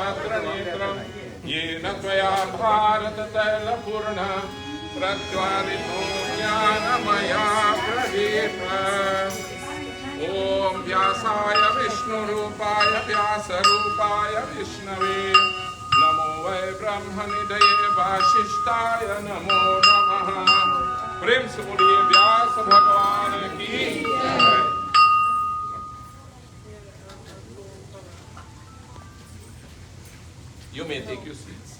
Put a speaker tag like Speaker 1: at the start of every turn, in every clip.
Speaker 1: पत्रनेत्रं येन त्वया भारततैलपूर्ण प्रज्वालितो ज्ञानमया प्रदीप। ॐ व्यासाय विष्णुरूपाय व्यासरूपाय विष्णवे नमो वै ब्रह्मनिधये वासिष्ठाय नमो नमः। प्रेम से बोलिए व्यास भगवान की जय। You may take your seats.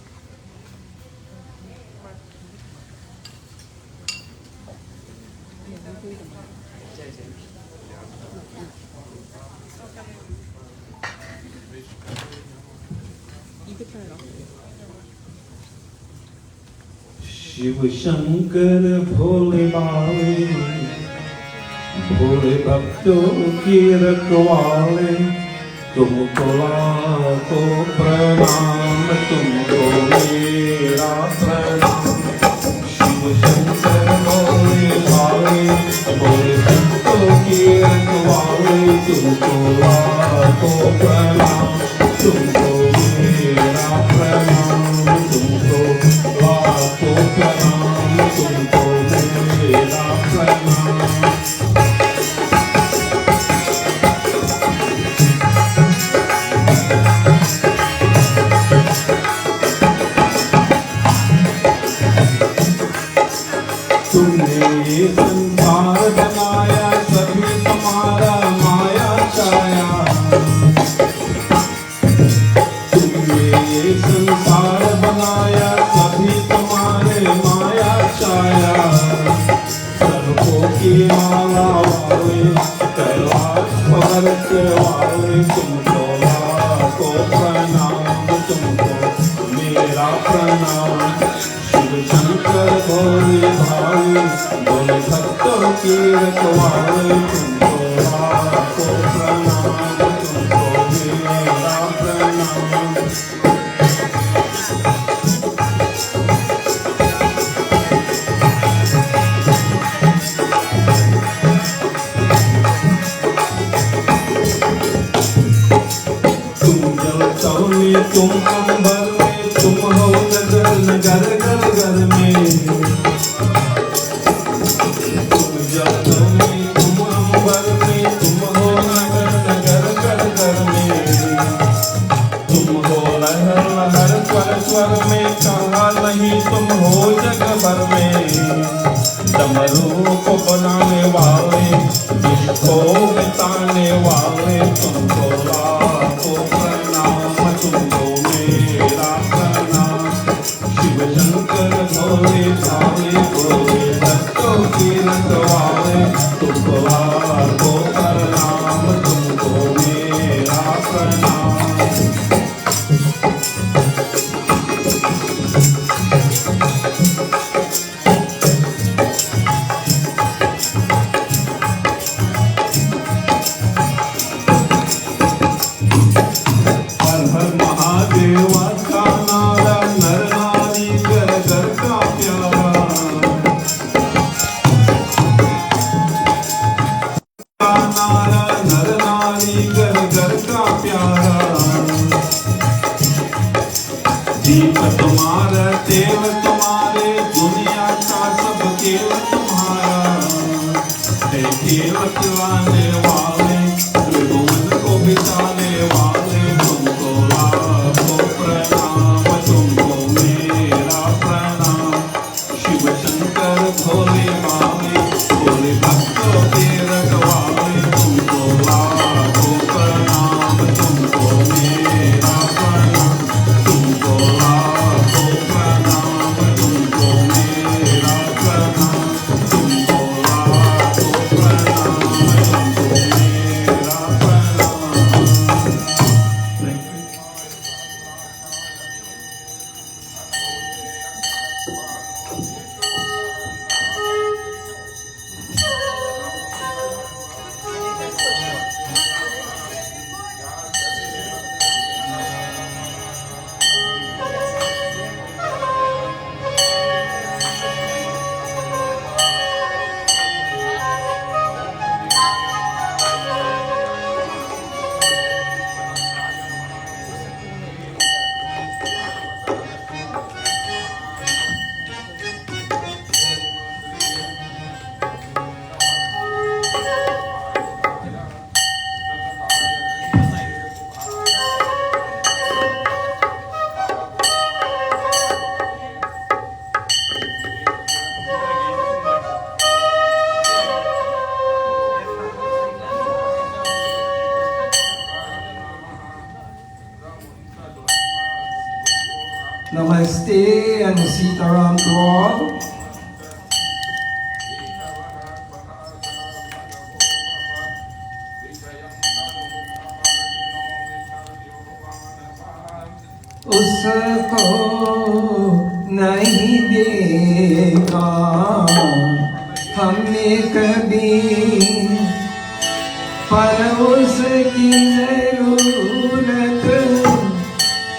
Speaker 2: Shiv Shankar भोले बाले, भोले भक्तों की रखवाले, तुमको लाखों प्रणाम, तुमको मेरा प्रणाम। शिव शंकर भोले बाले, भोले भक्तों की रखवाले, तुमको लाखों प्रणाम, तुमको मेरा प्रणाम, तुमको लाखों प्रणाम, तुमको मेरा प्रणाम। तुमने ये संसार बनाया, सभी तुम्हारा माया छाया। तुमने ये संसार बनाया, सभी तुम्हारे माया छाया। सर्पों की माला वाले, कैलाश पर्वत वाले, तुमको लाखों प्रणाम, तुमको मेरा प्रणाम। शिव शंकर भोले भाले, भोले भक्तों की रखवाले, तुमको लाखों प्रणाम, तुमको मेरा प्रणाम। तुम जल तल में, तुम अंबर में, तुम हो नगर नगर घर घर में। तुम जल तल में, तुम अंबर में, तुम हो नगर नगर घर घर में। तुम हो लहर लहर स्वर स्वर में, कहा नहीं तुम हो जग भर में। डमरू को बनाने वाले, इसको बिताने वाले, तुमको लाखों प्रणाम, तुमको मेरा प्रणाम। शिव शंकर भोले भाले, भोले भक्तों की रखवाले, तुमको लाखों प्रणाम, तुमको मेरा प्रणाम। हर हर महादेव का नारा, नर नारी घर घर का प्यारा। का नारा, नर नारी घर घर का प्यारा। दीप तुम्हारा, देव तुम्हारे, दुनिया का सब खेल तुम्हारा। है खेल खिलाने वाले, त्रिभुवन को बिताने वाले, तुमको लाखों प्रणाम, तुमको मेरा प्रणाम। शिव शंकर भोले भाले, भोले भक्तों के रखवाले, तुमको लाखों प्रणाम, तुमको मेरा प्रणाम, तुमको लाखों प्रणाम, तुमको मेरा प्रणाम, तुमको लाखों प्रणाम, तुमको Namaste and Sitaram to all. उसको नहीं देखा हमने कभी, पर उसकी जरूरत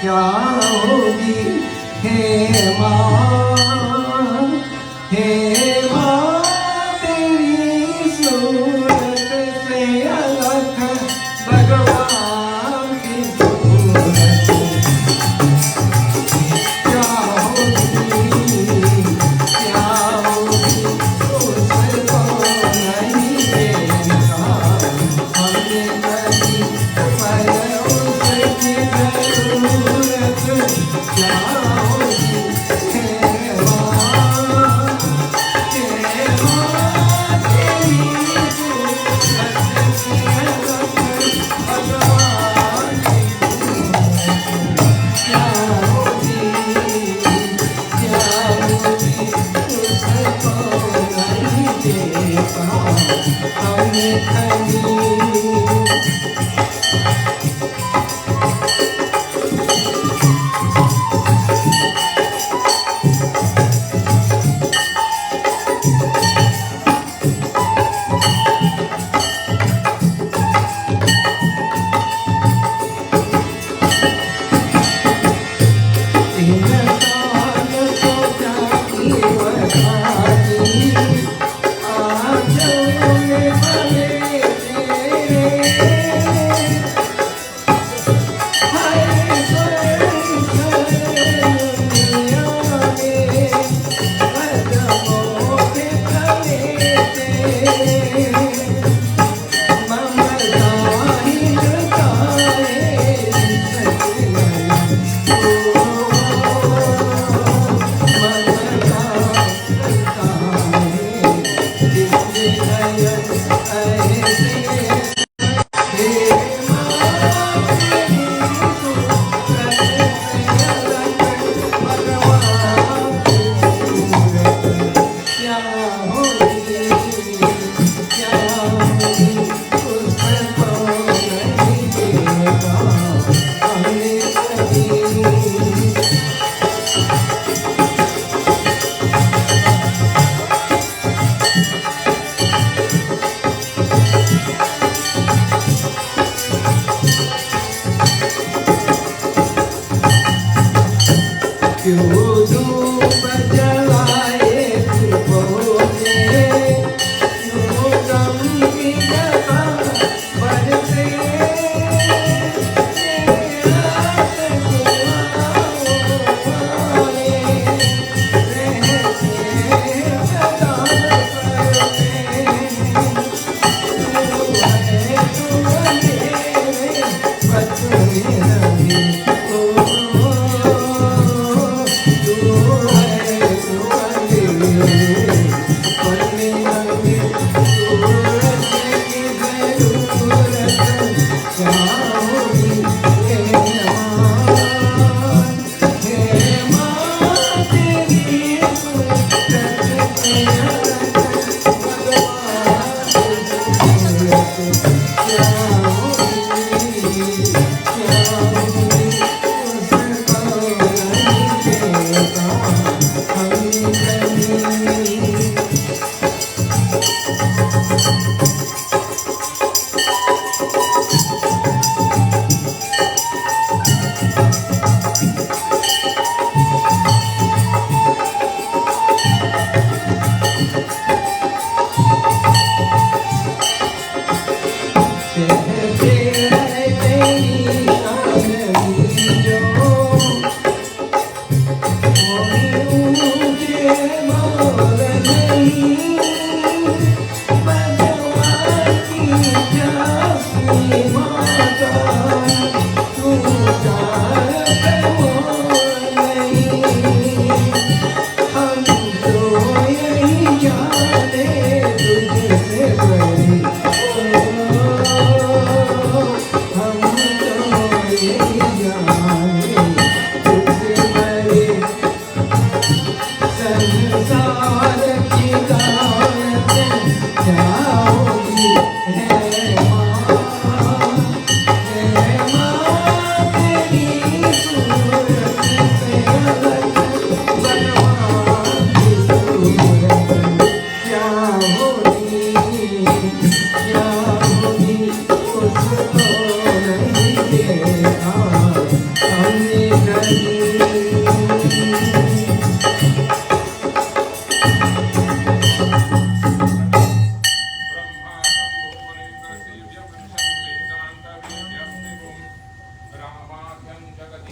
Speaker 2: क्या होगी। हे माँ, हे माँ, तेरी सूरत से अलग भगवान की सूरत क्या होगी, क्या होगी। उसको नहीं देखा हमने कभी, पर उसकी जरूरत क्या होगी।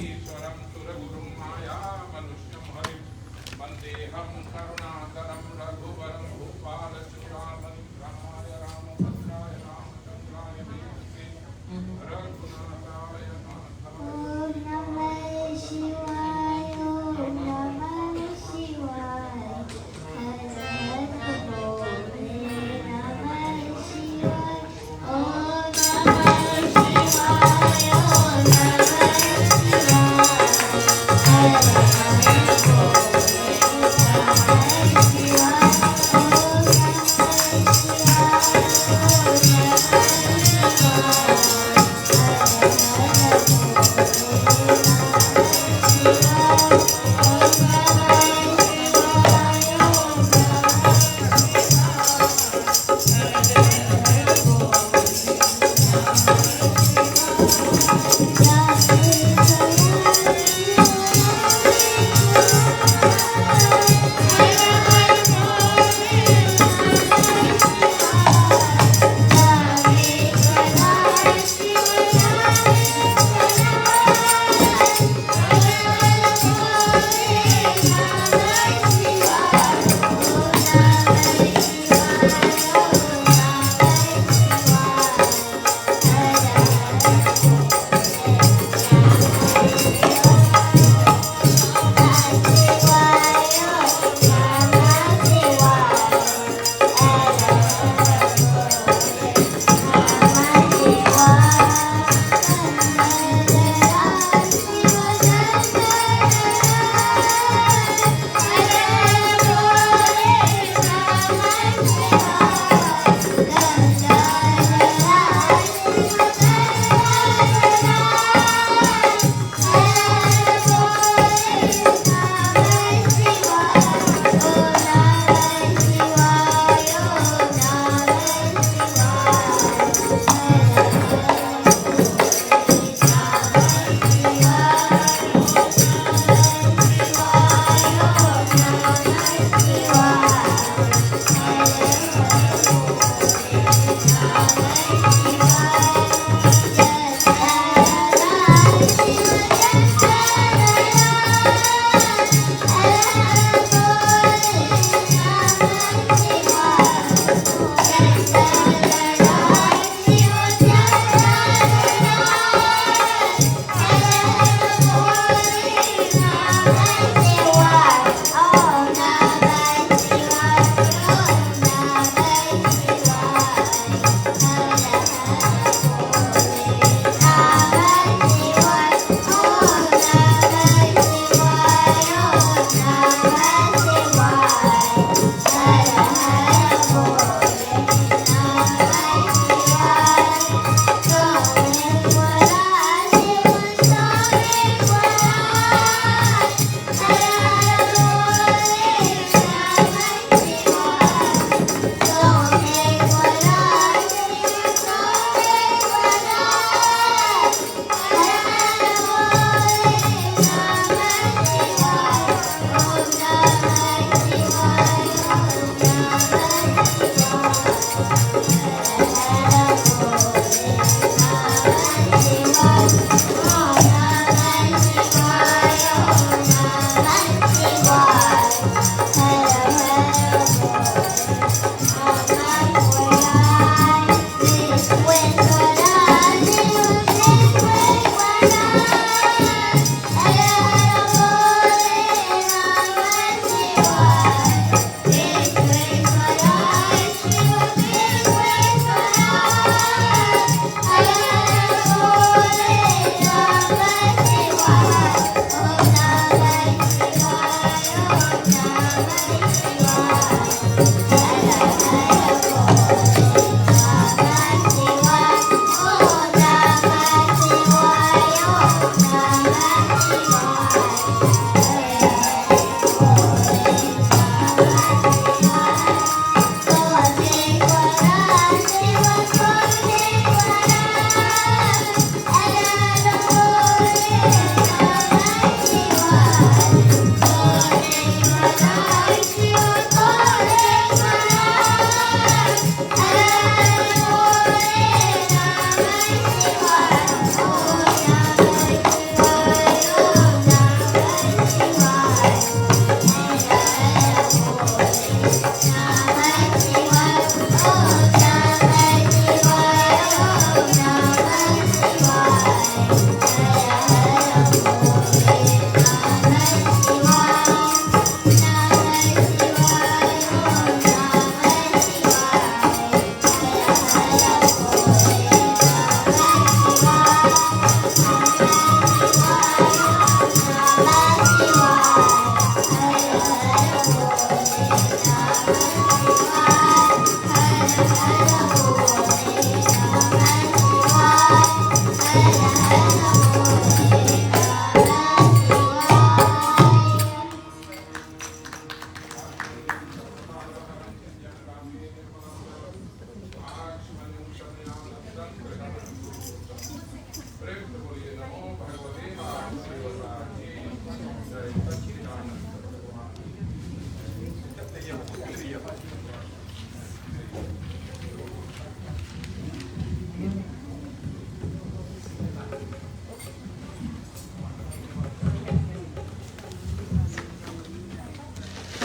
Speaker 1: ईश्वरं सुरगुरुं माया मनुष्यं हरिं वन्देऽहं करुणाकरं रघुवरं भूपालचूडामणिं रामाय रामभद्राय रामचन्द्राय वेदसे रघुनाथाय नाथाय
Speaker 3: शिवाय ओम नमः शिवाय हर हर भोले नमः शिवाय ओम नमः शिवाय ओम नमः शिवाय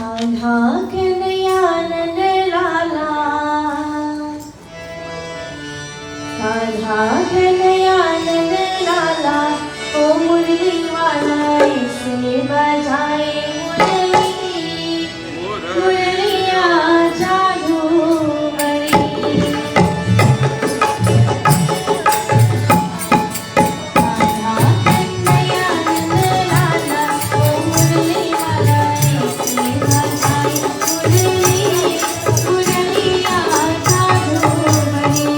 Speaker 3: राधा कन्हैयानंद लाला, राधा कन्हैयानंद लाला, ओ मुरली वाला इसे बजाए मुरली, मुरलिया जादू भरी। राधा कन्हैयानंद लाला, ओ मुरली वाला इसे बजाए मुरली, मुरलिया जादू भरी।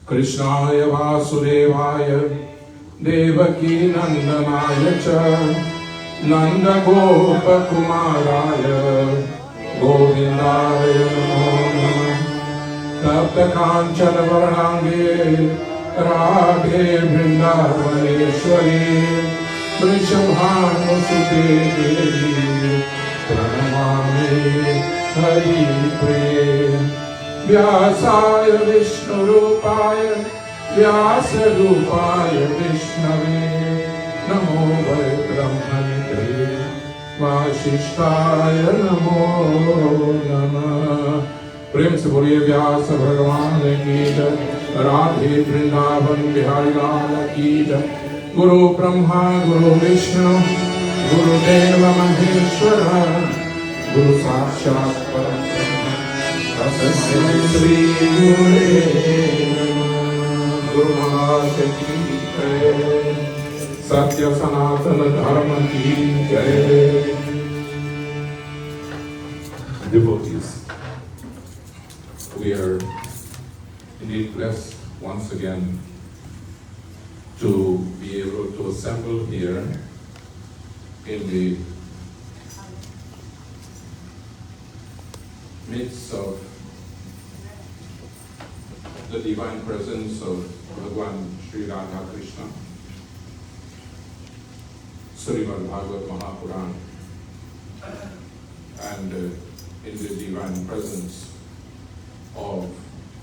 Speaker 1: कृष्णाय वासुदेवाय देवकी नंदनाय च नंदगोपकुमाराय गोविन्दाय नमो नमः। तप्तकाञ्चन वर्णाङ्गे राधे वृन्दावनेश्वरी वृषभानुसुते देवी प्रणमामि हरिप्रिये। व्यासाय विष्णुरूपाय व्यासरूपाय विष्णवे नमो वै ब्रह्मनिधये वासिष्ठाय नमो नमः। प्रेम से बोलिए व्यास भगवान की जय, राधे वृंदावन बिहारी लाल की जय। गुरु ब्रह्मा गुरु विष्णु गुरुदेव महेश्वर गुरु साक्षात् परब्रह्म तस्मै श्री गुरुवे नमः। गुरु महाराज की जय, सत्य सनातन धर्म की जय। Devotees, we are indeed blessed once again to be able to assemble here in the midst of the divine presence of Bhagwan Sri Radha Krishna, Srimad Bhagavata Mahapuran, and in the divine presence of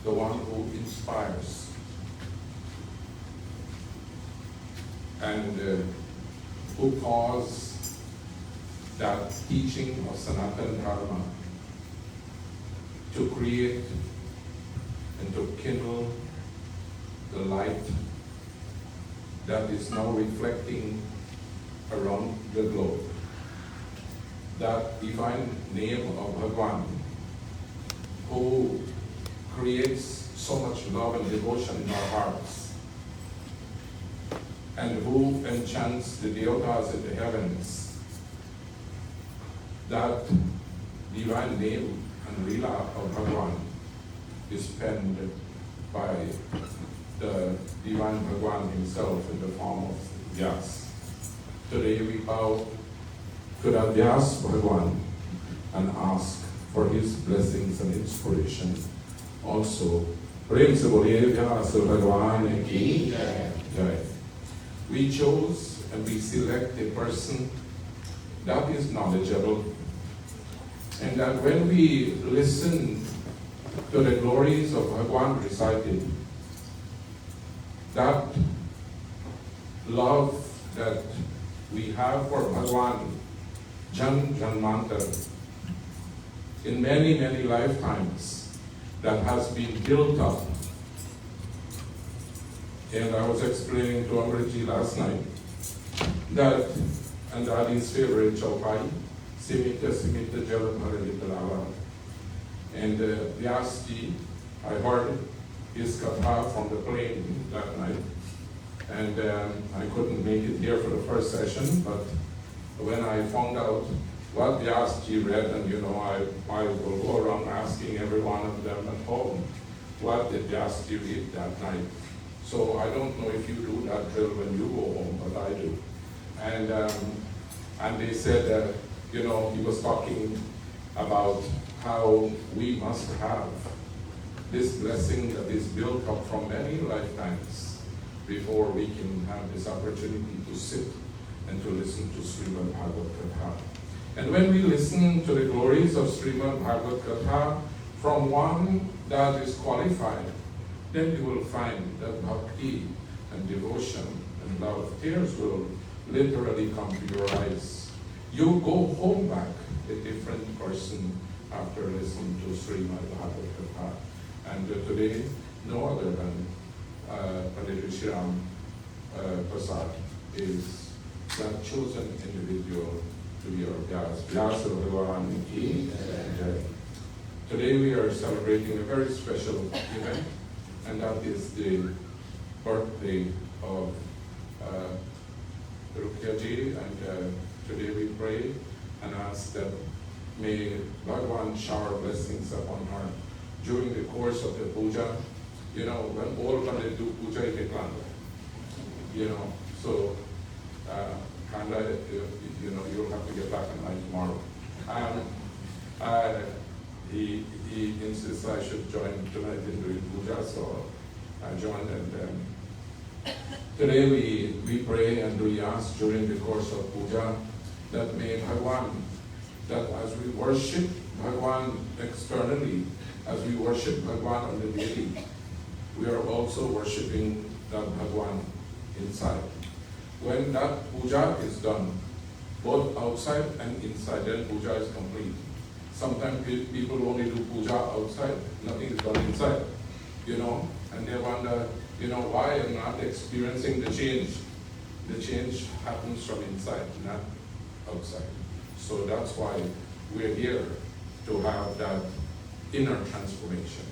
Speaker 1: the one who inspires and who caused that teaching of Sanatan Dharma to create and to kindle the light that is now reflecting around the globe. That divine name of Bhagwan, who creates so much love and devotion in our hearts, and who enchants the devatas in the heavens. That divine name and lila of Bhagwan is penned by the divine Bhagwan himself in the form of Vyas. Today we bow to that Vyas Bhagwan and ask for his blessings and inspiration. Also, Prem se boliye Vyas Bhagwan ki jai. We chose and we select a person that is knowledgeable, and that when we listen to the glories of Bhagwan recited, that love that we have for Bhagwan, Janmantar, in many, many lifetimes, that has been built up. And I was explaining to Amriji last night that, and Daddy's favorite Chaupai, Simita Simita Jaladhara. And Vyasji, I heard his katha from the plane that night. And I couldn't make it here for the first session, but when I found out what Vyasji read, and I will go around asking every one of them at home, what did Vyasji read that night? So I don't know if you do that drill when you go home, but I do. And they said, he was talking about how we must have this blessing that is built up from many lifetimes before we can have this opportunity to sit and to listen to Srimad Bhagavata. And when we listen to the glories of Srimad Bhagavata from one that is qualified, then you will find that bhakti and devotion and love, tears will literally come to your eyes. You go home back a different person after listening to Srimad Bhagavata. And today, no other than Pandit Sriram Prasad is that chosen individual to be our Vyas. Vyasa Bhagavan ki jai. Today we are celebrating a very special event, and that is the birthday of Rukyaji, and today we pray and ask that may Bhagwan shower blessings upon her during the course of the puja. When all Pandit do puja, they kanda. So kanda, you'll have to get back on night tomorrow. He insists I should join tonight in doing puja, so I joined, and today we pray and we ask during the course of puja that may Bhagwan, that as we worship Bhagwan externally, as we worship Bhagwan on the daily, we are also worshiping that Bhagwan inside. When that puja is done, both outside and inside, then puja is complete. Sometimes people only do puja outside, nothing is done inside, and they wonder, why I'm not experiencing the change. The change happens from inside, not outside. So that's why we're here to have that inner transformation.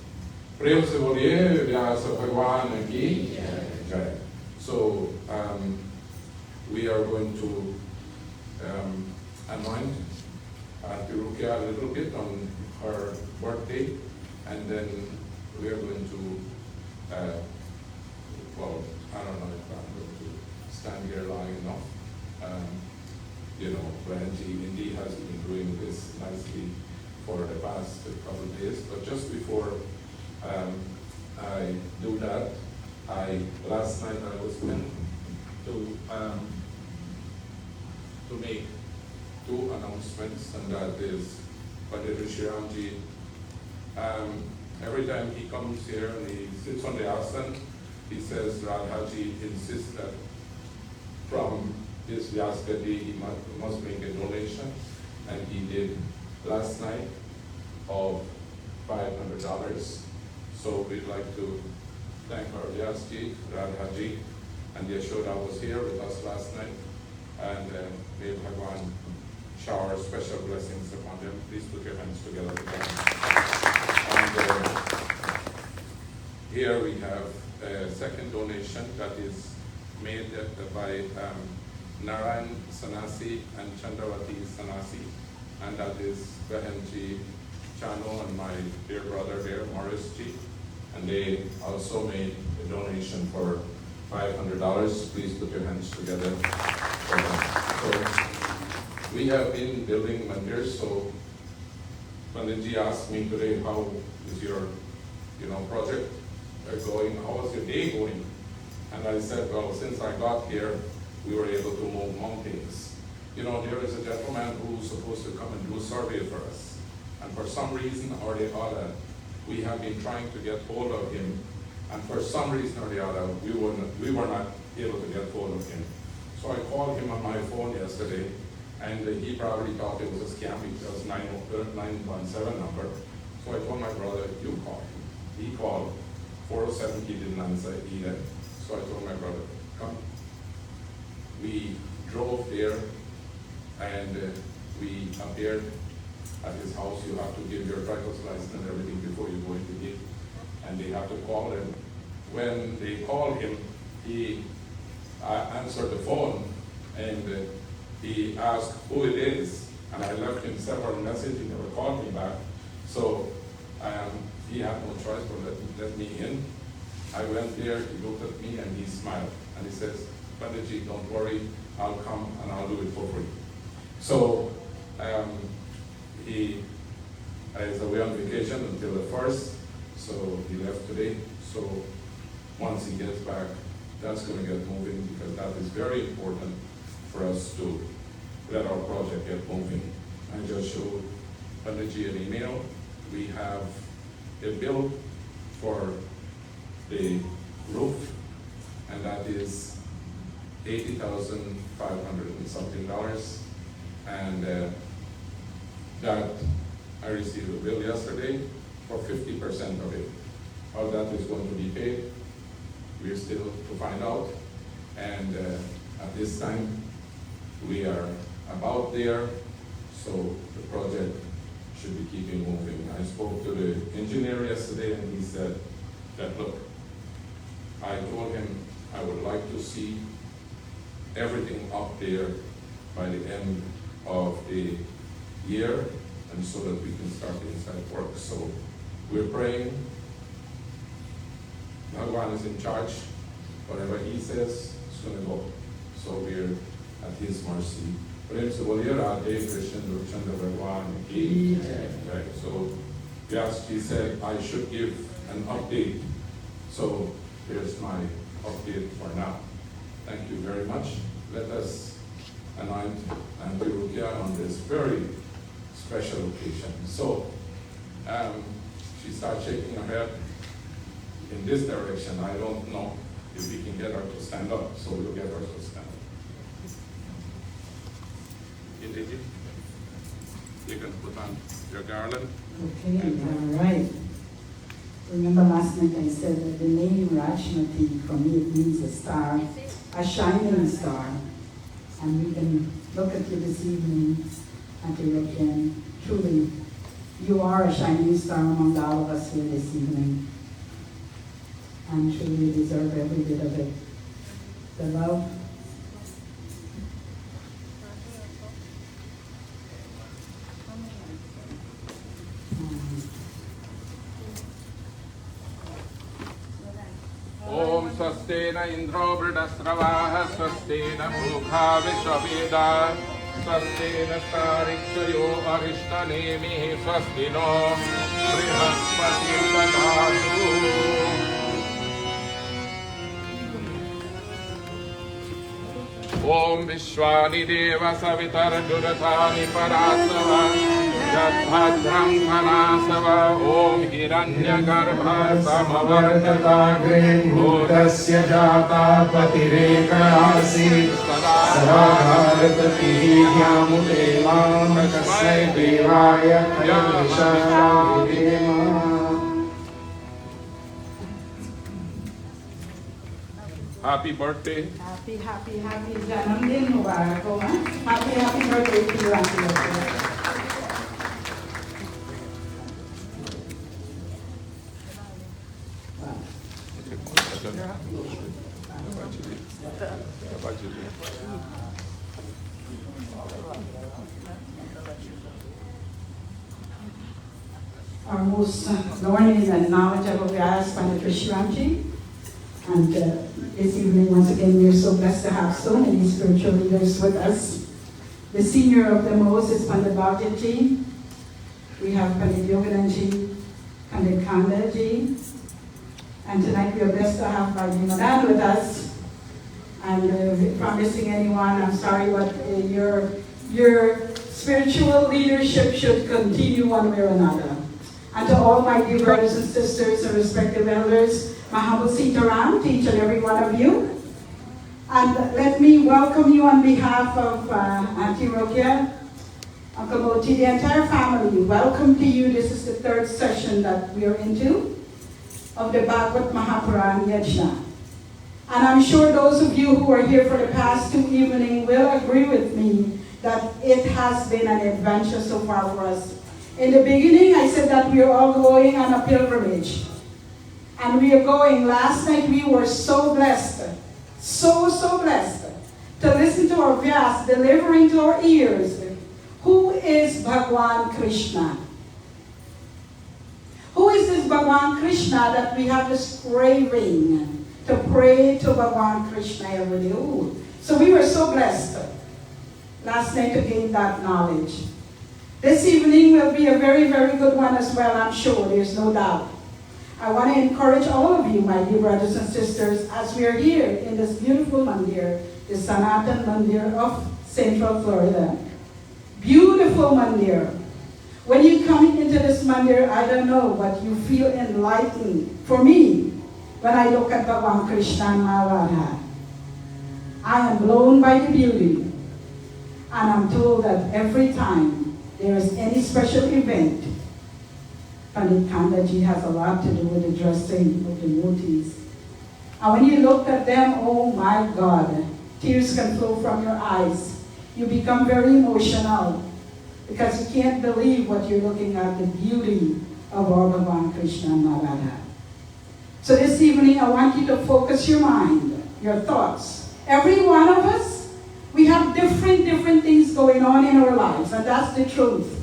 Speaker 1: Prem se boliye Vyasa Bhagwan ki jai. So we are going to anoint Tirukya a little bit on her birthday, and then we are going to, I don't know if I'm going to stand here long enough. When Indy has been doing this nicely for the past couple of days. But just before I do that, last night I was meant to make two announcements, and that is Pandit Rishiramji. Every time he comes here and he sits on the asana, he says Radhaji insists that from his Vyasgati he must make a donation, and he did last night of $500. So we'd like to thank our Vyasji, Radhaji, and Yashoda was here with us last night, and may Bhagwan shower special blessings upon them. Please put your hands together with them. And here we have a second donation that is made by Narayan Sanasi and Chandravati Sanasi, and that is Bahenji Chano and my dear brother there, Morris Ji, and they also made a donation for $500. Please put your hands together for that. So we have been building Mandir, so Panditji asked me today, how is your project going? How was your day going? And I said, well, since I got here, we were able to move mountains. There is a gentleman who's supposed to come and do a survey for us. And for some reason or the other, we have been trying to get hold of him. And for some reason or the other, we were not able to get hold of him. So I called him on my phone yesterday, and he probably thought it was a scam because 917 number. So I told my brother, you call him. He called 407, he didn't answer either. So I told my brother, come. We drove there, and we appeared at his house. You have to give your driver's license and everything before you go into it. And they have to call him. When they called him, he answered the phone, and he asked who it is. And I left him several messages. He never called me back. So he had no choice but let me in. I went there, he looked at me, and he smiled. And he says, Panditji, don't worry, I'll come and I'll do it for free. So he is away on vacation until the 1st, so he left today. So once he gets back, that's going to get moving, because that is very important for us to let our project get moving. I just showed Panditji an email. We have a bill for the roof, and that is $80,500 and something. And that I received a bill yesterday for 50% of it. How that is going to be paid, we're still to find out. And at this time, we are about there, so the project should be keeping moving. I spoke to the engineer yesterday, and he said that, look, I told him I would like to see everything up there by the end of the year, and so that we can start the inside work. So we're praying. Bhagwan is in charge. Whatever he says, it's going to go. So we're at his mercy. Prem se boliye Radhe Krishna Durchandra Bhagwan ki jai. So Vyasji said I should give an update. So here's my update for now. Thank you very much. Let us anoint and do Rukia on this very special occasion. So she starts shaking her head in this direction. I don't know if we can get her to stand up, so we'll get her to stand up. Indeed, you can put on your garland.
Speaker 4: Okay, all right. Remember last night I said that the name Rajmati, for me it means a star, a shining star. And we can look at you this evening and to look in. Truly, you are a shining star among all of us here this evening. And truly you deserve every bit of it. The love.
Speaker 1: Om Swastena Indro Vridasravaha Swastena Mukha Vishwaveda स्वस्तेन सारिक्तयो अरिष्टनेमिः स्वस्ति no बृहस्पतिर्दधातु ॐ विश्वानि देव सवितर्जुरथानि परासव यद्भद्रं मनासव ॐ हिरण्यगर्भः समवर्तताग्रे भूतस्य जाता पतिरेकयासीत् सदा भारततिः यामुते मां तस्मै देवाय यज्ञशालाभिधेम Happy birthday.
Speaker 4: Happy Janamdin Mubarak ho, ha? Happy birthday to you, Auntie Rokia. Our most learned and knowledgeable guys, Pandit Vishramji. And this evening, once again, we are so blessed to have so many spiritual leaders with us. The senior of them most is Pandit Bhagavata. We have Pandit Yogananji, Pandit Kandaji. And tonight we are blessed to have Bhagavata Mandir with us. And if I'm missing anyone, I'm sorry, but your spiritual leadership should continue one way or another. And to all my dear brothers and sisters and respective elders, my humble Sitaram to each and every one of you. And let me welcome you on behalf of Auntie Rokia, Uncle Moti, the entire family. Welcome to you. This is the third session that we are into of the Bhagavata Mahapuran Yagna. And I'm sure those of you who are here for the past two evenings will agree with me that it has been an adventure so far for us. In the beginning, I said that we are all going on a pilgrimage. And we are going. Last night we were so blessed, so blessed to listen to our Vyas delivering to our ears, who is Bhagwan Krishna? Who is this Bhagwan Krishna that we have this craving to pray to Bhagwan Krishna every day? Ooh. So we were so blessed last night to gain that knowledge. This evening will be a very good one as well, I'm sure, there's no doubt. I want to encourage all of you, my dear brothers and sisters, as we are here in this beautiful Mandir, the Sanatan Mandir of Central Florida. Beautiful Mandir. When you come into this Mandir, I don't know, but you feel enlightened. For me, when I look at Bhagwan Krishna and Mahapuran, I am blown by the beauty. And I'm told that every time there is any special event, Pandit Kandaji has a lot to do with the dressing of the devotees. And when you look at them, oh my God, tears can flow from your eyes. You become very emotional because you can't believe what you're looking at, the beauty of our Bhagwan Krishna and Mahapuran. So this evening, I want you to focus your mind, your thoughts. Every one of us, we have different things going on in our lives, and that's the truth.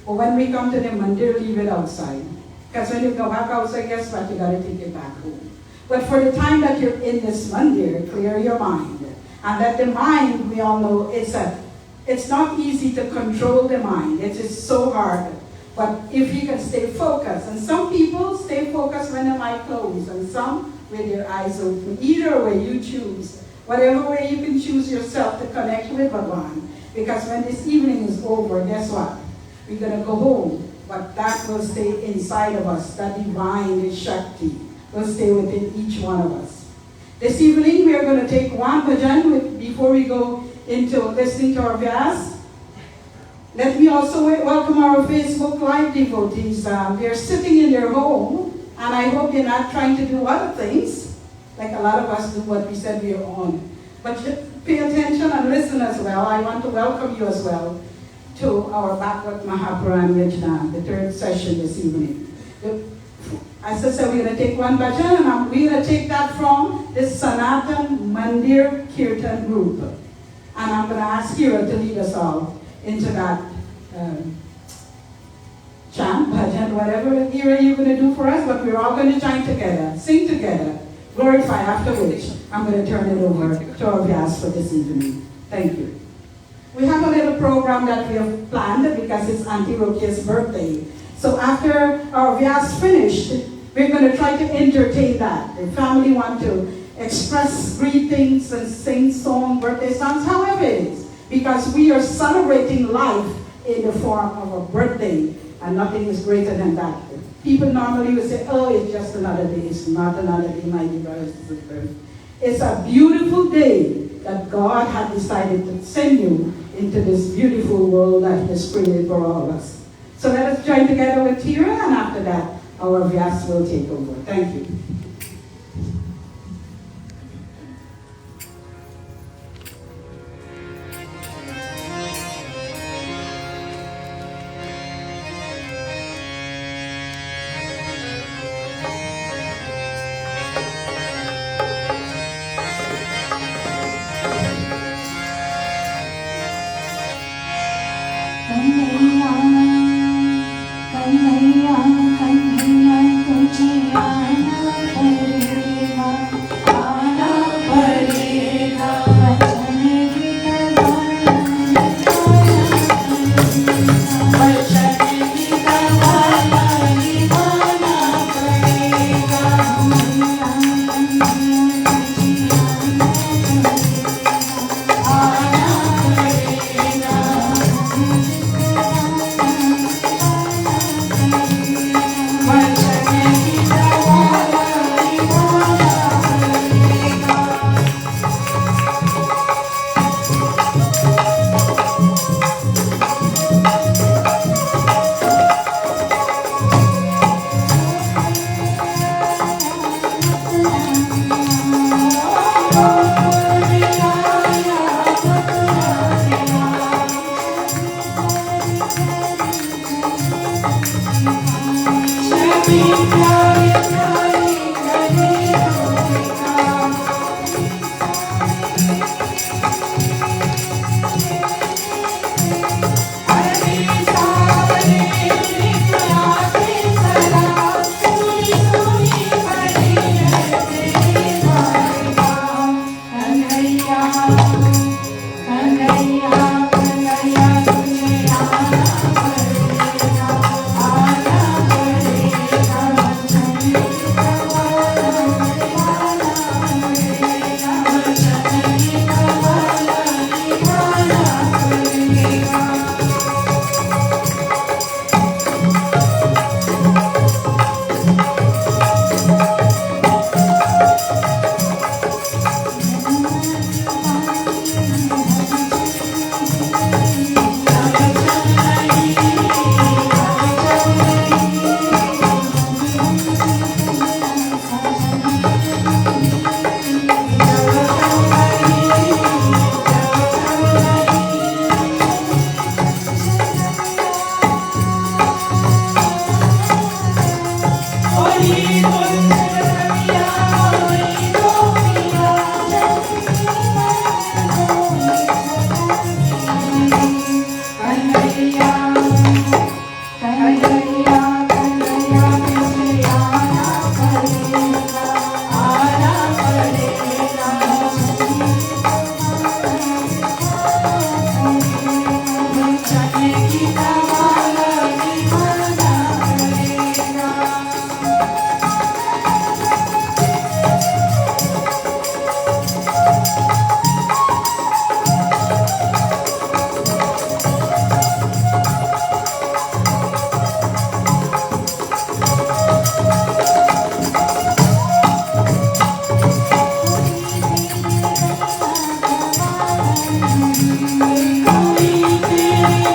Speaker 4: But when we come to the Mandir, leave it outside. Because when you go back outside, guess what? You got to take it back home. But for the time that you're in this Mandir, clear your mind. And that the mind, we all know, it's not easy to control the mind. It is so hard. But if you can stay focused, and some people stay focused when their eyes closed, and some with their eyes open. Either way you choose. Whatever way you can choose yourself to connect with Bhagwan. Because when this evening is over, guess what? We're going to go home, but that will stay inside of us. That divine Shakti will stay within each one of us. This evening, we are going to take one bhajan before we go into listening to our Vyas. Let me also welcome our Facebook Live devotees. They're sitting in their home, and I hope they're not trying to do other things, like a lot of us do what we said we are on. But pay attention and listen as well. I want to welcome you as well to our Bhagavata Mahapuran Yagna, the third session this evening. As I said, we're going to take one bhajan, and we're going to take that from the Sanatan Mandir Kirtan group. And I'm going to ask Hira to lead us all into that chant, bhajan, whatever Hira you're going to do for us, but we're all going to join together, sing together, glorify, after which I'm going to turn it over to our Vyas for this evening. Thank you. we have a little program that we have planned because it's Auntie Rokia's birthday. So after our Vyas finished, we're going to try to entertain that. The family want to express greetings and sing song, birthday songs, however it is. Because we are celebrating life in the form of a birthday, and nothing is greater than that. People normally will say, oh, it's just another day. It's not another day, my dear brothers and sisters. It's a beautiful day that God had decided to send you into this beautiful world that He has created for all of us. So let us join together with Tira, and after that, our Vyas will take over. Thank you.
Speaker 3: Kanhaiya Kanhaiya तुझे आना पड़ेगा, आना पड़ेगा, वचन निभाना, वचन निभाना, निभाना पड़ेगा। आना पड़ेगा,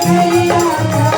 Speaker 5: Kaiya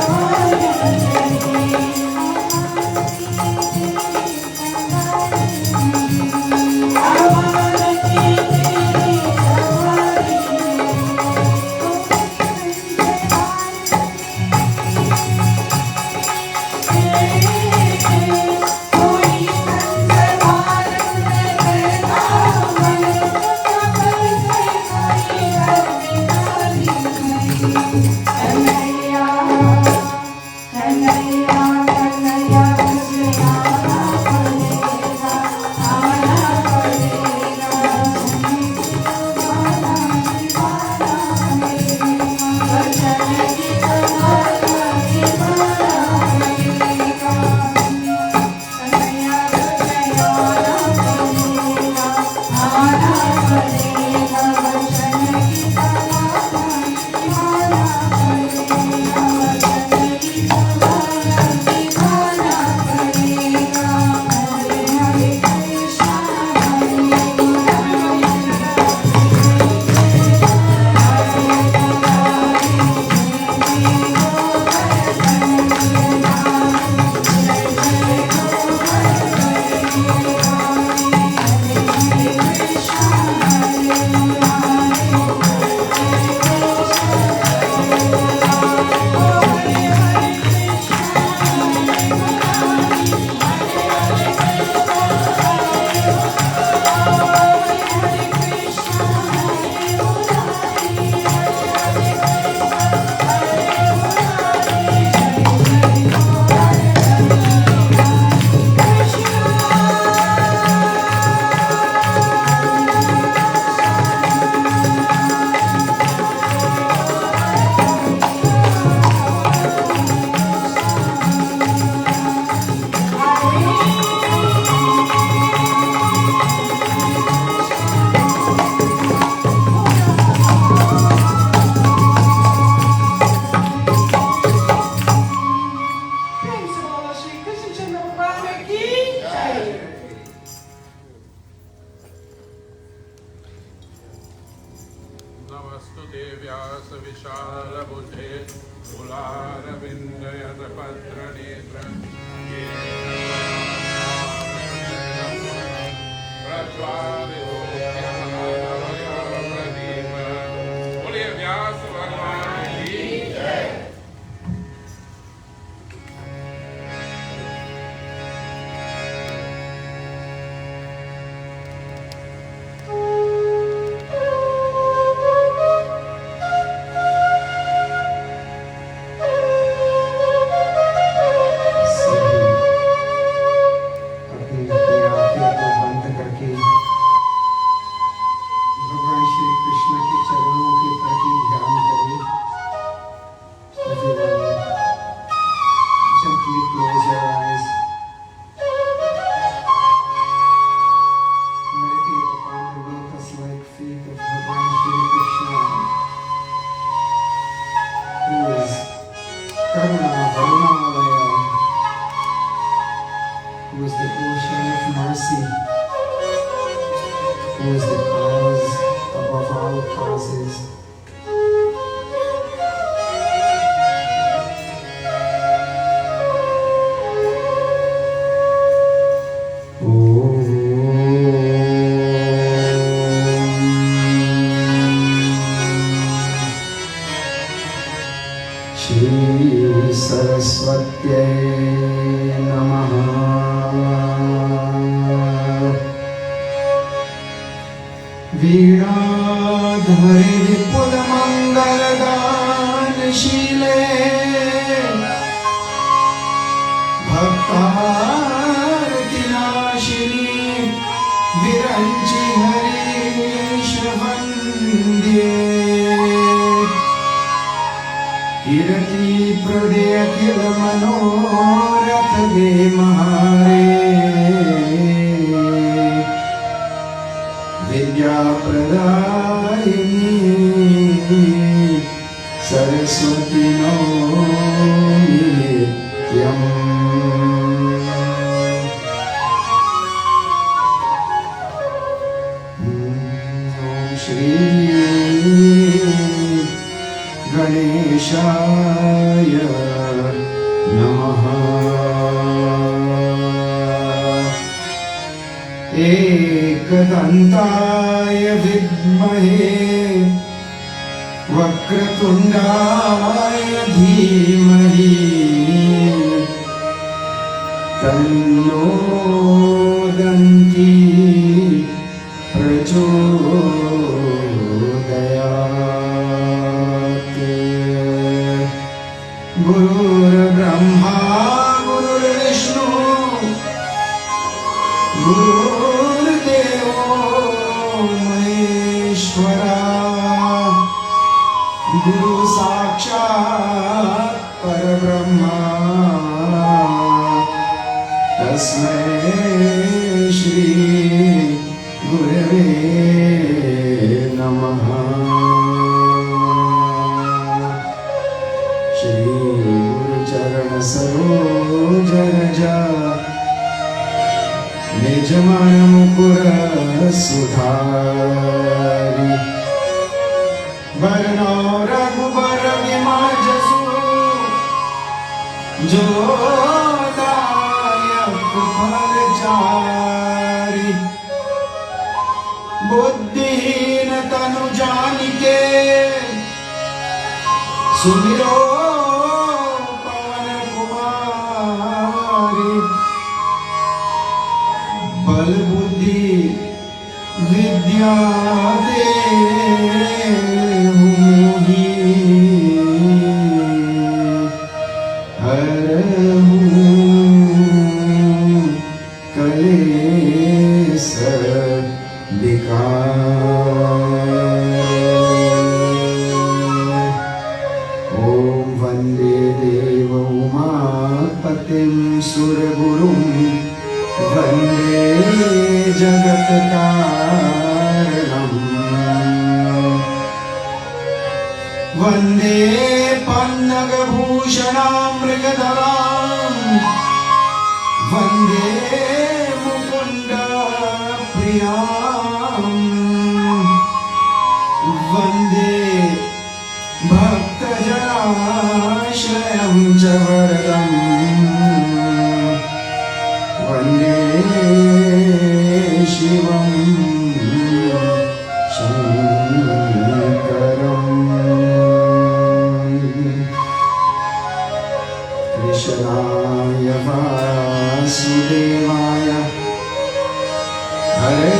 Speaker 1: बोलिए व्यास भगवान की जय।
Speaker 5: अपनी अपनी आंखें को बंद करके भगवान श्री कृष्ण के चरणों के प्रति ध्यान करें। Everyone, gently close your eyes. Meditate upon the lotus-like feet of Bhagwan Shri Krishna, who is Karuna Varunalaya, who is the ocean of mercy, who is the cause above all causes. Shri Saraswatyai Namaha. वीणाधरे विपुल मंगल गान शीले भक्तारति नाशिनी विरंचि हरीश वंद्ये कीर्ति प्रदे अखिल मनोरथ दे महारे विद्या प्रदायिनी सरस्वती नौमि नित्यम्। ॐ श्री गणेशाय नमः। एकदन्ताय विद्महे वक्रतुण्डाय धीमहि तन्नो दन्ती प्रचोदयात्। गुरुर्ब्रह्मा गुरुर्विष्णु गुरुर्देवो महेश्वरा गुरु साक्षात् परब्रह्मा तस्मै श्री गुरवे नमः। श्री गुरुचरण सरोज रज निज मन मुकुर सुधारि वरनो रघुबर विमल जसु जो दायक फल चारि बुद्धिहीन तनु जानिके सुमिरो पवन कुमारी बल बुद्धि विद्या देहु मोहि हरहु कलेश विकार। ओम वंदे देव उमापतिं सुरगुरुं वंदे जगत्कारणम् वंदे पन्नगभूषणां मृगधरां वंदे मुकुन्द प्रियां वंदे भक्तजनाश्रयम् च वरदं वन्दे शिवं शङ्करम् कृष्णाय वासुदेवाय हरे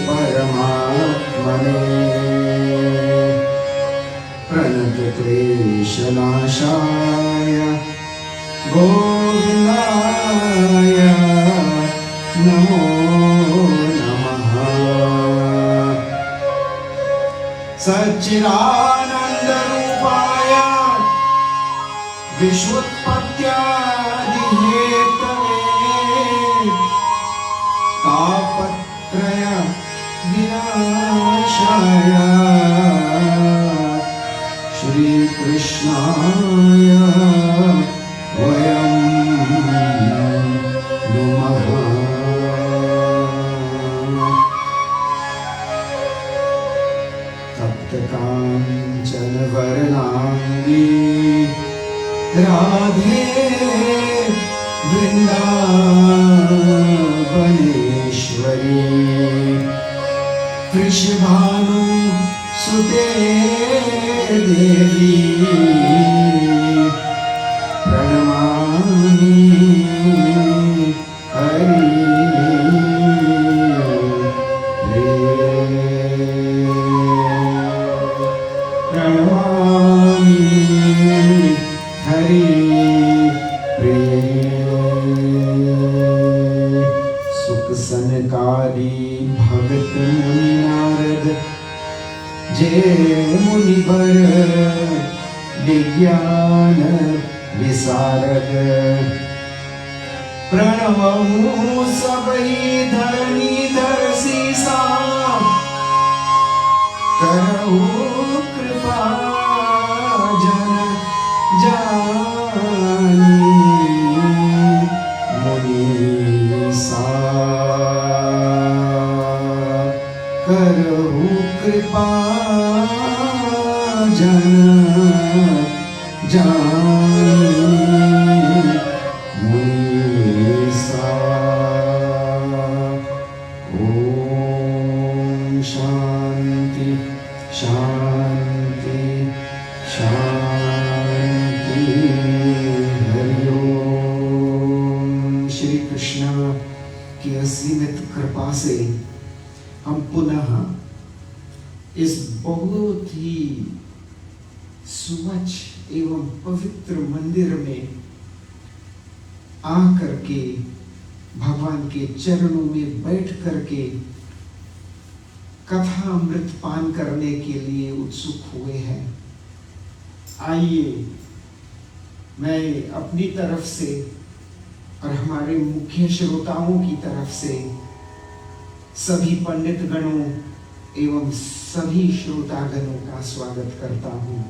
Speaker 5: परमात्मने प्रणतक्लेशनाशाय गोविन्दाय नमो नमः। सच्चिदानन्दरूपाय विश्वोत्पत्त्यादिहेतवे तापत्रय विनाशाय श्रीकृष्णाय वयं नुमः। तप्तकाञ्चन वरनाङ्गी राधे वृन्दावनेश्वरी वृषभानु सुते देवी प्रणमामि हरि प्रणमामि हरि सुख सनकारी भगत मुनि नारद जय मुनिवर विज्ञान विशारद प्रणवहु सबहि धरणीधर सीसा करहु कृपा जन जानी मुनीसा करहु कृपा जन जानी मुनीसा। ओम शांति शांति शांति। हरि ओम। श्री कृष्ण की असीमित कृपा से हम पुनः इस बहुत ही स्वच्छ एवं पवित्र मंदिर में आकर के भगवान के चरणों में बैठ करके कथा अमृत पान करने के लिए उत्सुक हुए हैं। आइए मैं अपनी तरफ से और हमारे मुख्य श्रोताओं की तरफ से सभी पंडित गणों एवं सभी श्रोतागणों का स्वागत करता हूं।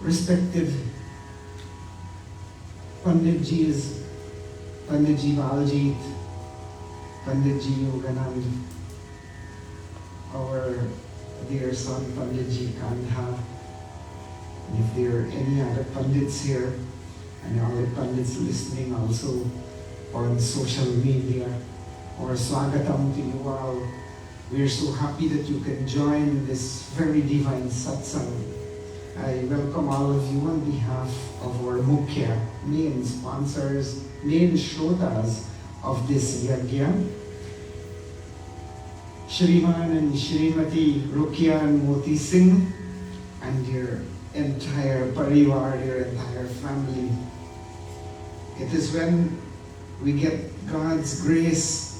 Speaker 5: Respected Pandit Ji's, Pandit Ji Baljit, Pandit Ji Yoganand, our dear son Pandit Ji Kandha, and if there are any other Pandits here, and other Pandits listening also on social media, or Swagatam to you all. We are so happy that you can join this very divine satsang. I welcome all of you on behalf of our Mukhya, main sponsors, main shrotas of this Yagna, Shriman and Shrimati Rukia and Moti Singh, and your entire parivar, your entire family. It is when we get God's grace,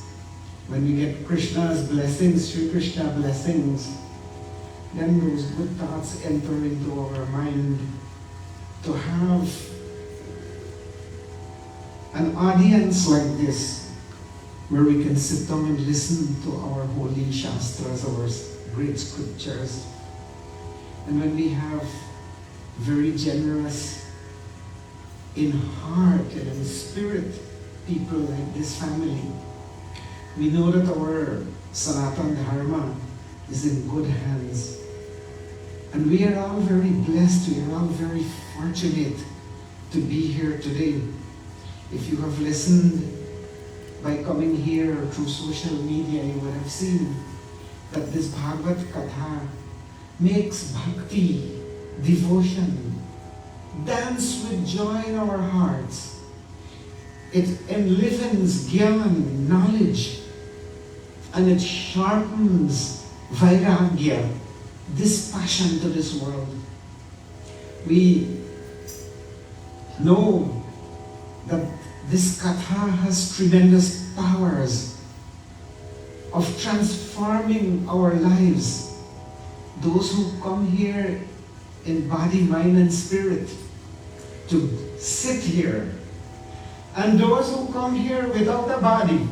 Speaker 5: when we get Krishna's blessings, Sri Krishna blessings, then those good thoughts enter into our mind to have an audience like this, where we can sit down and listen to our holy shastras, our great scriptures. And when we have very generous in heart and in spirit people like this family, we know that our Sanatan Dharma is in good hands. And we are all very blessed, we are all very fortunate to be here today. If you have listened by coming here or through social media, you would have seen that this Bhagavad Katha makes bhakti, devotion, dance with joy in our hearts. It enlivens gyan, knowledge, and it sharpens vairagya, dispassion to this world. We know that this Katha has tremendous powers of transforming our lives. Those who come here in body, mind, and spirit to sit here, and those who come here without a body,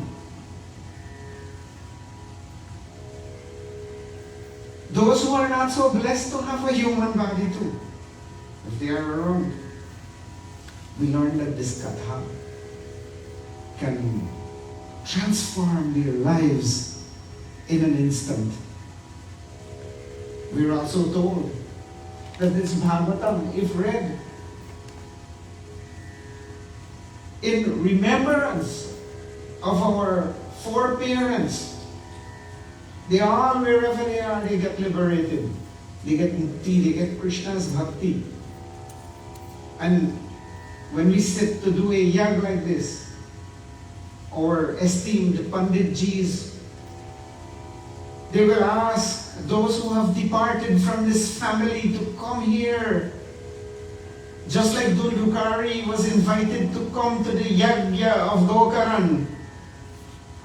Speaker 5: those who are not so blessed to have a human body too, if they are around, we learn that this Katha can transform their lives in an instant. We are also told that this Bhagavatam, if read in remembrance of our foreparents, they all, wherever they are, they get liberated. They get mukti, they get Krishna's bhakti. And when we sit to do a yag like this, our esteemed Panditjis, they will ask those who have departed from this family to come here. Just like Dundukari was invited to come to the Yagna of Gokaran.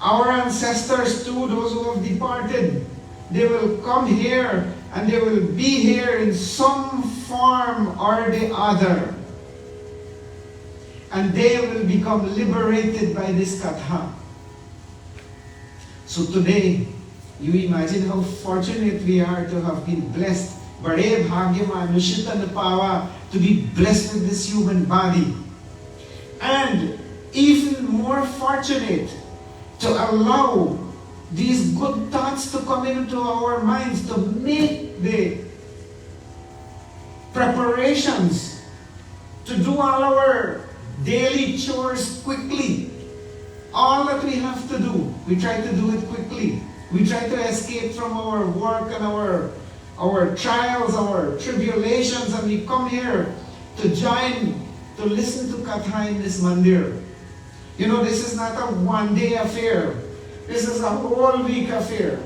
Speaker 5: Our ancestors too, those who have departed, they will come here and they will be here in some form or the other. And they will become liberated by this Katha. So today, you imagine how fortunate we are to have been blessed. Bade bhagya manushita napawa, to be blessed with this human body. And even more fortunate to allow these good thoughts to come into our minds, to make the preparations, to do all our daily chores quickly. All that we have to do, we try to do it quickly. We try to escape from our work and our trials, our tribulations, and we come here to join, to listen to Katha in this Mandir. You know, this is not a one-day affair. This is a whole week affair.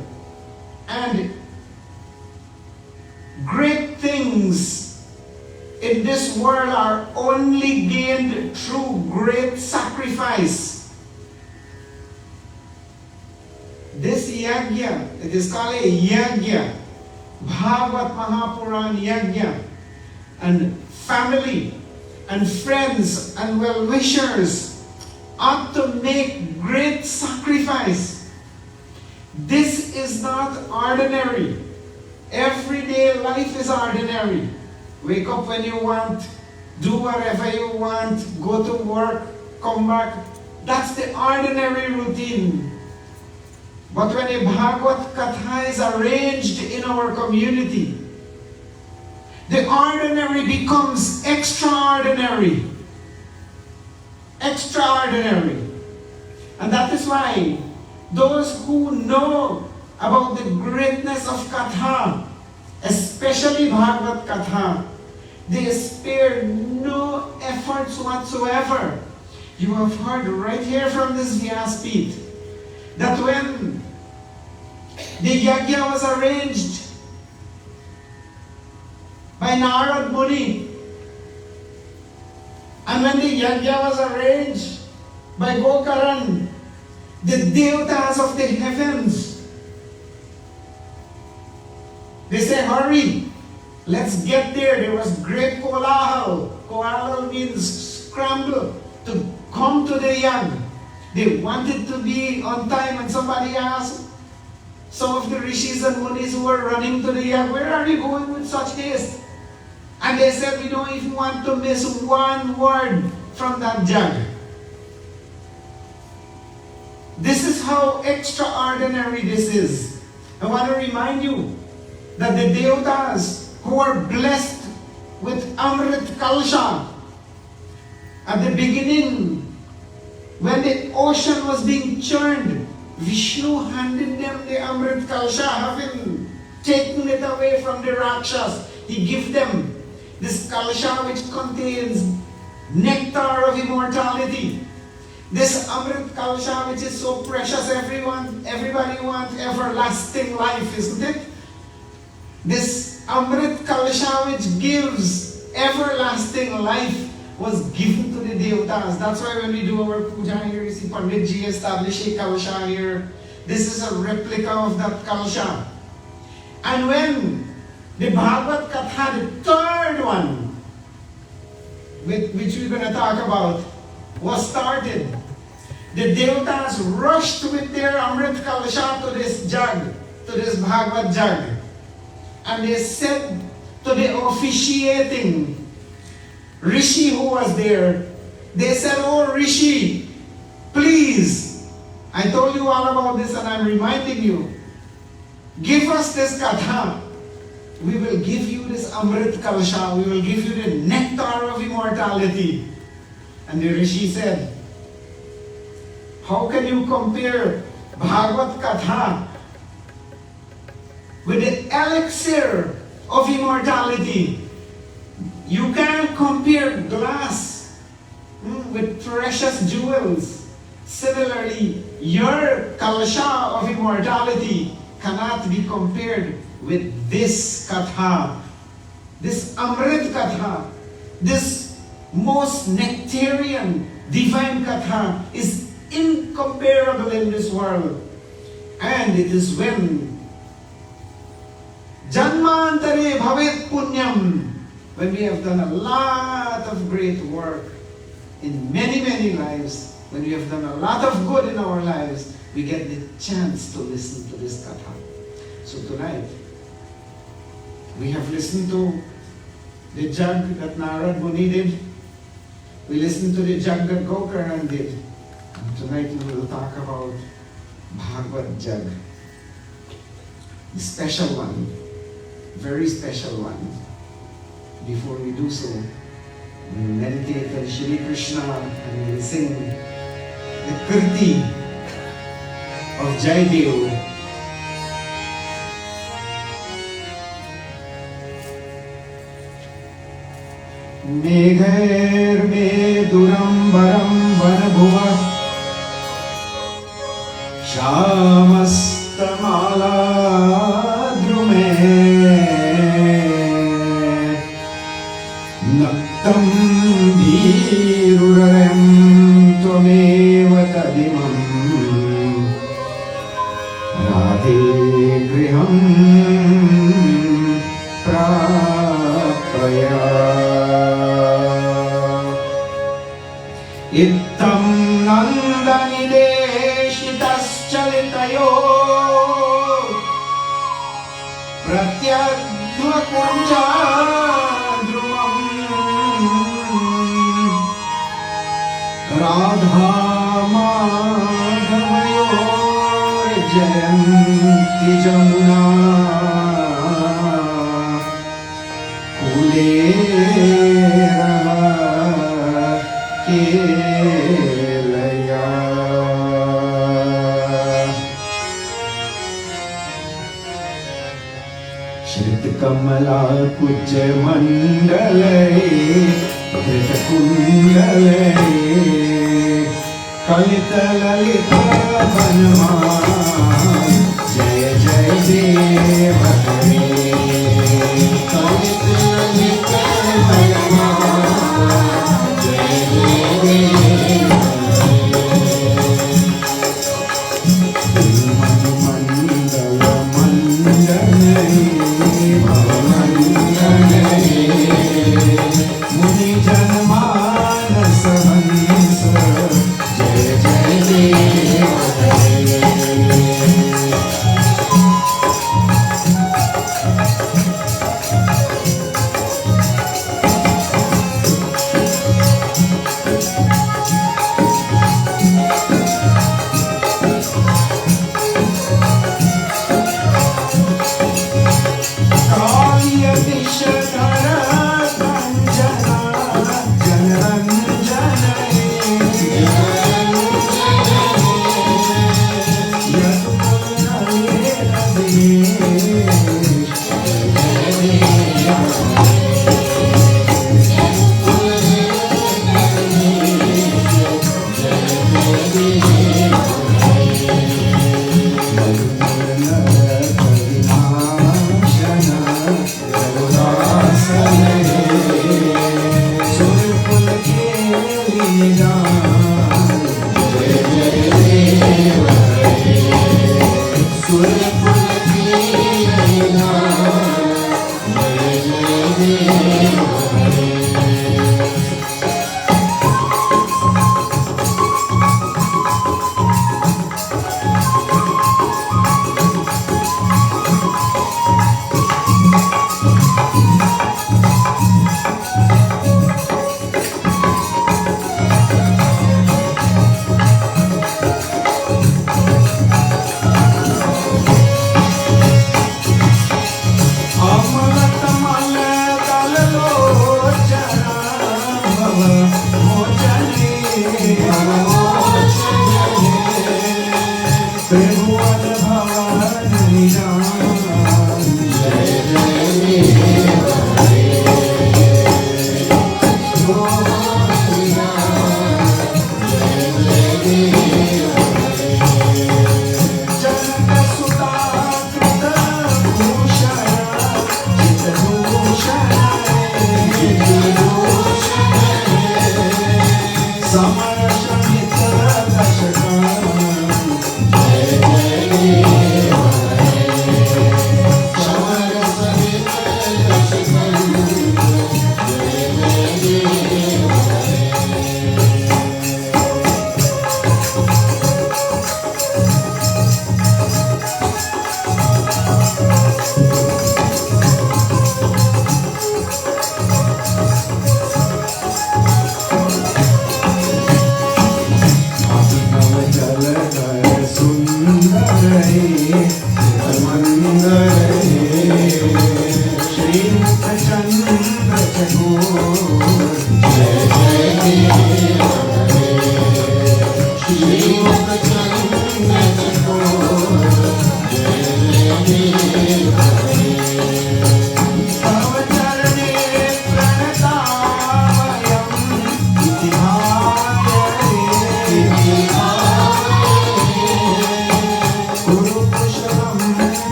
Speaker 5: And great things in this world are only gained through great sacrifice. This Yagna, it is called a Yagna, Bhagavat Mahapuran Yagna, and family and friends and well-wishers ought to make great sacrifice. This is not ordinary. Everyday life is ordinary. Wake up when you want, do whatever you want, go to work, come back. That's the ordinary routine. But when a Bhagavad Katha is arranged in our community, the ordinary becomes extraordinary. Extraordinary. And that is why those who know about the greatness of Katha, especially Bhagavad Katha, they spare no efforts whatsoever. You have heard right here from this Vyaspit that when the Yagna was arranged by Narad Muni, and when the Yagna was arranged by Gokaran, the Devatas of the heavens, they say, hurry, let's get there. There was great kolahal. Kolahal means scramble to come to the Yagna. They wanted to be on time, and somebody asked some of the rishis and munis who were running to the Yagna, where are you going with such haste? And they said, we don't even want to miss one word from that jag. This is how extraordinary this is. I want to remind you that the Devatas who were blessed with Amrit Kalsha. At the beginning, when the ocean was being churned, Vishnu handed them the Amrit Kalsha, having taken it away from the Rakshas. He gave them this Kalsha which contains nectar of immortality. This Amrit Kalsha which is so precious, everybody wants everlasting life, isn't it? This Amrit Kalsha which gives everlasting life was given to the Devatas. That's why when we do our puja here, you see Panditji establish a Kalsha here. This is a replica of that Kalsha. And when the Bhagavad Katha, the third one, which we're going to talk about, was started, the Devatas rushed with their Amrit Kalsha to this jug, to this Bhagavad jug. And they said to the officiating Rishi who was there, they said, "Oh Rishi, please, I told you all about this and I'm reminding you, give us this katha. We will give you this Amrit Kalsha, we will give you the nectar of immortality." And the Rishi said, "How can you compare Bhagavad Katha with the elixir of immortality? You can't compare glass with precious jewels. Similarly, your Kalsha of immortality cannot be compared with this Katha, this Amrit Katha, this most nectarian, divine Katha is incomparable in this world. And it is when Janmantare Bhavet Punyam, when we have done a lot of great work in many, many lives, when we have done a lot of good in our lives, we get the chance to listen to this Katha. So tonight, we have listened to the jug that Narad Muni did. We listened to the jug that Gokaran did. And tonight we will talk about Bhagavad Jug. The special one, very special one. Before we do so, we meditate on Shri Krishna and we sing the Kirti of Jaidev. Meghair me durambaram vanabhuva Shamastamala drume Naktam bhirurayam tvameva tadimam Radhe griham prapaya Ittam nandanideeshitaschalitayo Pratyadhva kunjadrumam Radha madhavayor jayanti jamuna kulera kelaya Shrit Kamala Kuj Mandalai Dhrita Kundalai Kalita Lalita Vanman Jaya Jaya Deva Hari Kalita Lalita Vanman Jaya Jaya Deva Mandala Mandalai Bhavanandalai Muni Janmana Sahansa Jaya Jaya Deva Kalya Disha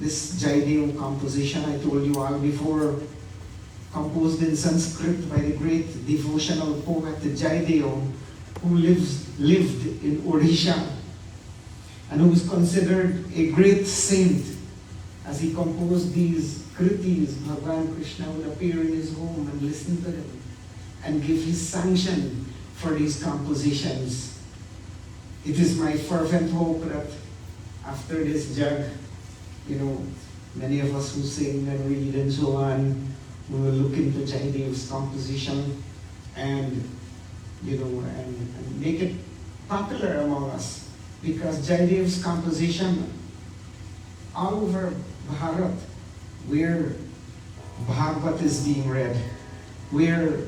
Speaker 5: This Jaidev composition I told you all before, composed in Sanskrit by the great devotional poet Jaidev, who lived in Odisha and who is considered a great saint. As he composed these kritis, Bhagavan Krishna would appear in his home and listen to them and give his sanction for these compositions. It is my fervent hope that after this jug, many of us who sing and read and so on, we will look into Jaidev's composition and make it popular among us. Because Jaidev's composition all over Bharat, where Bhagavata is being read, where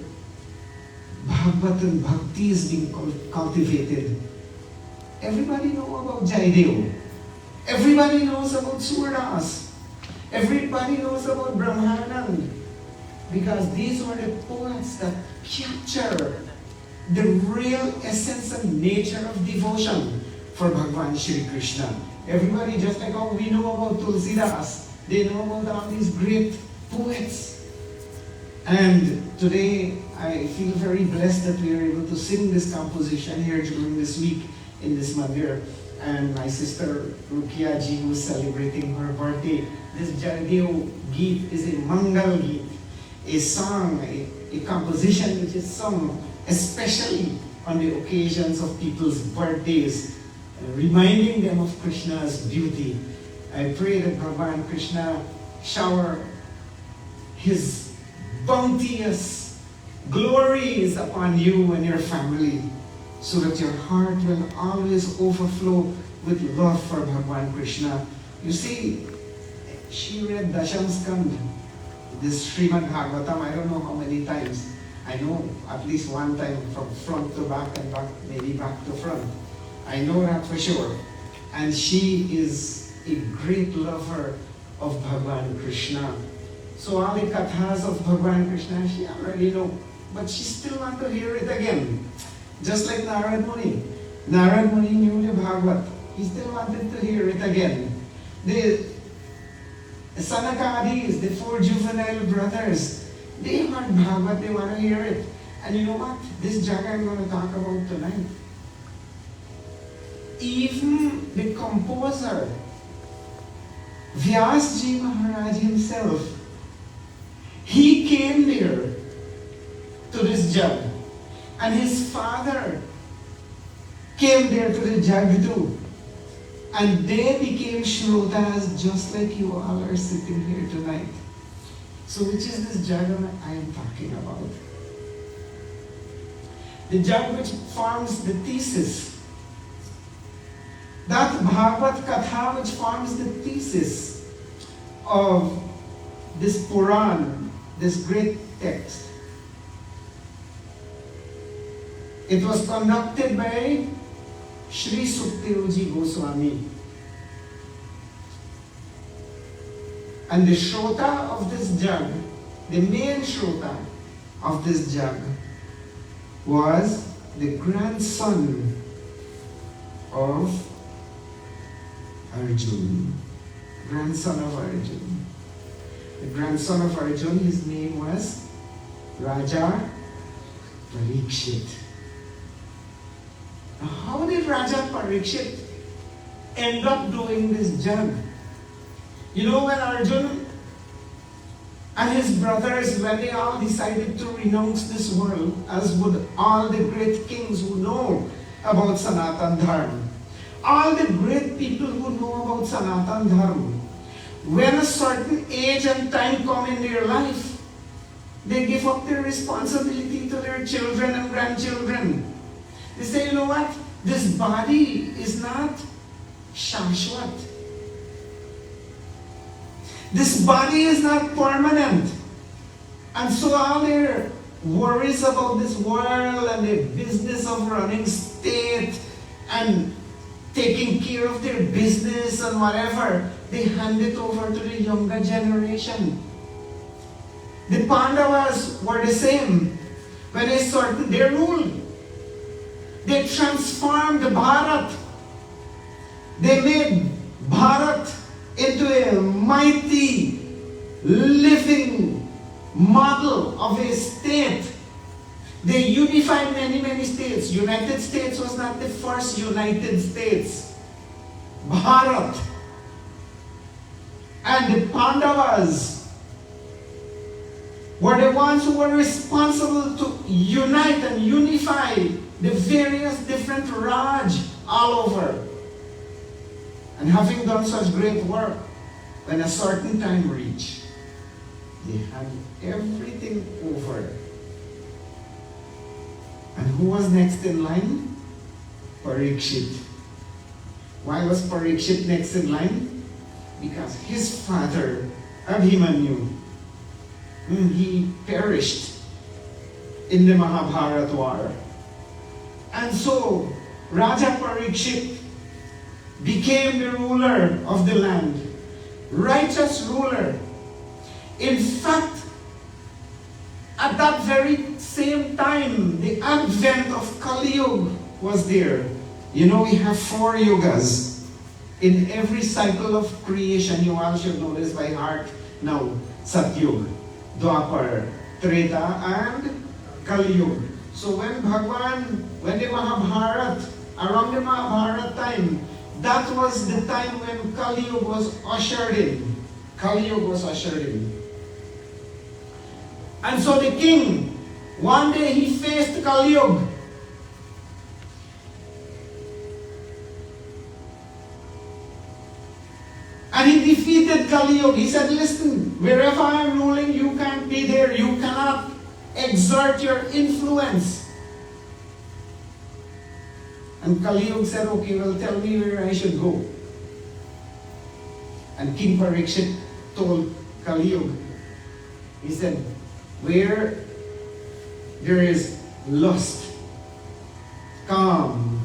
Speaker 5: Bhagavata and Bhakti is being cultivated, everybody knows about Jaidev. Everybody knows about Surdas. Everybody knows about Brahmanand. Because these were the poets that capture the real essence and nature of devotion for Bhagavan Shri Krishna. Everybody, just like how we know about Tulsidas, they know about all these great poets. And today, I feel very blessed that we are able to sing this composition here during this week in this Mandir. And my sister Rukia ji, who is celebrating her birthday, this Jaidev Geet is a Mangal Geet, a song, a composition which is sung especially on the occasions of people's birthdays, reminding them of Krishna's beauty. I pray that Bhagavan Krishna shower his bounteous glories upon you and your family, so that your heart will always overflow with love for Bhagavan Krishna. You see, she read Dasham Skand, this Srimad Bhagavatam, I don't know how many times. I know at least one time from front to back and back, maybe back to front. I know that for sure. And she is a great lover of Bhagavan Krishna. So all the kathas of Bhagavan Krishna, she already know. But she still wants to hear it again. Just like Narad Muni. Narad Muni knew the Bhagavat. He still wanted to hear it again. The Sanakadis, the four juvenile brothers, they heard Bhagavat, they want to hear it. And you know what? This jaga I'm going to talk about tonight even the composer, Vyasji Maharaj himself, he came there to this jug, and his father came there to the jug too. And they became Shrotas just like you all are sitting here tonight. So which is this jug I am talking about? The jug which forms the thesis. That Bhagavad Katha which forms the thesis of this Puran, this great text. It was conducted by Sri Sukdev Goswami. And the Shrota of this jug, the main Shrota of this jug, was the grandson of Arjun. Grandson of Arjun. The grandson of Arjun, his name was Raja Parikshit. Now, how did Raja Parikshit end up doing this jug? You know, when Arjun and his brothers, when they all decided to renounce this world, as would all the great kings who know about Sanatan Dharma, all the great people who know about Sanatan Dharma, when a certain age and time come in their life, they give up their responsibility to their children and grandchildren. They say, you know what? This body is not shashwat. This body is not permanent. And so all their worries about this world and the business of running state and taking care of their business and whatever, they hand it over to the younger generation. The Pandavas were the same. When they started their rule, they transformed Bharat. They made Bharat into a mighty, living model of a state. They unified many states. United States was not the first United States. Bharat. And the Pandavas were the ones who were responsible to unite and unify the various different Raj all over. And having done such great work, when a certain time reached, they had everything over. And who was next in line? Parikshit. Why was Parikshit next in line? Because his father, Abhimanyu, he perished in the Mahabharata war. And so, Raja Parikshit became the ruler of the land. Righteous ruler. In fact, at that very same time, the advent of Kali Yuga was there. You know, we have 4 yugas. In every cycle of creation, you all should know this by heart now. Satyug, Dwapar, Treta, and Kali Yuga. So when the Mahabharata, around the Mahabharata time, that was the time when Kali Yuga was ushered in. Kali Yuga was ushered in. And so the king, one day he faced Kali Yuga. And he defeated Kali Yuga. He said, listen, wherever I'm ruling, you can't be there. You cannot exert your influence. And Kali Yuga said, okay, well, tell me where I should go. And King Parikshit told Kali Yuga, he said, where there is lust, calm,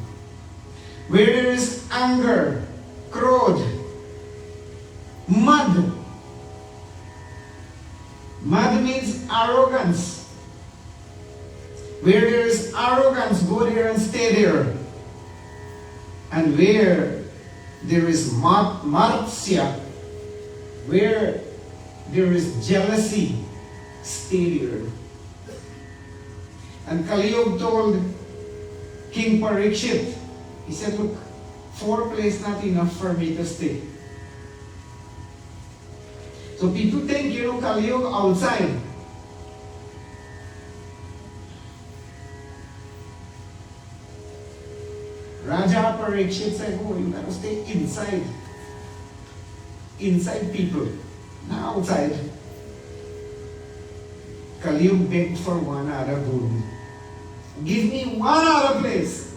Speaker 5: where there is anger, krodh, mad. Mad means arrogance. Where there is arrogance, go there and stay there. And where there is matsya, where there is jealousy, stay there. And Kali Yuga told King Parikshit, he said, look, 4 places not enough for me to stay. So people think, Kali Yuga outside. Raja Parikshit said, oh, you gotta stay inside. Inside people, not outside. Kali Yuga begged for one other good. Give me one other place.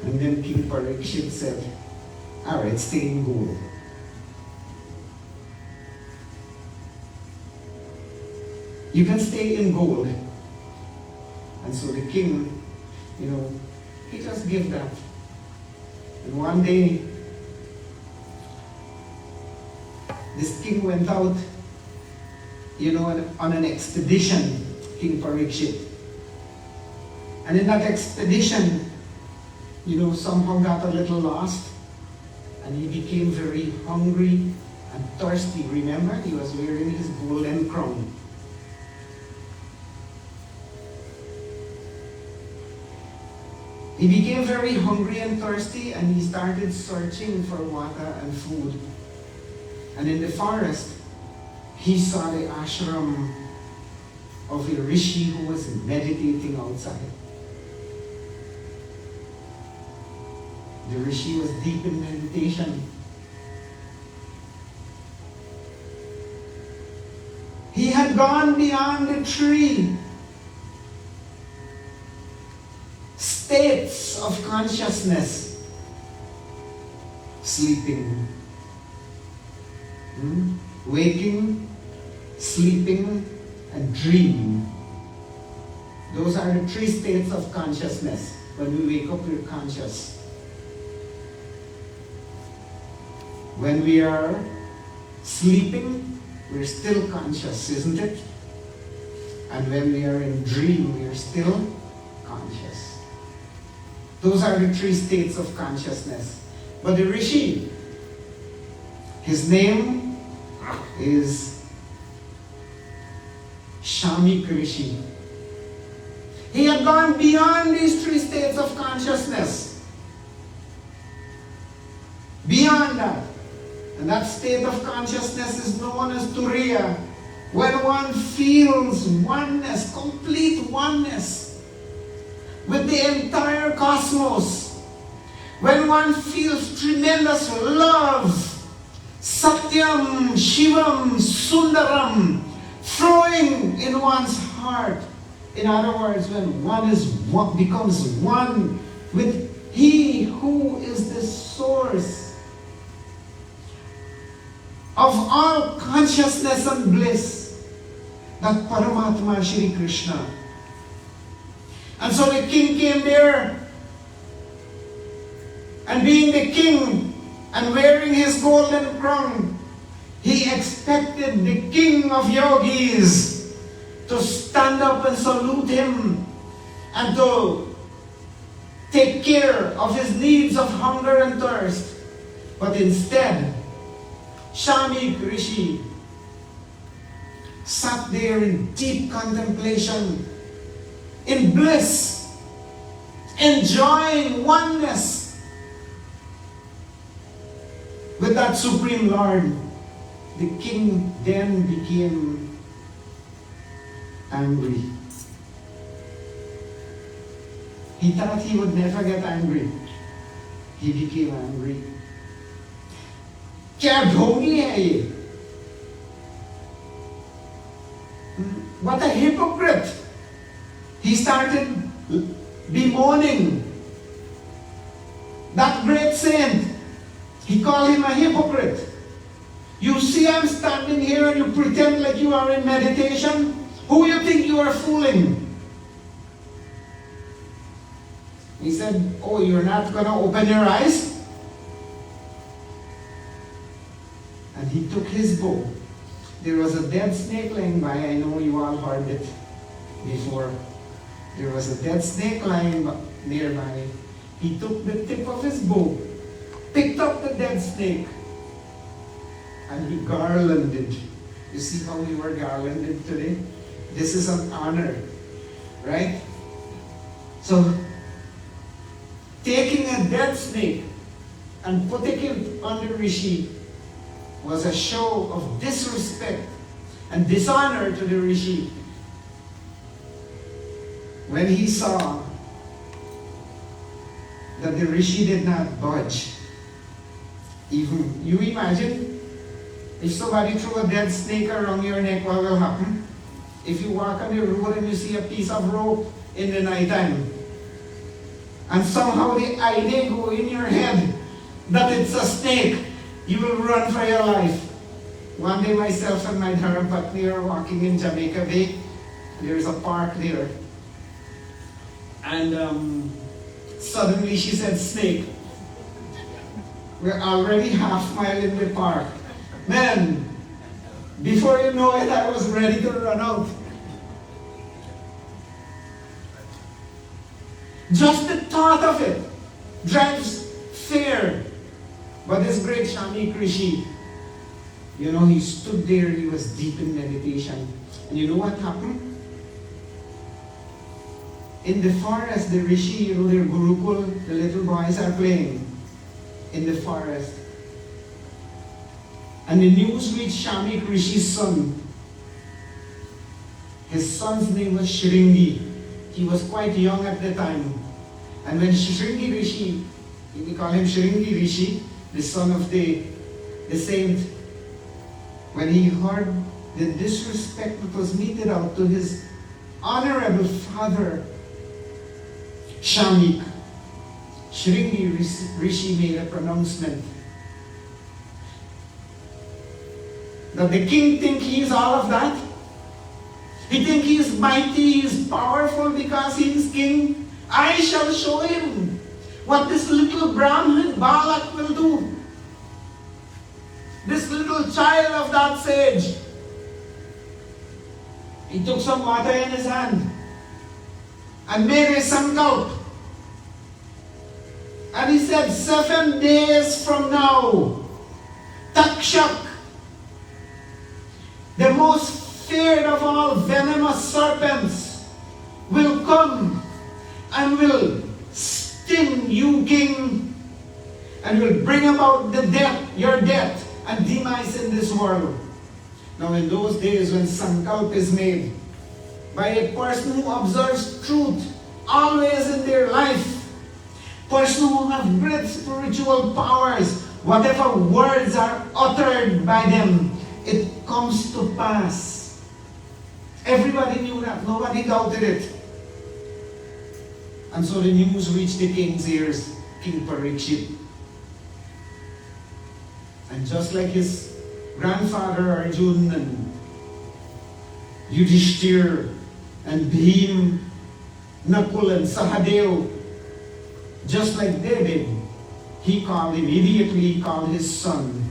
Speaker 5: And then King Parikshit said, all right, stay in gold. You can stay in gold. And so the king, he just gave that. And one day, this king went out, on an expedition, King Parikshit. And in that expedition, somehow got a little lost. And he became very hungry and thirsty. Remember, he was wearing his golden crown. He became very hungry and thirsty, and he started searching for water and food. And in the forest, he saw the ashram of a rishi who was meditating outside. The rishi was deep in meditation. He had gone beyond the tree. States of consciousness. Sleeping, waking, sleeping, and dreaming. Those are the 3 states of consciousness. When we wake up, we're conscious. When we are sleeping, we're still conscious, isn't it? And when we are in dream, we are still conscious. Those are the 3 states of consciousness. But the rishi, his name is Shamik Rishi. He had gone beyond these 3 states of consciousness. Beyond that. And that state of consciousness is known as Turiya. When one feels oneness, complete oneness with the entire cosmos. When one feels tremendous love, Satyam, Shivam, Sundaram, flowing in one's heart. In other words, when one becomes one with He who is the source of all consciousness and bliss, that Paramatma Shri Krishna. And so the king came there, and being the king and wearing his golden crown, he expected the king of yogis to stand up and salute him and to take care of his needs of hunger and thirst. But instead, Shamik Rishi sat there in deep contemplation, in bliss, enjoying oneness with that Supreme Lord. The king then became angry. He thought he would never get angry. He became angry. क्या ढोंगी है ये? What a hypocrite! He started bemoaning that great saint. He called him a hypocrite. You see, I'm standing here and you pretend like you are in meditation. Who you think you are fooling? He said, oh, you're not going to open your eyes? And he took his bow. There was a dead snake lying by. I know you all heard it before. There was a dead snake lying nearby. He took the tip of his bow, picked up the dead snake, and he garlanded. You see how we were garlanded today? This is an honor, right? So, taking a dead snake and putting it on the rishi was a show of disrespect and dishonor to the rishi. When he saw that the rishi did not budge, even you imagine if somebody threw a dead snake around your neck, what will happen? If you walk on the road and you see a piece of rope in the night time, and somehow the idea go in your head that it's a snake, you will run for your life. One day myself and my Dharmapatni are walking in Jamaica Bay. There's a park there. And suddenly she said, snake. We're already half mile in the park. Man, before you know it, I was ready to run out. Just the thought of it drives fear. But this great Shamik Rishi, you know, he stood there, he was deep in meditation. And you know what happened? In the forest, the Rishi, you know, their Gurukul, the little boys are playing in the forest. And the news reached Shamik Rishi's son. His son's name was Shringi. He was quite young at the time. And when Shringi Rishi, we call him Shringi Rishi, the son of the saint, when he heard the disrespect that was meted out to his honorable father, Shamik, Shringi Rishi made a pronouncement that the king think he is all of that. He think he is mighty, he is powerful because he is king. I shall show him what this little Brahmin Balak will do. This little child of that sage. He took some water in his hand and made a sankalp. And he said, 7 days from now, Takshak, the most feared of all venomous serpents, will come and will sting you, king, and will bring about the death, your death and demise in this world. Now in those days when sankalp is made by a person who observes truth always in their life, person who have great spiritual powers, whatever words are uttered by them, it comes to pass. Everybody knew that, nobody doubted it. And so the news reached the king's ears, King Parikshit. And just like his grandfather Arjun and Yudhishthir and Bhim, Nakul and Sahadev, just like David, he immediately called his son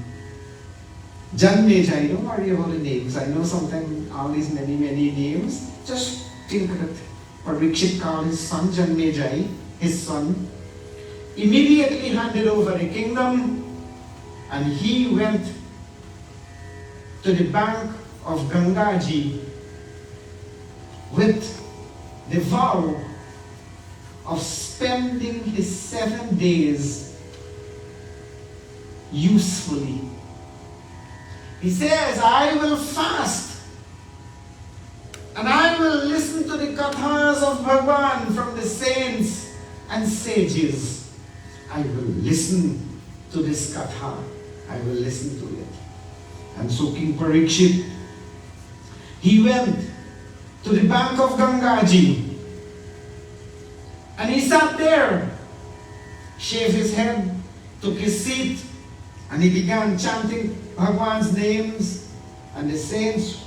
Speaker 5: Janmejai. Don't worry about the names. I know sometimes all these many names. Just think that Parikshit called his son Janmejai, his son, immediately handed over the kingdom, and he went to the bank of Gangaji with the vow of spending his 7 days usefully. He says, I will fast and I will listen to the kathas of Bhagavan from the saints and sages. I will listen to this katha. I will listen to it. And so King Parikshit, he went to the bank of Gangaji and he sat there, shaved his head, took his seat, and he began chanting Bhagwan's names and the saints.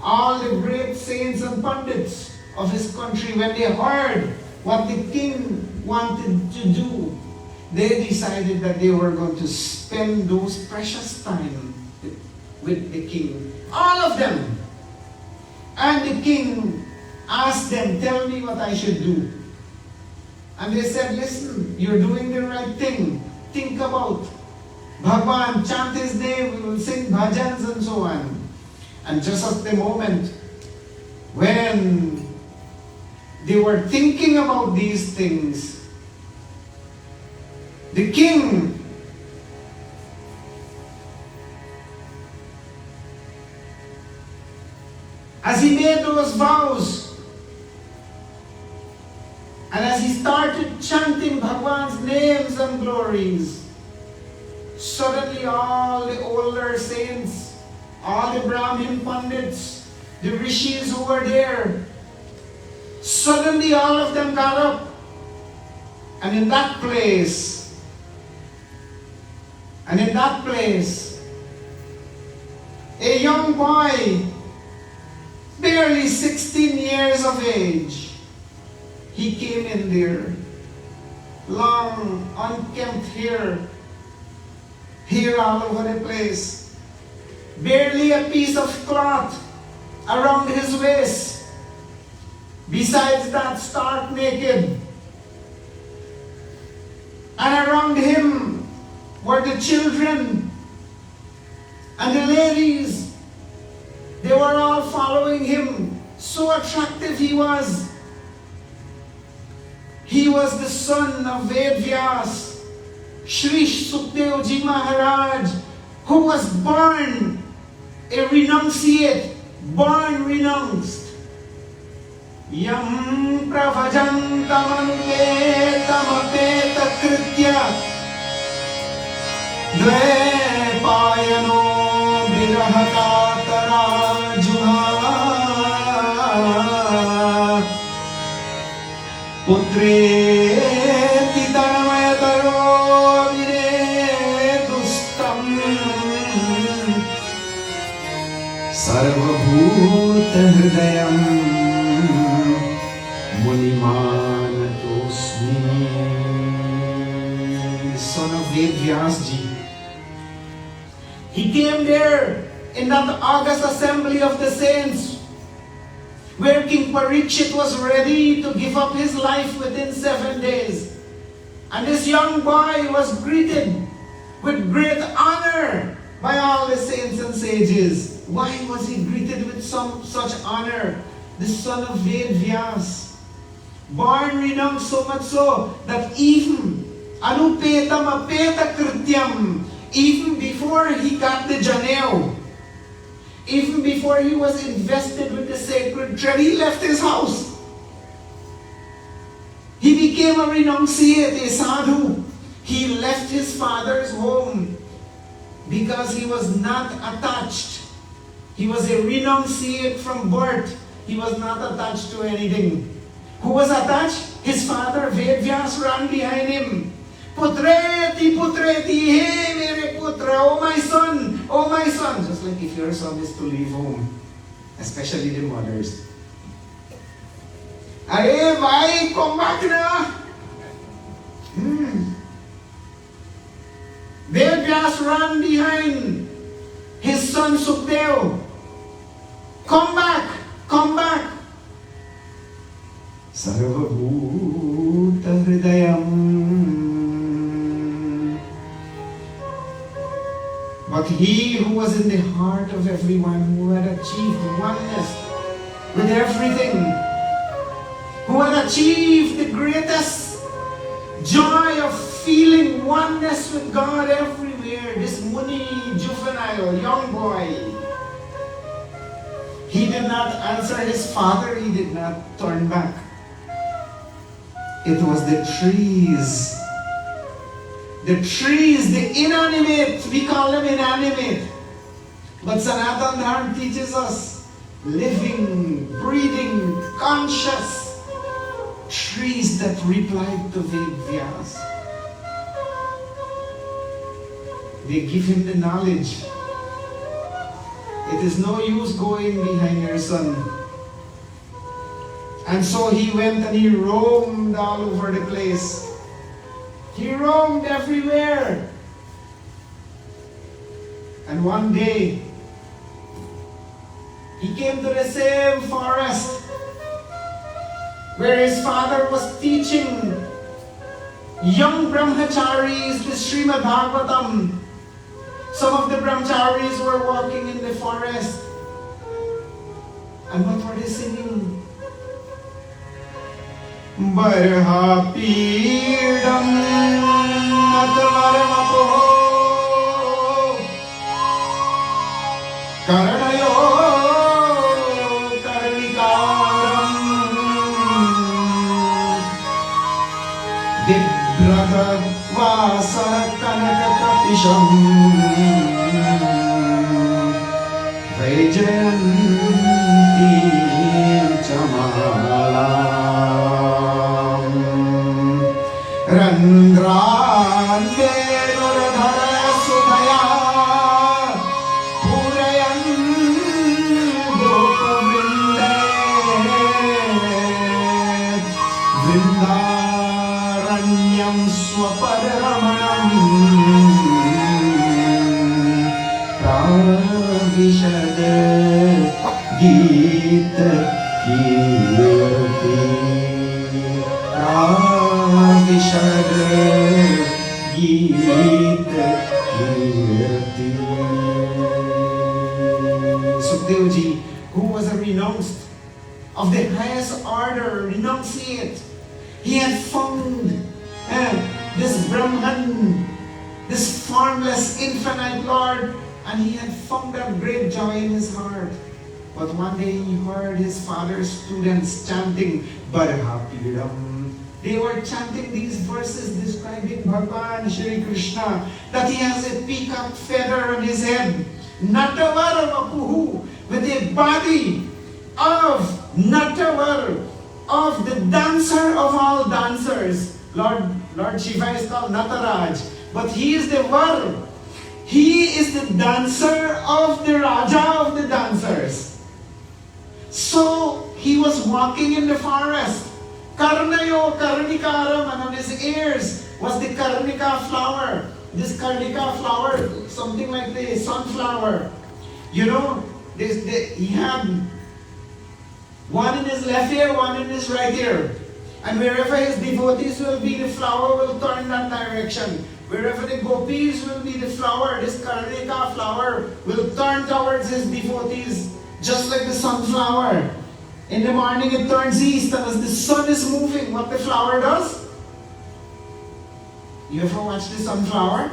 Speaker 5: All the great saints and pandits of his country, when they heard what the king wanted to do, they decided that they were going to spend those precious time with the king. All of them. And the king asked them, tell me what I should do. And they said, listen, you're doing the right thing. Think about Bhagwan, chant his name, we will sing bhajans and so on. And just at the moment when they were thinking about these things, the king, as he made those vows, and as he started chanting Bhagwan's names and glories, suddenly all the older saints, all the Brahmin Pandits, the rishis who were there, suddenly all of them got up. And in that place, a young boy, barely 16 years of age, he came in there, long, unkempt hair all over the place, barely a piece of cloth around his waist. Besides that, stark naked. And around him were the children and the ladies. They were all following him. So attractive he was. He was the son of Vedvyas, Shri Sukdev Ji Maharaj, who was born a renunciate, born renounced. Yam pravajantamanupeta kritya dvepayano virahakatarajuha putreti tanmayataro viredustam sarvabhuta hridayam Munimanatosmi, the son of Vedvyasji. He came there in that August assembly of the saints, where King Parikshit was ready to give up his life within 7 days. And this young boy was greeted with great honor by all the saints and sages. Why was he greeted with such honor? The son of Vedvyas. Born renowned, so much so that even anupeta mapeta krityam, even before he got the janeo, even before he was invested with the sacred thread, he left his house. He became a renunciate, a sadhu. He left his father's home because he was not attached. He was a renunciate from birth. He was not attached to anything. Who was attached? His father Vedvyas ran behind him. Putreti, putreti, hey mere putra, oh my son, oh my son. Just like if your son is to leave home, especially the mothers. Are bhai, come back na. Vedvyas ran behind his son Sukdev. Come back, come back. Sarvabhuta hridayam. But he who was in the heart of everyone, who had achieved oneness with everything, who had achieved the greatest joy of feeling oneness with God everywhere, this Muni, juvenile, young boy, he did not answer his father, he did not turn back. It was the trees. The trees, the inanimate, we call them inanimate. But Sanatan Dharma teaches us living, breathing, conscious trees that replied to Vedvyas. They give him the knowledge. It is no use going behind your son. And so he went and he roamed all over the place. He roamed everywhere. And one day, he came to the same forest where his father was teaching young brahmacharis the Srimad Bhagavatam. Some of the brahmacharis were walking in the forest. And what were they singing? Barha Pidam Bhagavata Kanakapisham Vaijayanti Chamalam Randran Venuradhara Sudhaya Purayan Gopavinde Vrindaranyam Swapadaramanam Pravishad Gita Kirti Pravishad Gita Kirti. Sukdev ji, who was a renounced of the highest order, renunciate, he had found this Brahman, this formless, infinite Lord, and he had found that great joy in his heart. But one day he heard his father's students chanting Barhapiram. They were chanting these verses describing Bhagavan Shri Krishna, that he has a peacock feather on his head, Natavara Vapuhu, with a body of Natavar, of the dancer of all dancers. Lord Shiva is called Nataraj, but he is the Var. He is the dancer of the Raja of the dancers. So he was walking in the forest. Karnayo Karnikaram, and on his ears was the Karnika flower. This Karnika flower, something like the sunflower. You know, he had one in his left ear, one in his right ear. And wherever his devotees will be, the flower will turn that direction. Wherever the gopis will be, the flower, this Karnika flower, will turn towards his devotees, just like the sunflower. In the morning it turns east, and as the sun is moving, what the flower does? You ever watch the sunflower?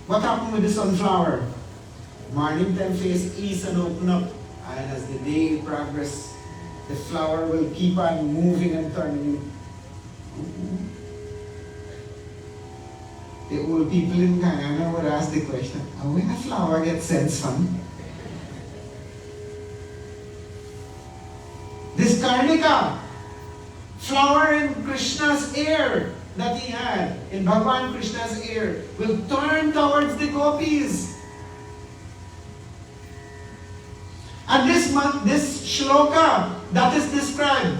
Speaker 5: What happened with the sunflower? Morning time face east and open up. And as the day progresses, the flower will keep on moving and turning. The old people in Guyana would ask the question, where a flower gets sense from? This Karnika flower in Krishna's ear that he had, in Bhagavan Krishna's ear, will turn towards the gopis. And this shloka that is described,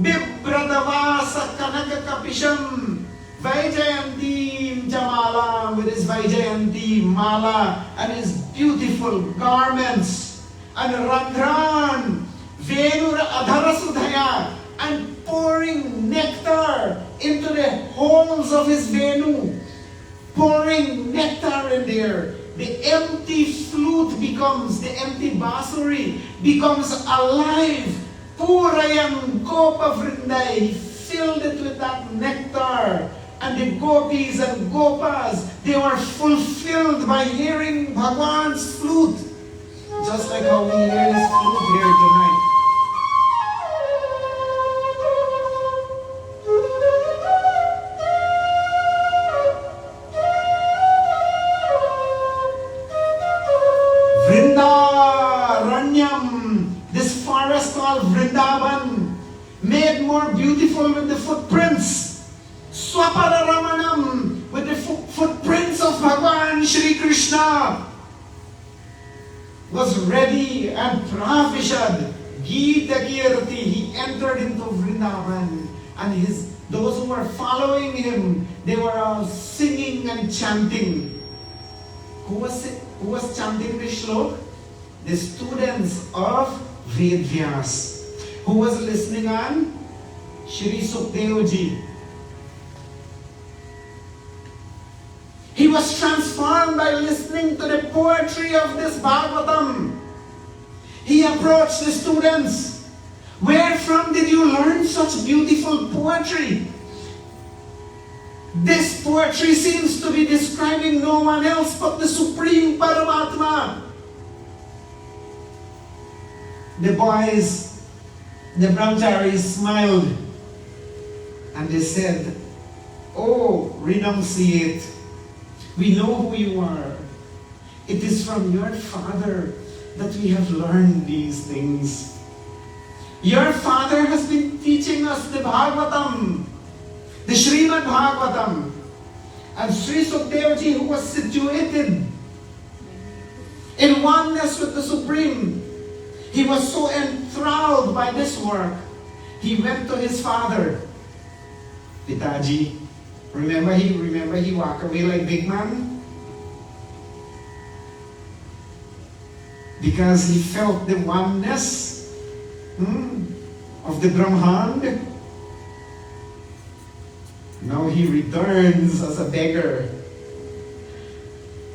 Speaker 5: Bibradavasa Kanaka Kapisham Vaijayanti Jamala, with his Vaijayanti Mala and his beautiful garments, and Randran Venura Adharasudhaya, and pouring nectar into the holes of his Venu, pouring nectar in there. The empty flute becomes, the empty basuri becomes alive. Purayan Gopa Vrindai, he filled it with that nectar. And the gopis and gopas, they were fulfilled by hearing Bhagwan's flute. Just like how we hear his flute here tonight. Vrindaranyam, this forest called Vrindavan, made more beautiful with the footprints. Swapadaramanam, with the footprints of Bhagavan Shri Krishna, was ready, and Pravishad Gita Kirti, he entered into Vrindavan, and those who were following him, they were all singing and chanting. Who was chanting this shlok? The students of Vedvyas, who was listening on Shri Sukdev ji. He was transformed by listening to the poetry of this Bhagavatam. He approached the students. Where from did you learn such beautiful poetry? This poetry seems to be describing no one else but the Supreme Paramatma. The boys, the brahmacharis smiled, and they said, Oh, renunciate. We know who you are. It is from your father that we have learned these things. Your father has been teaching us the Bhagavatam, the Srimad Bhagavatam. And Sri Sukadevji, who was situated in oneness with the Supreme, he was so enthralled by this work, he went to his father, Pitaji. Remember he walked away like big man? Because he felt the oneness of the Brahman. Now he returns as a beggar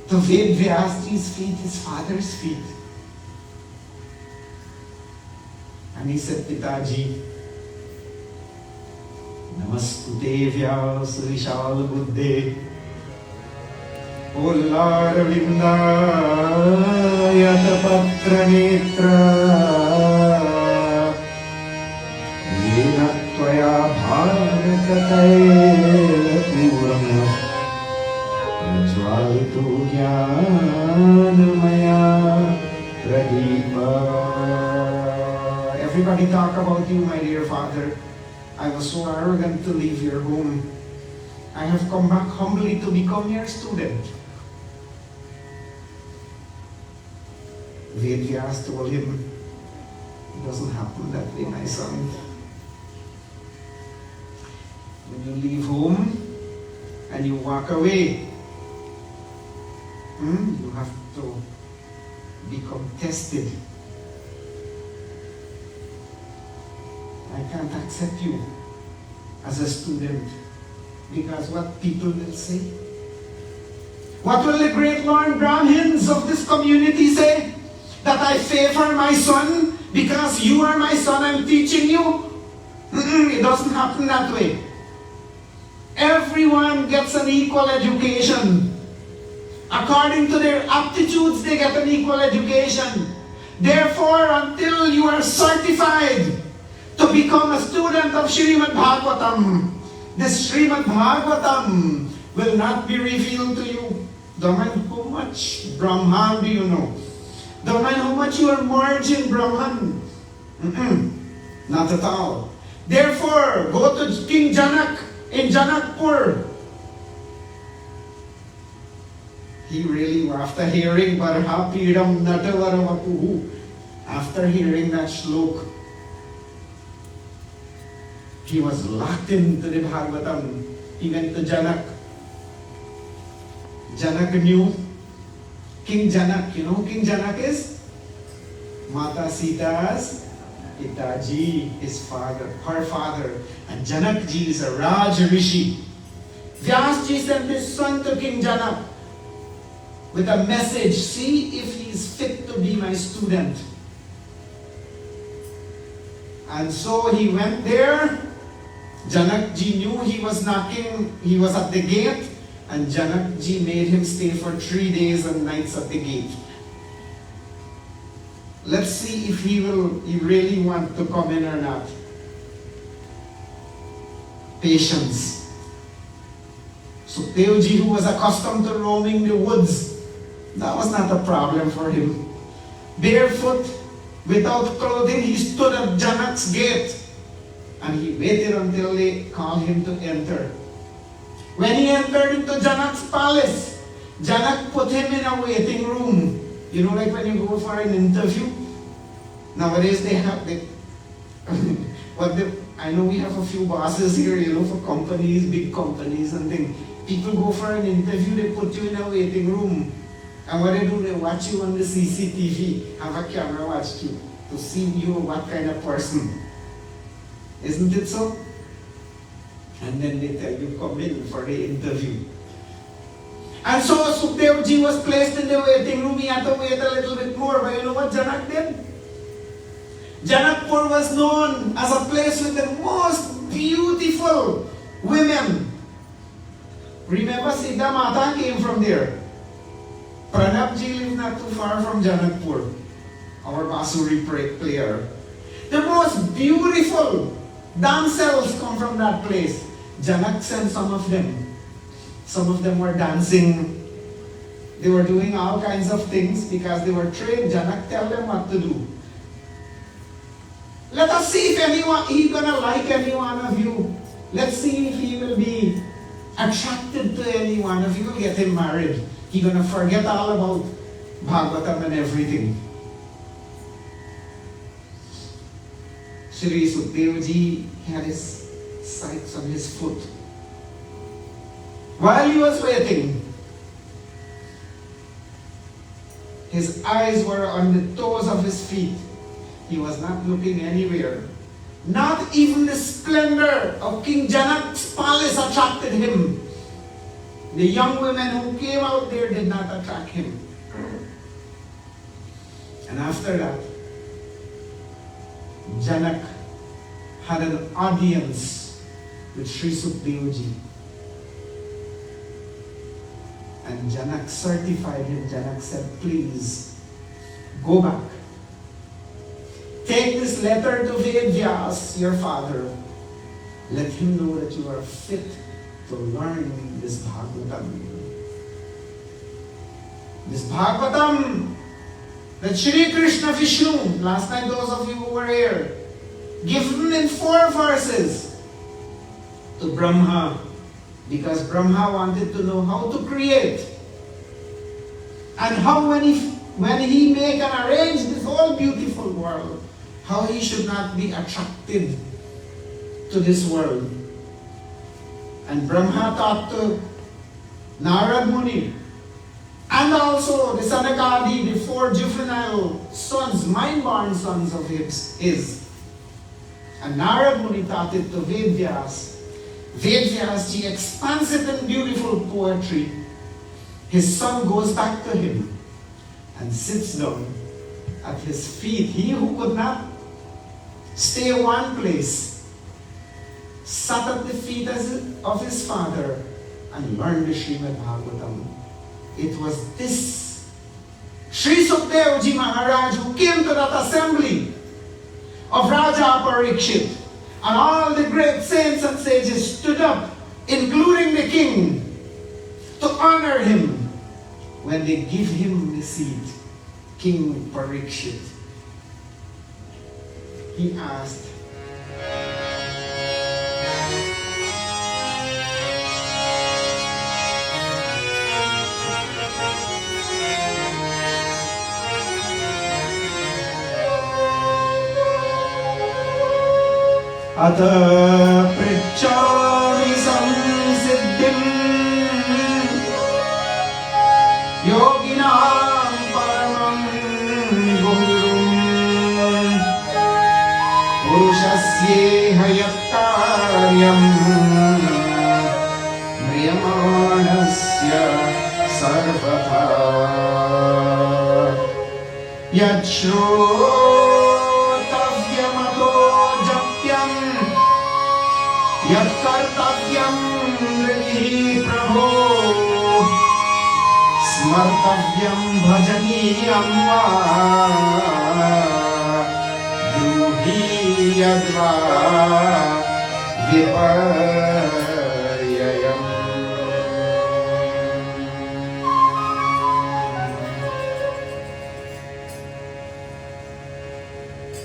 Speaker 5: to Ved Vyasji's feet, his father's feet. And he said, Pitaji, Namastute Vyas Vishal Buddhe Ullar Vinda Yatapatra Netra Tvaya Bharatataye Purana Jwalitu Jnanamaya Pradipa. Everybody talk about you, my dear father. I was so arrogant to leave your home. I have come back humbly to become your student. Vedvyas told him, it doesn't happen that way, my son. When you leave home and you walk away, you have to become tested. I can't accept you as a student because what people will say. What will the great Lord Brahmins of this community say? That I favor my son because you are my son, I'm teaching you? It doesn't happen that way. Everyone gets an equal education. According to their aptitudes, they get an equal education. Therefore, until you are certified to become a student of Srimad Bhagavatam, this Srimad Bhagavatam will not be revealed to you. Daman, how much Brahman do you know? Daman, how much you are merged in Brahman? Not at all. Therefore, go to King Janak in Janakpur. He really, after hearing Barhapiram Natavaramapuhu, after hearing that shlok, he was locked into the Bhagavatam. He went to Janak. Janak knew King Janak. You know who King Janak is? Mata Sita's Pitaji, his father, her father. And Janakji is a Raj Rishi. Vyasji sent his son to King Janak with a message, see if he is fit to be my student. And so he went there. Janakji knew he was knocking, he was at the gate, and Janakji made him stay for 3 days and nights at the gate. Let's see if he really want to come in or not. Patience. Sukadevji, who was accustomed to roaming the woods, that was not a problem for him. Barefoot, without clothing, he stood at Janak's gate. And he waited until they called him to enter. When he entered into Janak's palace, Janak put him in a waiting room. You know, like when you go for an interview? Nowadays they have I know we have a few bosses here, you know, for companies, big companies and things. People go for an interview, they put you in a waiting room. And what they do, they watch you on the CCTV, have a camera watch you, to see you what kind of person. Isn't it so? And then they tell you, come in for the interview. And so Sukadevji was placed in the waiting room. He had to wait a little bit more. But you know what Janak did? Janakpur was known as a place with the most beautiful women. Remember, Siddha Mata came from there. Pranabji lives not too far from Janakpur, our Basuri player. The most beautiful damsels come from that place. Janak sent some of them. Some of them were dancing. They were doing all kinds of things because they were trained. Janak tell them what to do. Let us see if he's gonna like any one of you. Let's see if he will be attracted to any one of you. Get him married. He's gonna forget all about Bhagavatam and everything. Shri Sukadevji had his sights on his foot. While he was waiting, his eyes were on the toes of his feet. He was not looking anywhere. Not even the splendor of King Janak's palace attracted him. The young women who came out there did not attract him. And after that, Janak had an audience with Sri Sukadevji. And Janak certified him. Janak said, please, go back. Take this letter to Vedyas, your father. Let him know that you are fit to learn this Bhagavatam. This Bhagavatam that Shri Krishna Vishnu, last night those of you who were here, given in 4 verses to Brahma, because Brahma wanted to know how to create and how when he make and arrange this whole beautiful world, how he should not be attracted to this world. And Brahma taught to Narad Muni and also the Sanakadi, the 4 juvenile sons, mind-born sons of his. And Narad Muni taught it to Vedyas. Vedyas, the expansive and beautiful poetry. His son goes back to him and sits down at his feet. He who could not stay one place sat at the feet of his father and learned the Srimad Bhagavatam. It was this Sri Sukadevji Maharaj who came to that assembly of Raja Parikshit, and all the great saints and sages stood up, including the king, to honor him when they give him the seat. King Parikshit, he asked, Ata pritchami samsiddhim yoginam paramam gurum purushasyeha yattaryam mriyamanasya sarvatha yachrotavyamato japyam yatkartavyam nrihi prabho smartavyam bhajaniyam va druhi yadva viparyayam.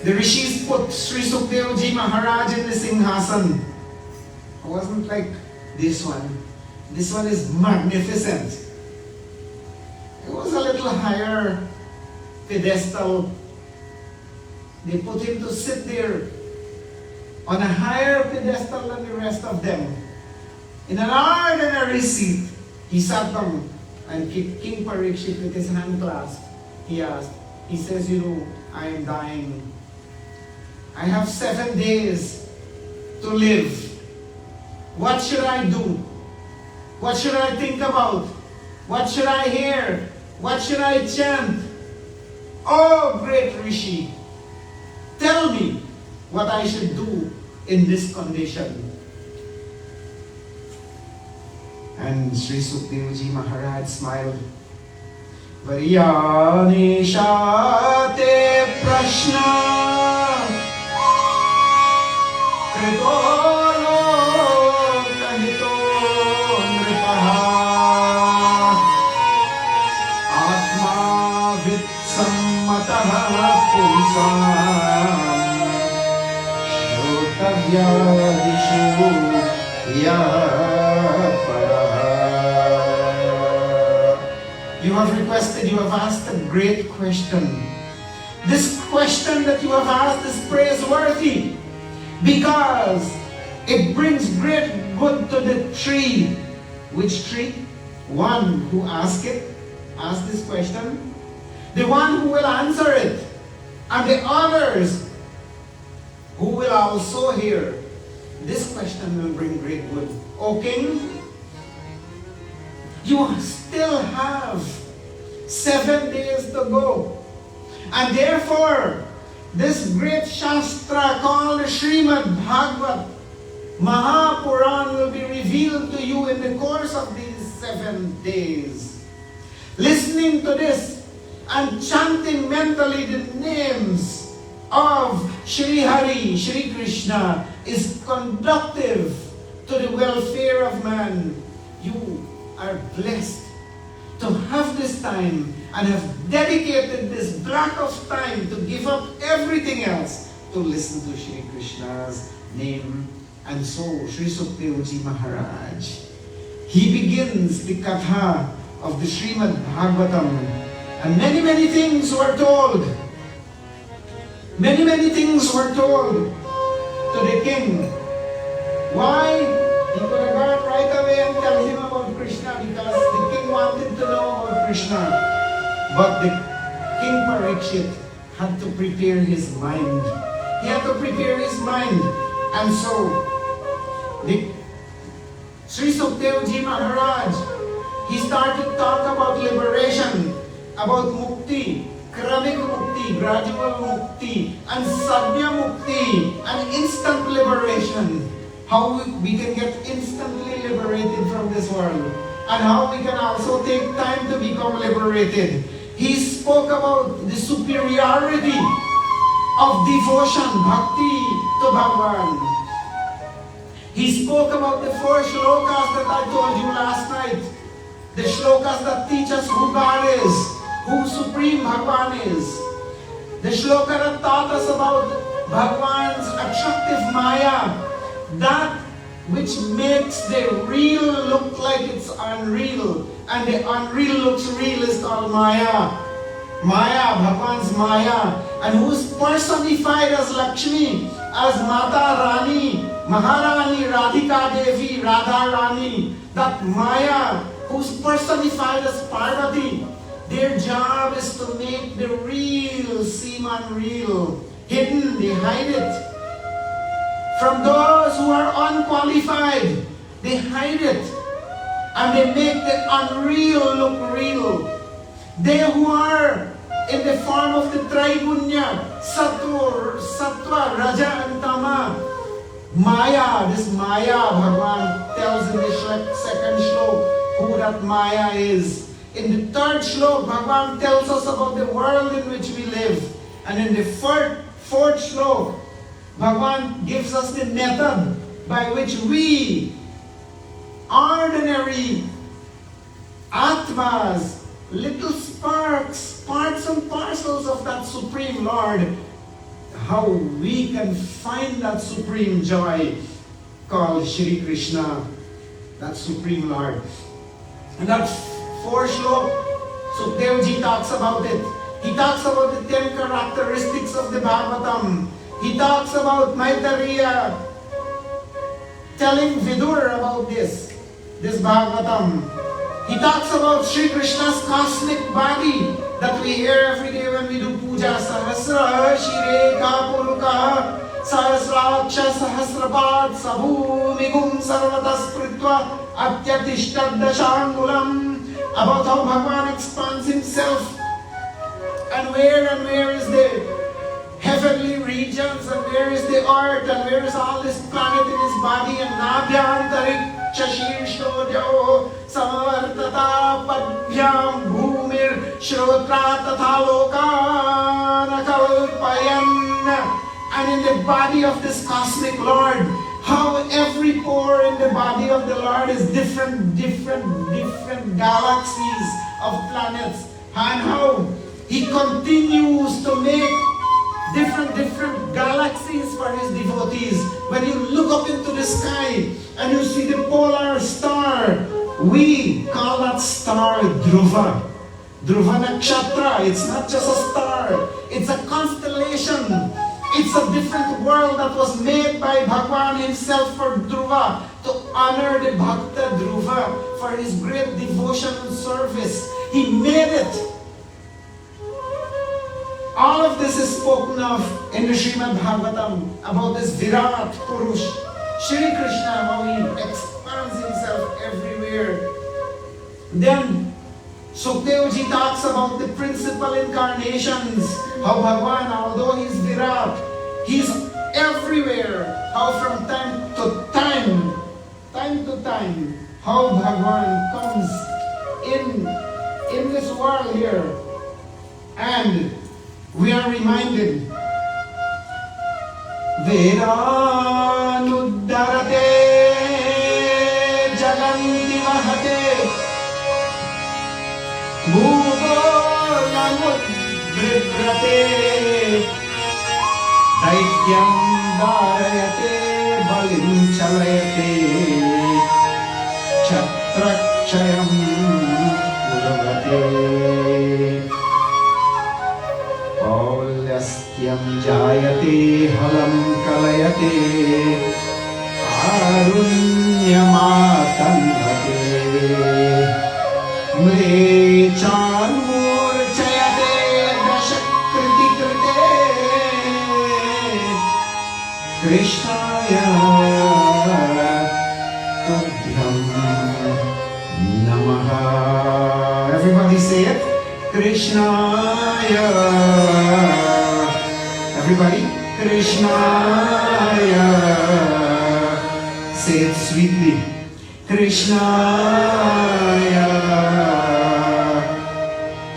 Speaker 5: The rishis put Sri Sukadevji Maharaj in the Singhasan. It wasn't like this one. This one is magnificent. It was a little higher pedestal. They put him to sit there on a higher pedestal than the rest of them. In an ordinary seat, he sat down, and King Parikshit with his hand clasped, he asked, he says, you know, I am dying. I have 7 days to live. What should I do? What should I think about? What should I hear? What should I chant? Oh, great Rishi, tell me what I should do in this condition. And Sri Sukadevji Maharaj smiled. Varyanisha te prashna krito loka पुंसाम् श्रोतव्यादिषु यः परः. You have requested, you have asked a great question. This question that you have asked is praiseworthy because it brings great good to the tree. Which tree? One who asked this question, the one who will answer it, and the others who will also hear. This question will bring great good. O King, you still have 7 days to go. And therefore, this great Shastra called Srimad Bhagavata, Mahapuran will be revealed to you in the course of these 7 days. Listening to this and chanting mentally the names of Shri Hari, Shri Krishna is conducive to the welfare of man. You are blessed to have this time and have dedicated this block of time to give up everything else to listen to Shri Krishna's name. And so, Sri Sukadevji Maharaj, he begins the katha of the Srimad Bhagavatam, and many things were told. Many things were told to the king. Why? He could have gone right away and tell him about Krishna because the king wanted to know about Krishna. But the King Parikshit had to prepare his mind. He had to prepare his mind. And so, Sri Sukadevji Maharaj, he started to talk about liberation, about mukti, kramik mukti, gradual mukti, and sadhya mukti, and instant liberation. How we can get instantly liberated from this world, and how we can also take time to become liberated. He spoke about the superiority of devotion, bhakti to Bhagavan. He spoke about the 4 shlokas that I told you last night. The shlokas that teach us who God is, who Supreme Bhagavan is. The shloka that taught us about Bhagavan's attractive maya, that which makes the real look like it's unreal, and the unreal looks real is called Maya. Maya, Bhagavan's Maya, and who's personified as Lakshmi, as Mata Rani, Maharani, Radhika Devi, Radha Rani. That Maya, who's personified as Parvati, their job is to make the real seem unreal. Hidden, they hide it. From those who are unqualified, they hide it. And they make the unreal look real. They who are in the form of the Trigunya, Sattva, Raja and Tama, Maya, this Maya, Bhagavan tells in the second shlok who that Maya is. In the third shlok, Bhagavan tells us about the world in which we live. And in the fourth shlok, Bhagavan gives us the method by which we, ordinary Atmas, little sparks, parts and parcels of that Supreme Lord, how we can find that supreme joy called Shri Krishna, that Supreme Lord. And that 4th shlok, Sukadevji talks about it. He talks about the 10 characteristics of the Bhagavatam. He talks about Maitreya telling Vidur about this Bhagavatam. He talks about Sri Krishna's cosmic body that we hear every day when we do puja. Sahasra Shire Kapuruka Sahasraksha Sahasrapad Sabhu Migum Sarvatas Pritva Atyatishtat Dashangulam. About how Bhagavan expands himself, and where is the heavenly regions, and where is the earth, and where is all this planet in his body, and Nabhyantarik Shashirshnojo Samartata Padhyam Bhumir Shrotra Tatha Lokanakalpayan. And in the body of this cosmic Lord, how every pore in the body of the Lord is different galaxies of planets, and how he continues to make different galaxies for his devotees. When you look up into the sky and you see the polar star, we call that star Dhruva. Dhruva Nakshatra. It's not just a star, it's a constellation. It's a different world that was made by Bhagwan himself for Dhruva, to honor the Bhakta Dhruva for his great devotion and service. He made it. All of this is spoken of in the Srimad Bhagavatam about this Virat Purush, Shri Krishna, how he expands himself everywhere. Then Sukdevji talks about the principal incarnations, how Bhagwan, although he's Virat, he's everywhere, how from time to time, how Bhagwan comes in this world here. And we are reminded, Vedanuddarate Jaganti Mahate Bhugolamudribrate Daityam Dharayate Balim Chalayate Chatrakshayam Uravate Paulyastyam Jayate Halam Kalayate Arunyamatanvate Mlechan Murchayate Dashakriti Krite Krishnaya Tubhyam Namaha. Everybody say it. Krishnaya. Everybody. Krishnaya. Say it sweetly. Krishnaya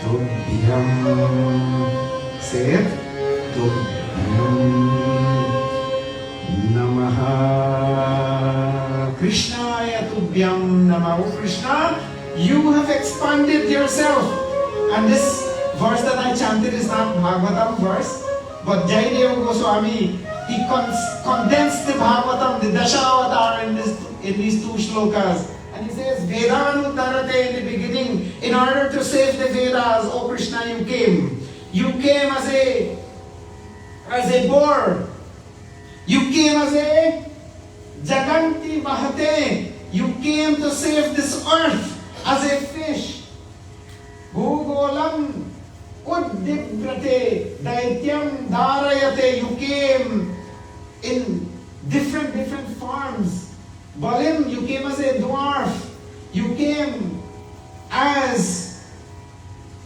Speaker 5: Tubhyam. Say it. Tubhyam Namaha. Krishnaya Tubhyam Namaha. Oh Krishna, you have expanded yourself. And this verse that I chanted is not Bhagavatam verse, but Jayadeva Goswami, he condensed the Bhagavatam, the Dasha-avatar in these two shlokas. And he says, Vedanuddarate in the beginning, in order to save the Vedas, O Krishna, you came. You came as a boar. You came as a Jaganti Mahate. You came to save this earth as a fish. Bhugolam Uddibrate Daityam Dharayate. You came in different forms. Balim, you came as a dwarf. You came as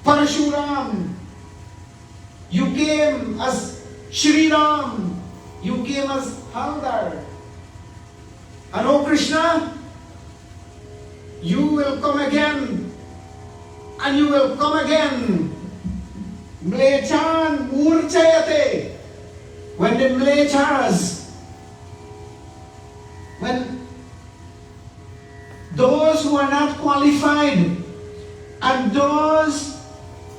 Speaker 5: Parashuram. You came as Shri Ram. You came as Haldar. And O Krishna, you will come again. And you will come again. Mlechan Murchayate. When the Mlechas, when those who are not qualified and those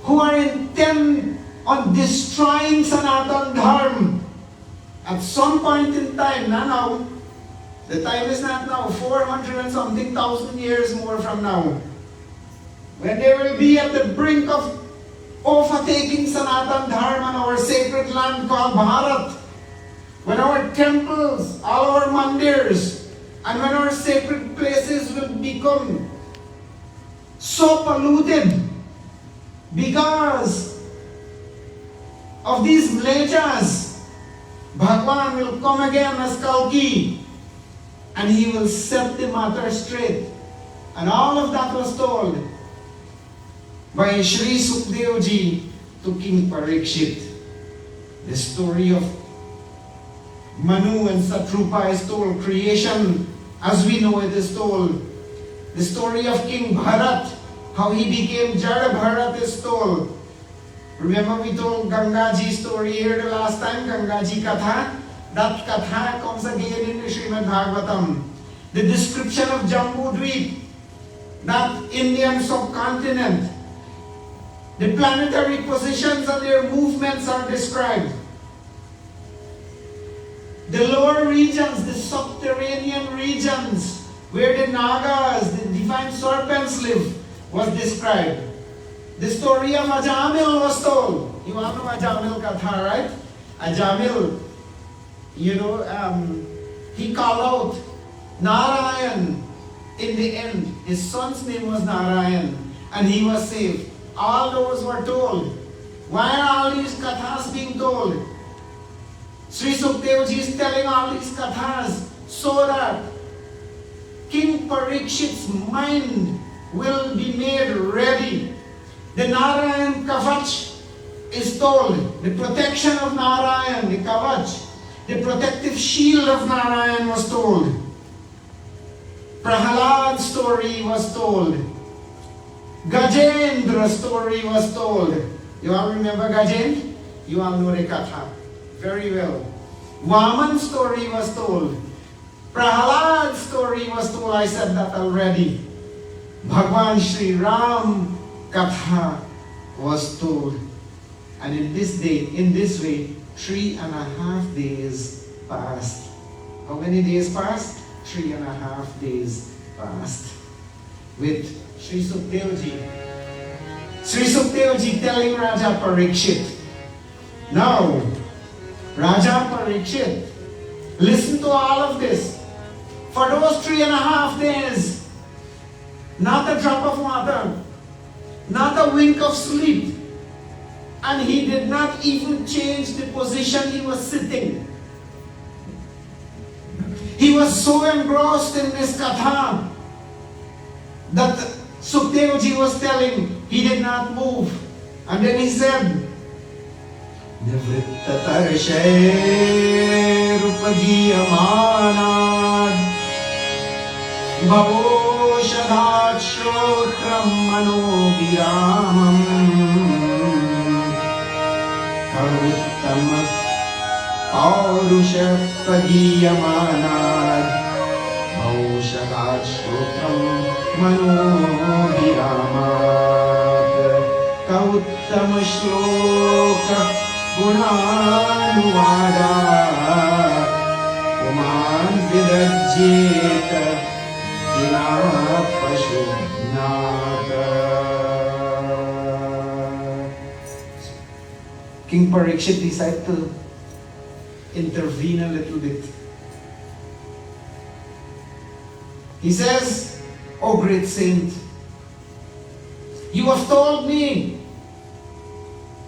Speaker 5: who are intent on destroying Sanatan Dharma, at some point in time, not now, the time is not now, 400 and something thousand years more from now, when they will be at the brink of overtaking Sanatan Dharma on our sacred land called Bharat, when our temples, all our mandirs, and when our sacred places will become so polluted because of these mlechas, Bhagwan will come again as Kalki and he will set the matter straight. And all of that was told by Shri Sukdevji to King Parikshit. The story of Manu and Satrupa is told. Creation, as we know it, is told. The story of King Bharat, how he became Jada Bharat, is told. Remember we told Gangaji's story here the last time, Gangaji Katha? That Katha comes again in the Srimad Bhagavatam. The description of Jambu Dweep, that Indian subcontinent, the planetary positions and their movements are described. The lower regions, the subterranean regions, where the Nagas, the divine serpents live, was described. The story of Ajamil was told. You all know Ajamil Katha, right? Ajamil, he called out Narayan in the end. His son's name was Narayan, and he was saved. All those were told. Why are all these kathas being told? Sri Sukdevji is telling all these kathas so that King Parikshit's mind will be made ready. The Narayan Kavach is told. The protection of Narayan, the Kavach, the protective shield of Narayan was told. Prahalad's story was told. Gajendra's story was told. You all remember Gajendra? You all know the Katha very well. Vaman's story was told. Prahalad's story was told. I said that already. Bhagwan Sri Ram Katha was told. And in this way, 3.5 days passed. How many days passed? 3.5 days passed. With Sri Sukdevji. Sri Sukdevji telling Raja Parikshit, now, Raja Parikshit, listen to all of this. For those 3.5 days, not a drop of water, not a wink of sleep, and he did not even change the position he was sitting. He was so engrossed in this katha that Sukdevji was telling, he did not move. And then he said, Nivritta tarshay rupadhiyamanad bhavo shadhat shrotram manobiramam karuttama paurusha padhiyamanad bhavo shadhat shrotram manobiramad kauttama shloka Gunanuvada Uman Vidajeta Dinapashunata. King Parikshit decided to intervene a little bit. He says, "O great saint, you have told me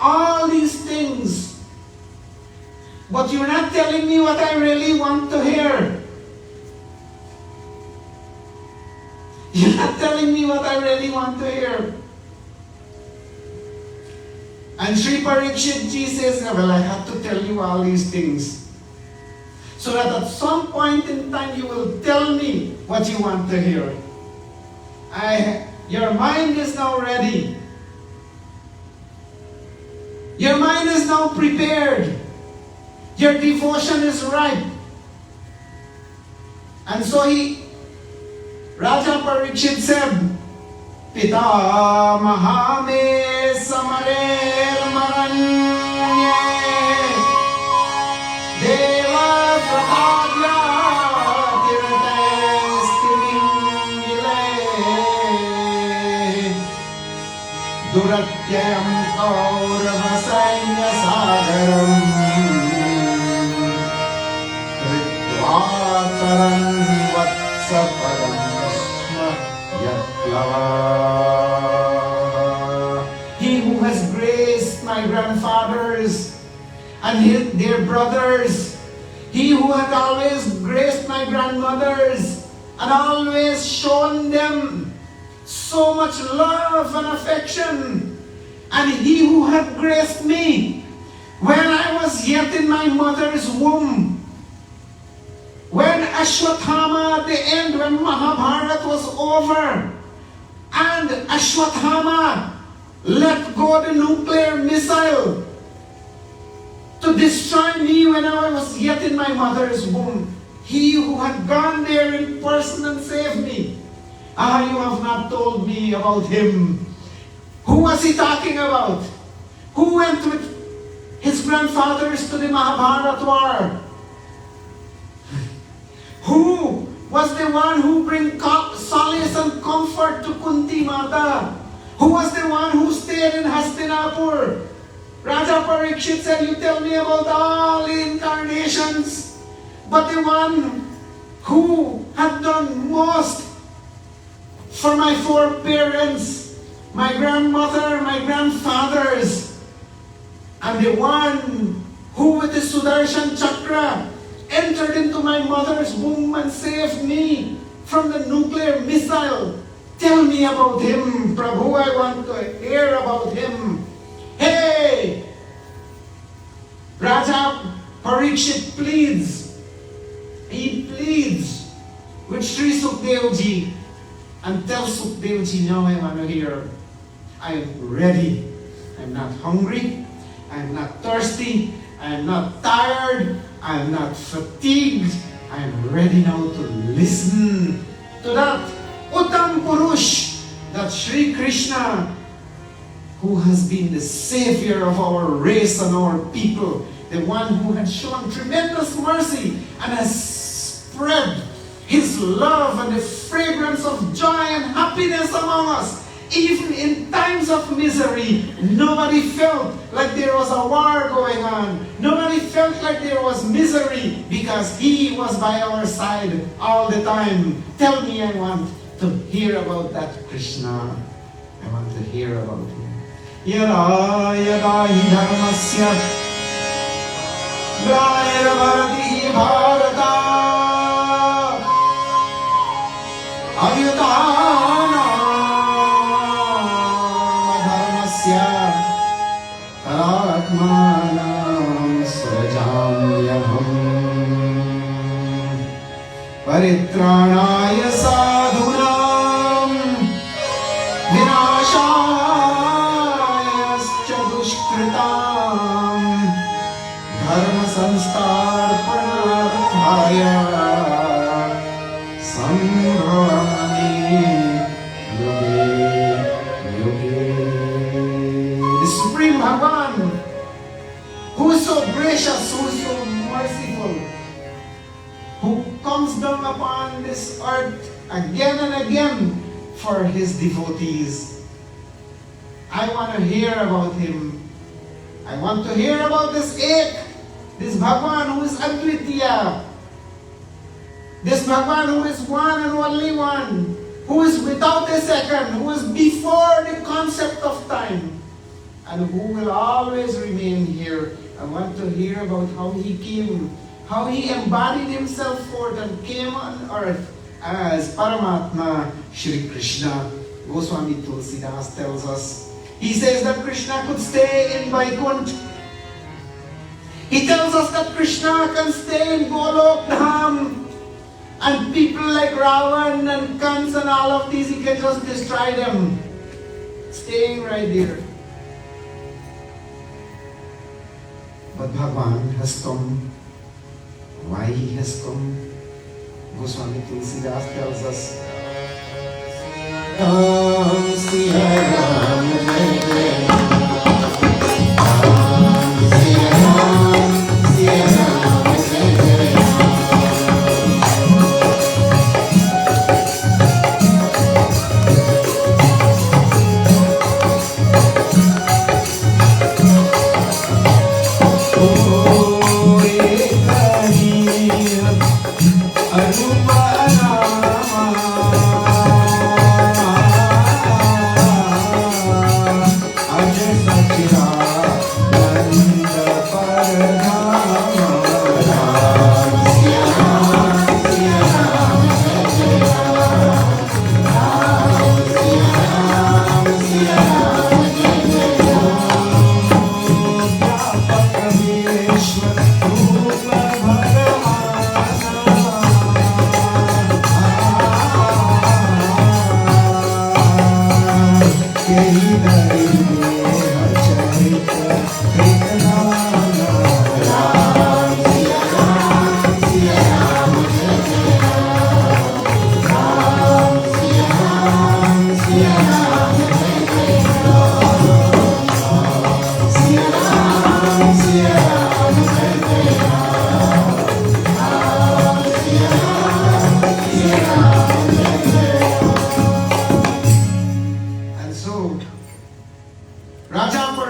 Speaker 5: all these things, but you're not telling me what I really want to hear. You're not telling me what I really want to hear." And Sri Parikshitji says, well, I have to tell you all these things, so that at some point in time you will tell me what you want to hear. Your mind is now ready. Your mind is now prepared. Your devotion is ripe. And so Raja Parikshit said, Pita mahame samarer maranye deva prapadya tirtestimingile duratyam kaurava sainya sagaram kritvaataram vatsaparam sma yatlava. He who has graced my grandfathers and their brothers, he who had always graced my grandmothers and always shown them so much love and affection, and he who had graced me when I was yet in my mother's womb, when Ashwatthama at the end, when Mahabharata was over, and Ashwatthama let go the nuclear missile to destroy me when I was yet in my mother's womb. He who had gone there in person and saved me. You have not told me about him. Who was he talking about? Who went with his grandfathers to the Mahabharata war? Who was the one who bring solace and comfort to Kunti Mata? Who was the one who stayed in Hastinapur? Raja Parikshit said, you tell me about all the incarnations, but the one who had done most for my foreparents, my grandmother, my grandfathers, and the one who with the Sudarshan Chakra entered into my mother's womb and saved me from the nuclear missile. Tell me about him, Prabhu. I want to hear about him. Hey! Raja Parikshit pleads. He pleads with Sri Sukdev Ji and tells Sukdev Ji, now I want to hear. I am ready. I'm not hungry. I'm not thirsty. I'm not tired. I'm not fatigued. I'm ready now to listen to that Uttam Purush, that Sri Krishna, who has been the savior of our race and our people, the one who had shown tremendous mercy and has spread his love and the fragrance of joy and happiness among us. Even in times of misery, nobody felt like there was a war going on. Nobody felt like there was misery because he was by our side all the time. Tell me, I want to hear about that Krishna. I want to hear about him. Yada yada hi dharmasya glanirvarati bharata avyutana dharmasya tarakmanam srajamyaham paritranaya sadhunam vinashayascha dushkritam dharma sanstarpanarthaya sambhavami yuge yuge. The Supreme Bhagavan, who is so gracious, who is so merciful, who comes down upon this earth again and again for his devotees. I want to hear about him. I want to hear about this Ek, this Bhagavan who is Advitiya, this Bhagavan who is one and only one, who is without a second, who is before the concept of time, and who will always remain here. I want to hear about how he came, how he embodied himself forth and came on earth as Paramatma Shri Krishna. Goswami Tulsidas tells us. He says that Krishna could stay in Vaikunt. He tells us that Krishna can stay in Golok Dham. And people like Ravan and Kans and all of these, he can just destroy them. Staying right there. But Bhagavan has come. Why he has come? Goswami Tulsidas tells us. Ram Siya Ram Jai Jai Ram Siya Ram Siya Ram Jai Jai Ram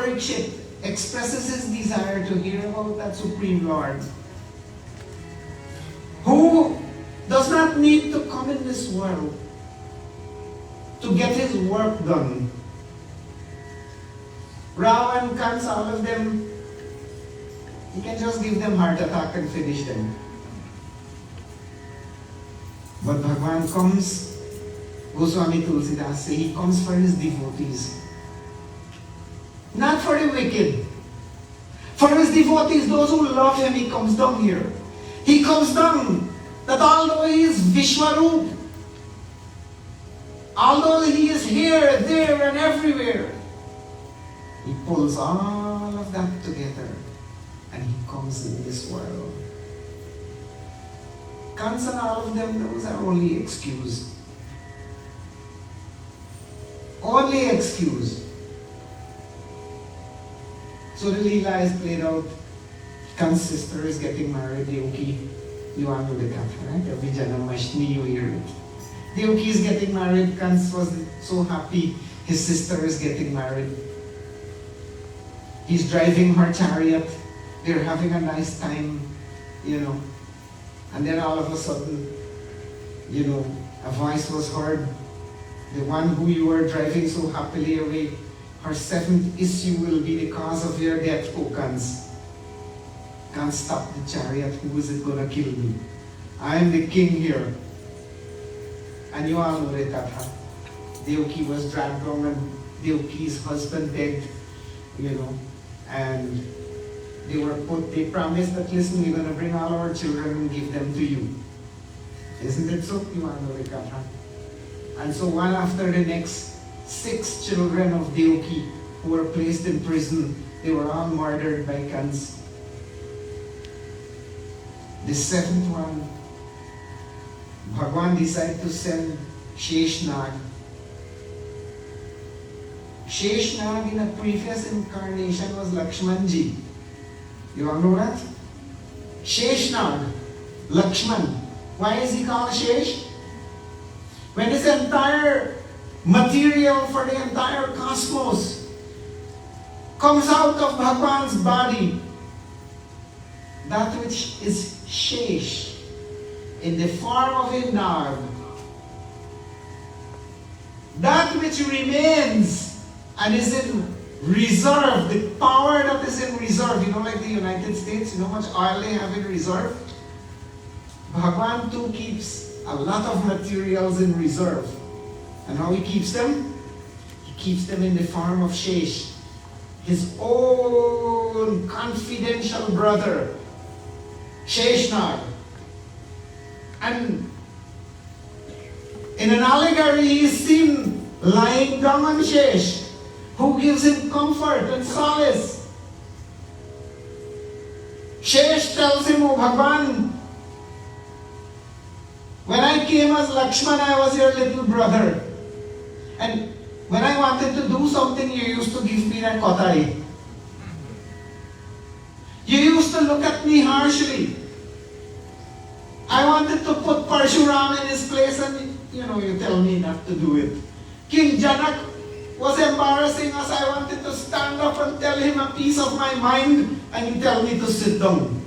Speaker 5: Parikshit expresses his desire to hear about that Supreme Lord, who does not need to come in this world to get his work done. Ravan, Kans, all of them, he can just give them heart attack and finish them. But Bhagwan comes, Goswami Tulsidas says, he comes for his devotees. Not for the wicked. For his devotees, those who love him, he comes down here. He comes down that although he is Vishwarup, although he is here, there, and everywhere, he pulls all of that together and he comes in this world. Kans and all of them, those are only excuse. Only excuse. So the Leela is played out. Kans' sister is getting married, Devaki. You all know the katha, right? Every Janamashmi you hear it. Devaki is getting married. Kans was so happy his sister is getting married. He's driving her chariot. They're having a nice time, And then all of a sudden, a voice was heard. The one who you were driving so happily away, her seventh issue will be the cause of your death, O Kans. Can't stop the chariot. Who is it going to kill me? I am the king here. And you all know the Tatha. Devaki was dragged down and Devaki's husband begged, and they promised that, listen, we're going to bring all our children and give them to you. Isn't it so? You all know the Tatha. And so one after the next, 6 children of Devaki who were placed in prison, they were all murdered by Kans. The 7th one, Bhagwan decided to send Sheshnag. Sheshnag in a previous incarnation was Lakshmanji. You all know that? Sheshnag, Lakshman. Why is he called Shesh? When this entire material for the entire cosmos comes out of Bhagwan's body, that which is Shesh, in the form of a Nag, that which remains and is in reserve, the power that is in reserve, like the United States, how much oil they have in reserve? Bhagwan too keeps a lot of materials in reserve. And how he keeps them? He keeps them in the form of Shesh, his own confidential brother, Sheshnag. And in an allegory, he is seen lying down on Shesh, who gives him comfort and solace. Shesh tells him, "Oh Bhagwan, when I came as Lakshman, I was your little brother. And when I wanted to do something, you used to give me that kotai. You used to look at me harshly. I wanted to put Parshuram in his place and, you tell me not to do it. King Janak was embarrassing us. I wanted to stand up and tell him a piece of my mind and you tell me to sit down.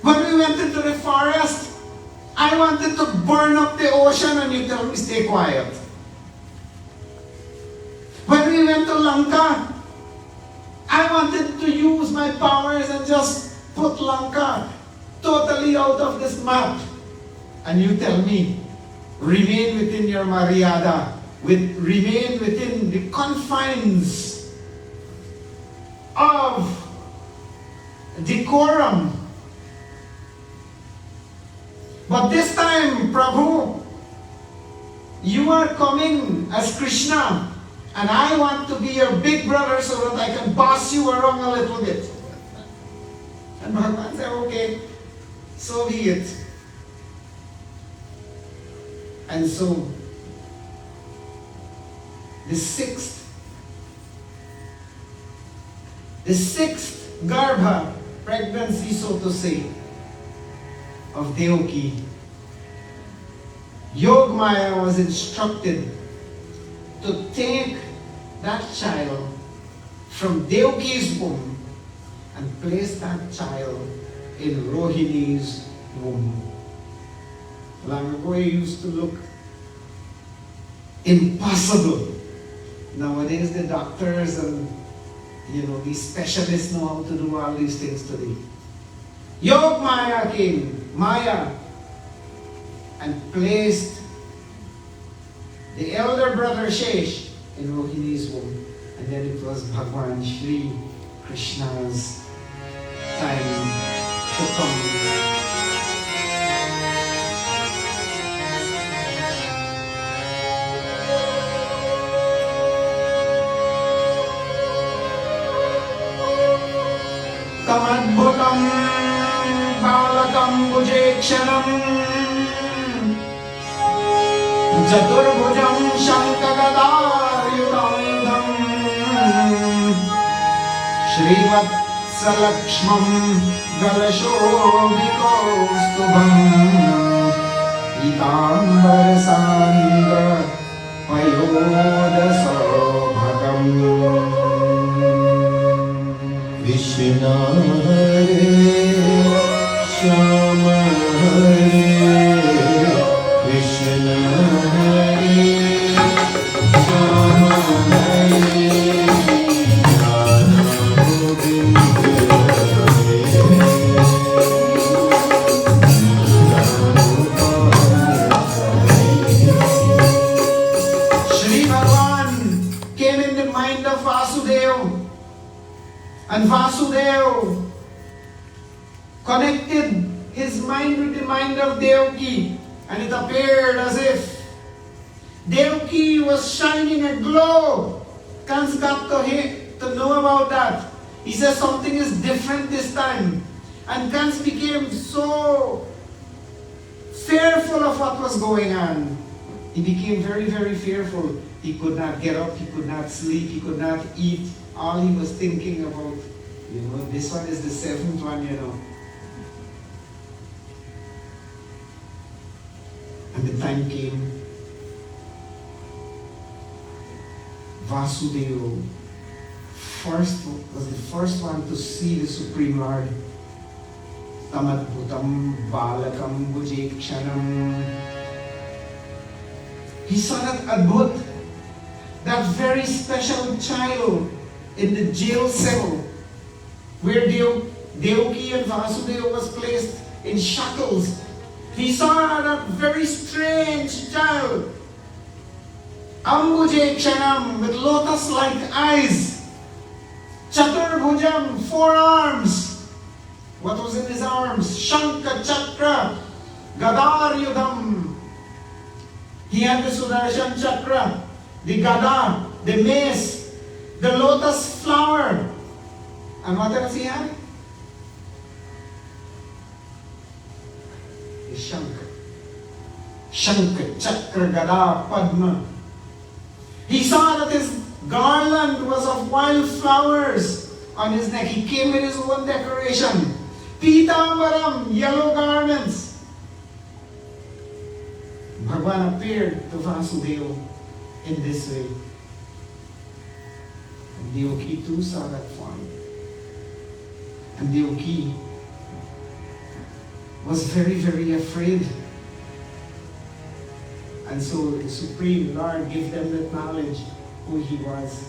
Speaker 5: When we went into the forest, I wanted to burn up the ocean and you tell me stay quiet. When we went to Lanka, I wanted to use my powers and just put Lanka totally out of this map. And you tell me, remain within your Maryada, remain within the confines of decorum. But this time, Prabhu, you are coming as Krishna, and I want to be your big brother so that I can boss you around a little bit. And Bhagavan said, okay, so be it. And so, the sixth Garbha pregnancy, so to say, of Devaki, Yogmaya was instructed to take that child from Devaki's womb and placed that child in Rohini's womb. Long ago it used to look impossible. Nowadays the doctors and these specialists know how to do all these things today. Yog Maya came, Maya, and placed the elder brother Shesh in Rohini's womb. And then it was Bhagwan Shri Krishna's time to come. Tamadbhutam balakam bhujekshanam Jaturbhujam shankagadaryudandam Srivatsalakshmam galashobhikoustubham Pitambarasandra payodasobhagam
Speaker 2: Krishna Hare Shama Hare Krishna Hare Shama Hare Radha Govinda
Speaker 5: Shri Bhagavan came in the mind of Vasudeva. And Vasudeva connected his mind with the mind of Devaki, and it appeared as if Devaki was shining a glow. Kans got to know about that. He says something is different this time. And Kans became so fearful of what was going on. He became very, very fearful. He could not get up, he could not sleep, he could not eat. All he was thinking about, this one is the seventh one, And the time came, Vasudeva was the first one to see the Supreme Lord. Tamadbhutam balakam bhujekshanam. He saw that Adbhut, that very special child in the jail cell where Devaki and Vasudeva was placed in shackles. He saw that very strange child, Ambujekshanam, with lotus-like eyes, Chaturbhujam, 4 arms. What was in his arms? Shankha Chakra, Gadar Yudham. He had the Sudarshan Chakra, the Gada, the mace, the lotus flower. And what else he had? The Shankha. Shankha, Chakra, Gada, Padma. He saw that his garland was of wild flowers on his neck. He came with his own decoration. Pitambaram, yellow garments. Bhagavan appeared to Vasudeva in this way. And Devaki too saw that form. And Devaki was very, very afraid. And so the Supreme Lord gave them that knowledge who he was.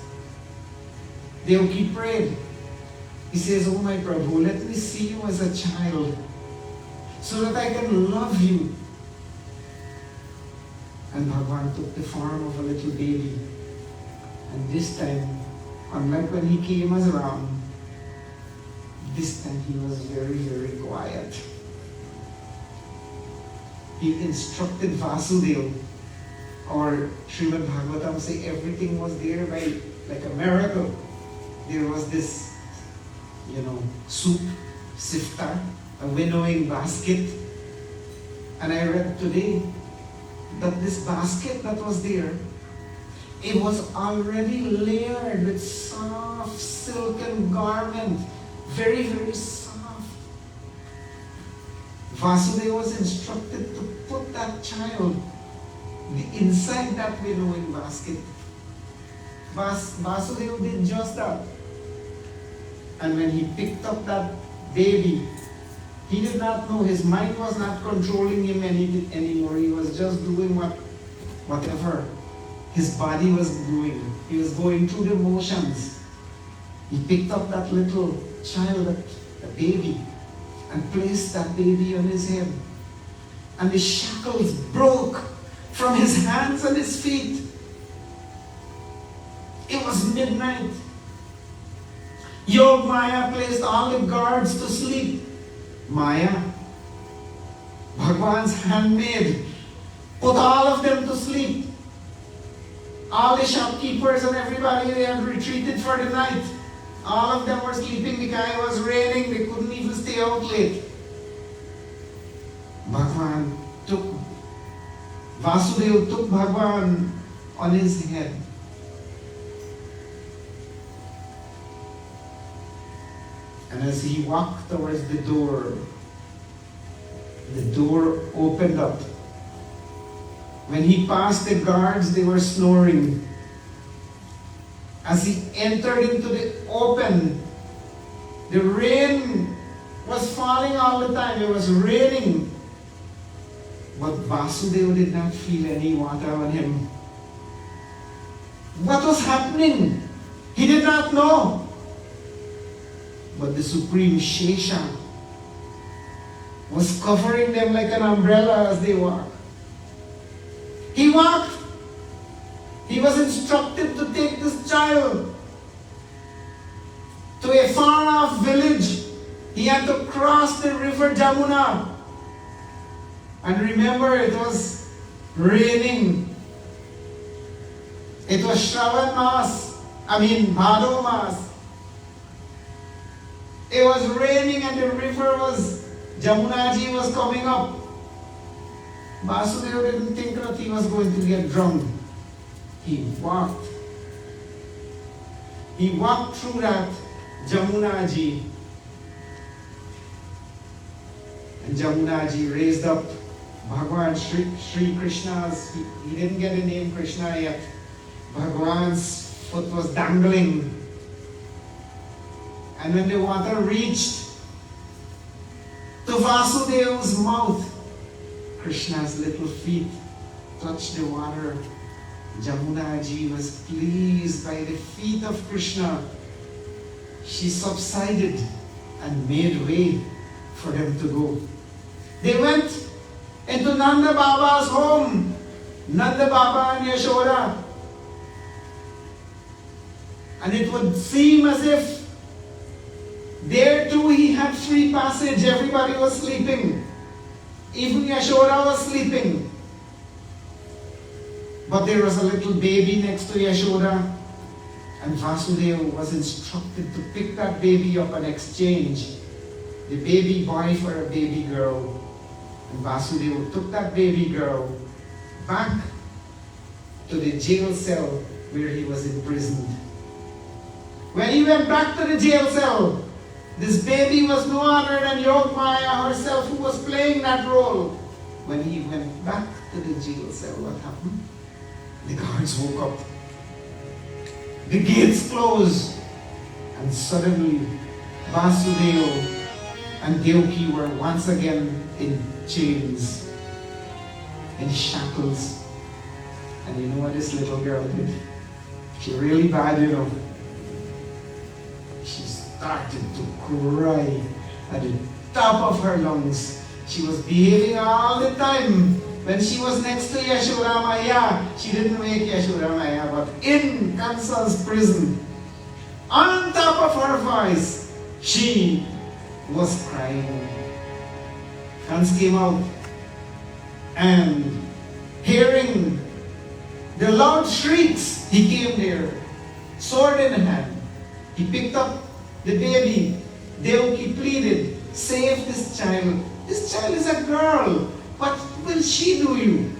Speaker 5: Devaki prayed. He says, "Oh my Prabhu, let me see you as a child so that I can love you." And Bhagavan took the form of a little baby. And this time, unlike when he came as Ram, this time he was very, very quiet. He instructed Vasudeva, or Srimad Bhagavatam say everything was there by like a miracle. There was this, soup sifter, a winnowing basket. And I read today that this basket that was there, it was already layered with soft silken garment, very, very soft. Vasudeva was instructed to put that child inside that winnowing basket. Vasudeva did just that. And when he picked up that baby, he did not know, his mind was not controlling him anymore. He was just doing whatever his body was doing. He was going through the motions. He picked up that little child, the baby, and placed that baby on his head. And the shackles broke from his hands and his feet. It was midnight. Yog Maya placed all the guards to sleep. Maya, Bhagwan's handmaid, put all of them to sleep. All the shopkeepers and everybody, they had retreated for the night. All of them were sleeping because it was raining. They couldn't even stay out late. Vasudeva took Bhagwan on his head. And as he walked towards the door opened up. When he passed the guards, they were snoring. As he entered into the open, the rain was falling all the time. It was raining. But Vasudeva did not feel any water on him. What was happening? He did not know. But the Supreme Shesha was covering them like an umbrella as they walked. He walked. He was instructed to take this child to a far-off village. He had to cross the river Jamuna. And remember, it was raining. It was Shravan Bhado Mas. It was raining and the river Jamunaji was coming up. Vasudeva didn't think that he was going to get drowned. He walked. He walked through that Jamunaji. And Jamunaji raised up Bhagwan Sri Krishna's, he didn't get the name Krishna yet. Bhagwan's foot was dangling. And when the water reached to Vasudeva's mouth, Krishna's little feet touched the water. Jamunaji was pleased by the feet of Krishna. She subsided and made way for them to go. They went into Nanda Baba's home. Nanda Baba and Yashoda. And it would seem as if there too he had free passage. Everybody was sleeping. Even Yashoda was sleeping. But there was a little baby next to Yashoda. And Vasudeva was instructed to pick that baby up and exchange the baby boy for a baby girl. And Vasudeva took that baby girl back to the jail cell where he was imprisoned. When he went back to the jail cell, this baby was no other than Yogmaya herself who was playing that role. When he went back to the jail cell, what happened? The guards woke up. The gates closed. And suddenly, Vasudeva and Devaki were once again in chains, in shackles. And you know what this little girl did? She really bad, you know. She started to cry at the top of her lungs. She was behaving all the time. When she was next to Yashoda Maya, she didn't make Yashoda Maya, but in Kansa's prison, on top of her voice, she was crying. Kans came out and hearing the loud shrieks, he came there, sword in hand. He picked up the baby. Devaki pleaded, save this child. This child is a girl. What will she do you?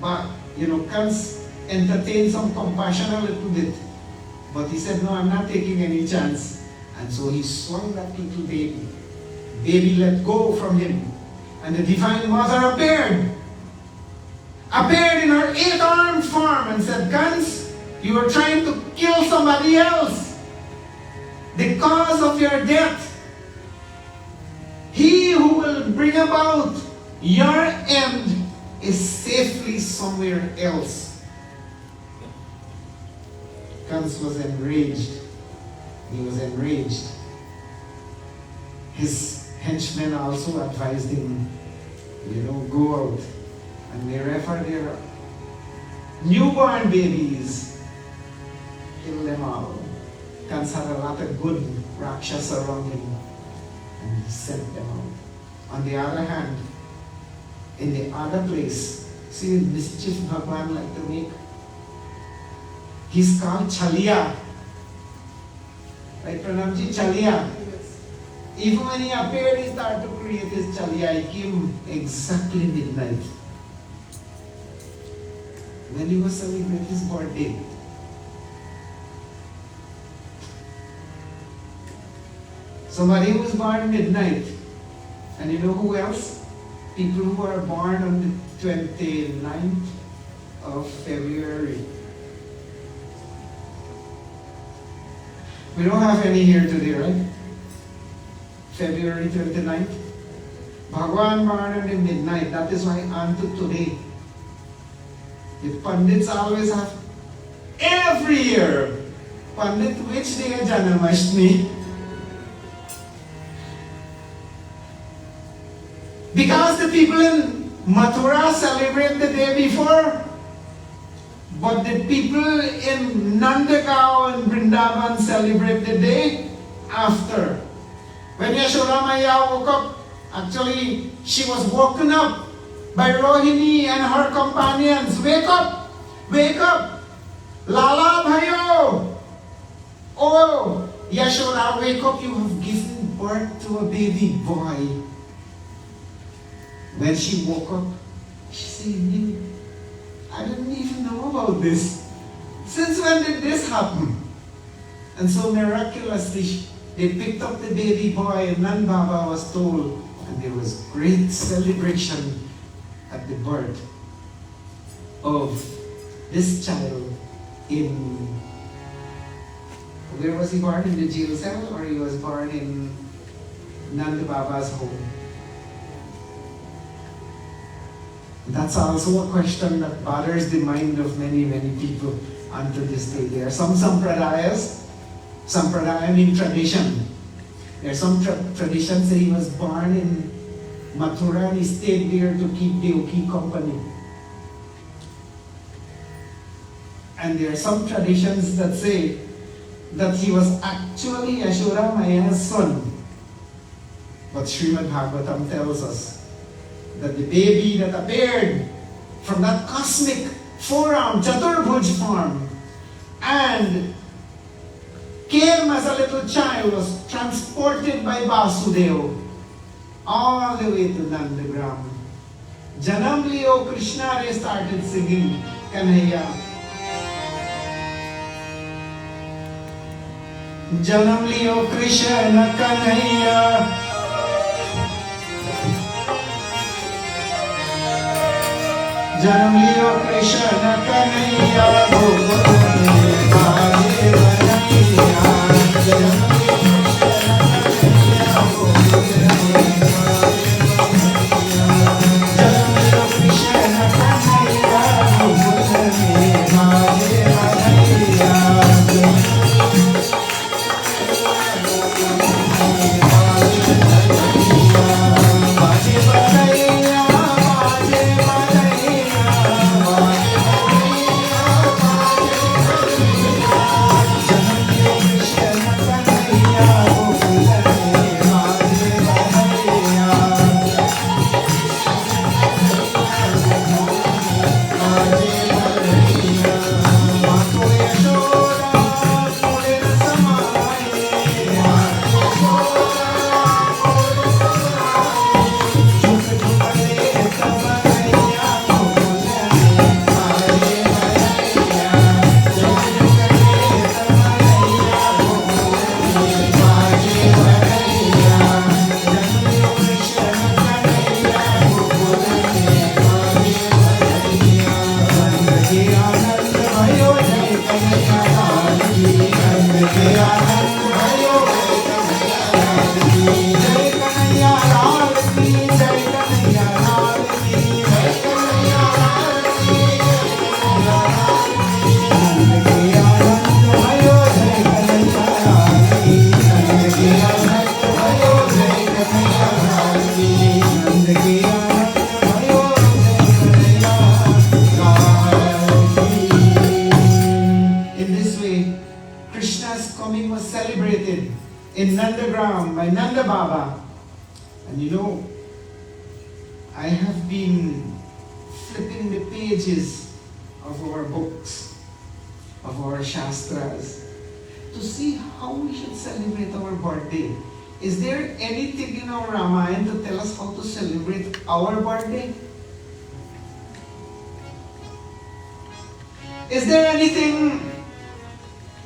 Speaker 5: But, Kans entertained some compassion a little bit. But he said, no, I'm not taking any chance. And so he swung that little baby. Baby let go from him. And the Divine Mother appeared in her 8-armed form and said, Kans, You were trying to kill somebody else. The cause of your death. He who will bring about your end is safely somewhere else. Kans was enraged. He was enraged. His henchmen also advised him, go out. And wherever there are newborn babies, kill them all. Kans had a lot of good rakshas around him, and he sent them out. On the other hand, in the other place, see the mischief Bhagwan like to make. He's called Chaliya. Right, Pranamji? Chaliya. Even when he appeared, he started to create his Chaliya. He came exactly midnight. When he was celebrating his birthday. Somebody who was born midnight. And you know who else? People who are born on the 29th of February. We don't have any here today, right? February 29th. Bhagwan born on the midnight. That is why unto today. The Pandits always have, every year, Pandit, which day is Janmashtami? Because the people in Mathura celebrate the day before, but the people in Nandagaon and Vrindavan celebrate the day after. When Yashoda Maya woke up, actually she was woken up by Rohini and her companions. Wake up! Wake up! Lala Bhayo! Oh, Yashoda, wake up, you have given birth to a baby boy. When she woke up, she said, I didn't even know about this. Since when did this happen? And so miraculously, they picked up the baby boy, and Nan Baba was told, and there was great celebration at the birth of this child in, where was he born? In the jail cell, or he was born in Nanda Baba's home? That's also a question that bothers the mind of many, many people unto this day. There are some sampradayas, sampradaya means tradition. There are some traditions that he was born in Mathura and he stayed there to keep the Oki company. And there are some traditions that say that he was actually Yashoda Maya's son. But Srimad Bhagavatam tells us that the baby that appeared from that cosmic forearm, Chaturbhuj form, and came as a little child, was transported by Vasudeva all the way to Nandagram. Janam Liyo Krishna, they started singing Kanhaiya. Janam Liyo Krishna Kanhaiya. Janam liyo Krishna Kanhaiya, Bhogavata Bhage Banaiya. Janam liyo Krishna Kanhaiya, Bhogavata Janam liyo Krishna Kanhaiya, Bhogavata Bhage Banaiya. नंद के आनंद भयो कन्हैया लाल की जय कन्हैया लाल की जय कन्हैया लाल की जय कन्हैया लाल की नंद के आनंद भयो जय कन्हैया लाल की नंद के आनंद भयो जय कन्हैया लाल की नंद के आनंद भयो जय कन्हैया लाल की. In this way, Krishna's coming was celebrated in Nandagram by Nanda Baba. And you know, I have been flipping the pages of our books, of our Shastras, to see how we should celebrate our birthday. Is there anything in our Ramayana to tell us how to celebrate our birthday? Is there anything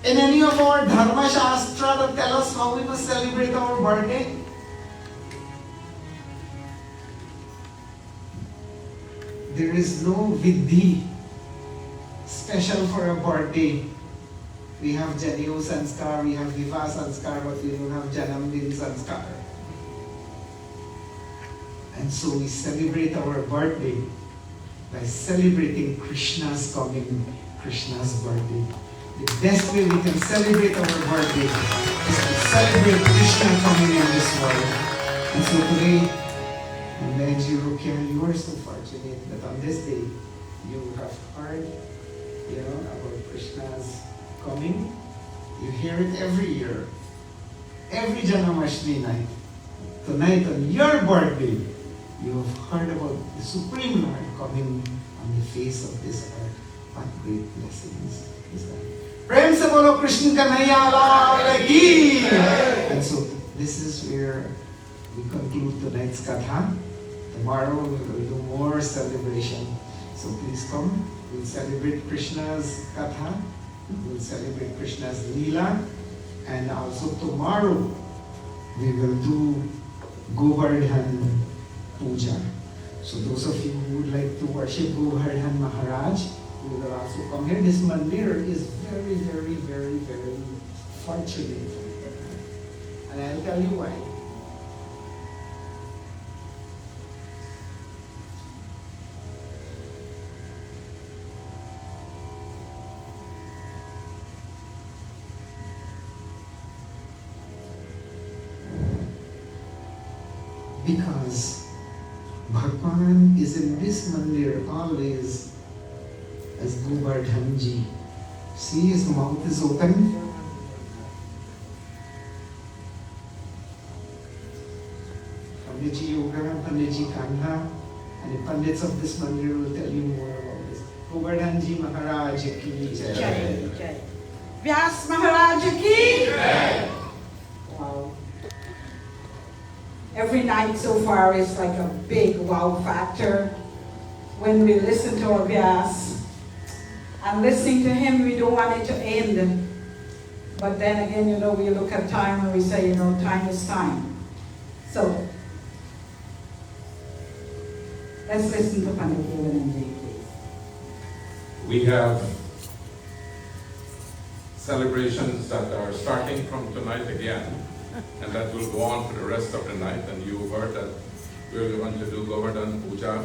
Speaker 5: in any of our Dharma Shastra that tell us how we must celebrate our birthday? There is no vidhi special for a birthday. We have Janyo Sanskar, we have Vivah Sanskar, but we don't have Janamdin Sanskar. And so we celebrate our birthday by celebrating Krishna's coming, Krishna's birthday. The best way we can celebrate our birthday is to celebrate Krishna coming in this world. And so today, Mandir, you are so fortunate that on this day, you have heard, about Krishna's coming. You hear it every year, every Janmashtami night. Tonight, on your birthday, you have heard about the Supreme Lord coming on the face of this earth. What great blessings is that? Prem se bolo Krishna Kanhaiya Lal ki! And so, this is where we conclude tonight's Katha. Tomorrow, we will do more celebration. So please come. We'll celebrate Krishna's Katha. We'll celebrate Krishna's Leela. And also tomorrow, we will do Govardhan Puja. So those of you who would like to worship Govardhan Maharaj, you will also come here. This Mandir is very, very, very, very fortunate. And I'll tell you why. Because Bhagwan is in this Mandir always as Govardhanji. See, his mouth is open. Panditji Yoga, Panditji Kanha, and the Pandits of this Mandir will tell you more about this. Govardhanji Maharaj ki jai.
Speaker 4: Jai. Vyas Maharaj ki jai. Wow. Every night so far is like a big wow factor. When we listen to our Vyas, and listening to him, we don't want it to end. But then again, we look at time and we say, time is time. So, let's listen to Pandit Devananji, please.
Speaker 1: We have celebrations that are starting from tonight again, and that will go on for the rest of the night. And you heard that we're going to do Govardhan Puja,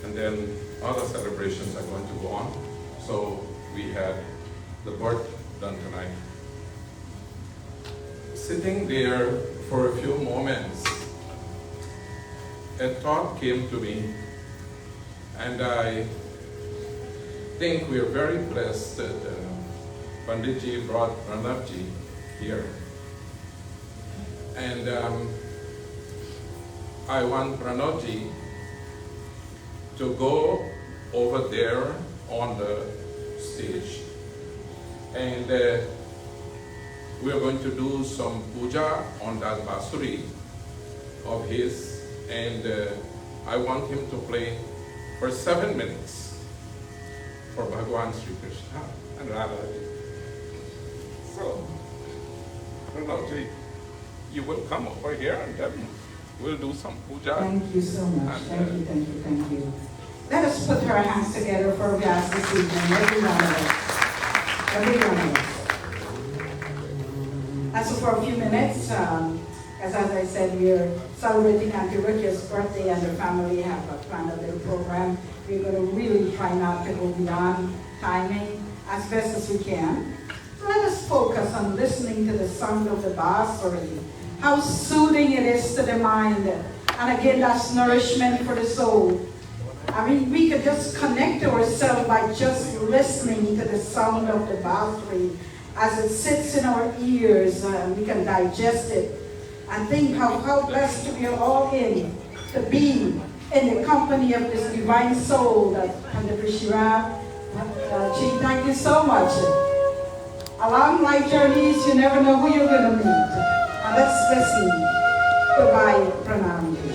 Speaker 1: and then other celebrations are going to go on. So we had the birth done tonight. Sitting there for a few moments, a thought came to me, and I think we are very blessed that Panditji brought Pranabji here. And I want Pranabji to go over there on the stage, and we are going to do some puja on that basuri of his, and I want him to play for 7 minutes for Bhagwan Sri Krishna and Radha. So, Pranavji, you will come over here and then we'll do some puja.
Speaker 4: Thank you so much.
Speaker 1: And,
Speaker 4: Thank you. Let us put our hands together for Vyas this evening, every one of us. And so for a few minutes, as I said, we are celebrating Auntie Rukia's birthday and her family have planned a little program. We're going to really try not to go beyond timing as best as we can. So let us focus on listening to the sound of the bassuri. How soothing it is to the mind. And again, that's nourishment for the soul. I mean, we could just connect ourselves by just listening to the sound of the bassuri as it sits in our ears. We can digest it and think how blessed we are all to be in the company of this divine soul that Pandit Shiva. Chi, thank you so much. Along life journeys, you never know who you're going to meet. And let's listen. Goodbye, Pranam.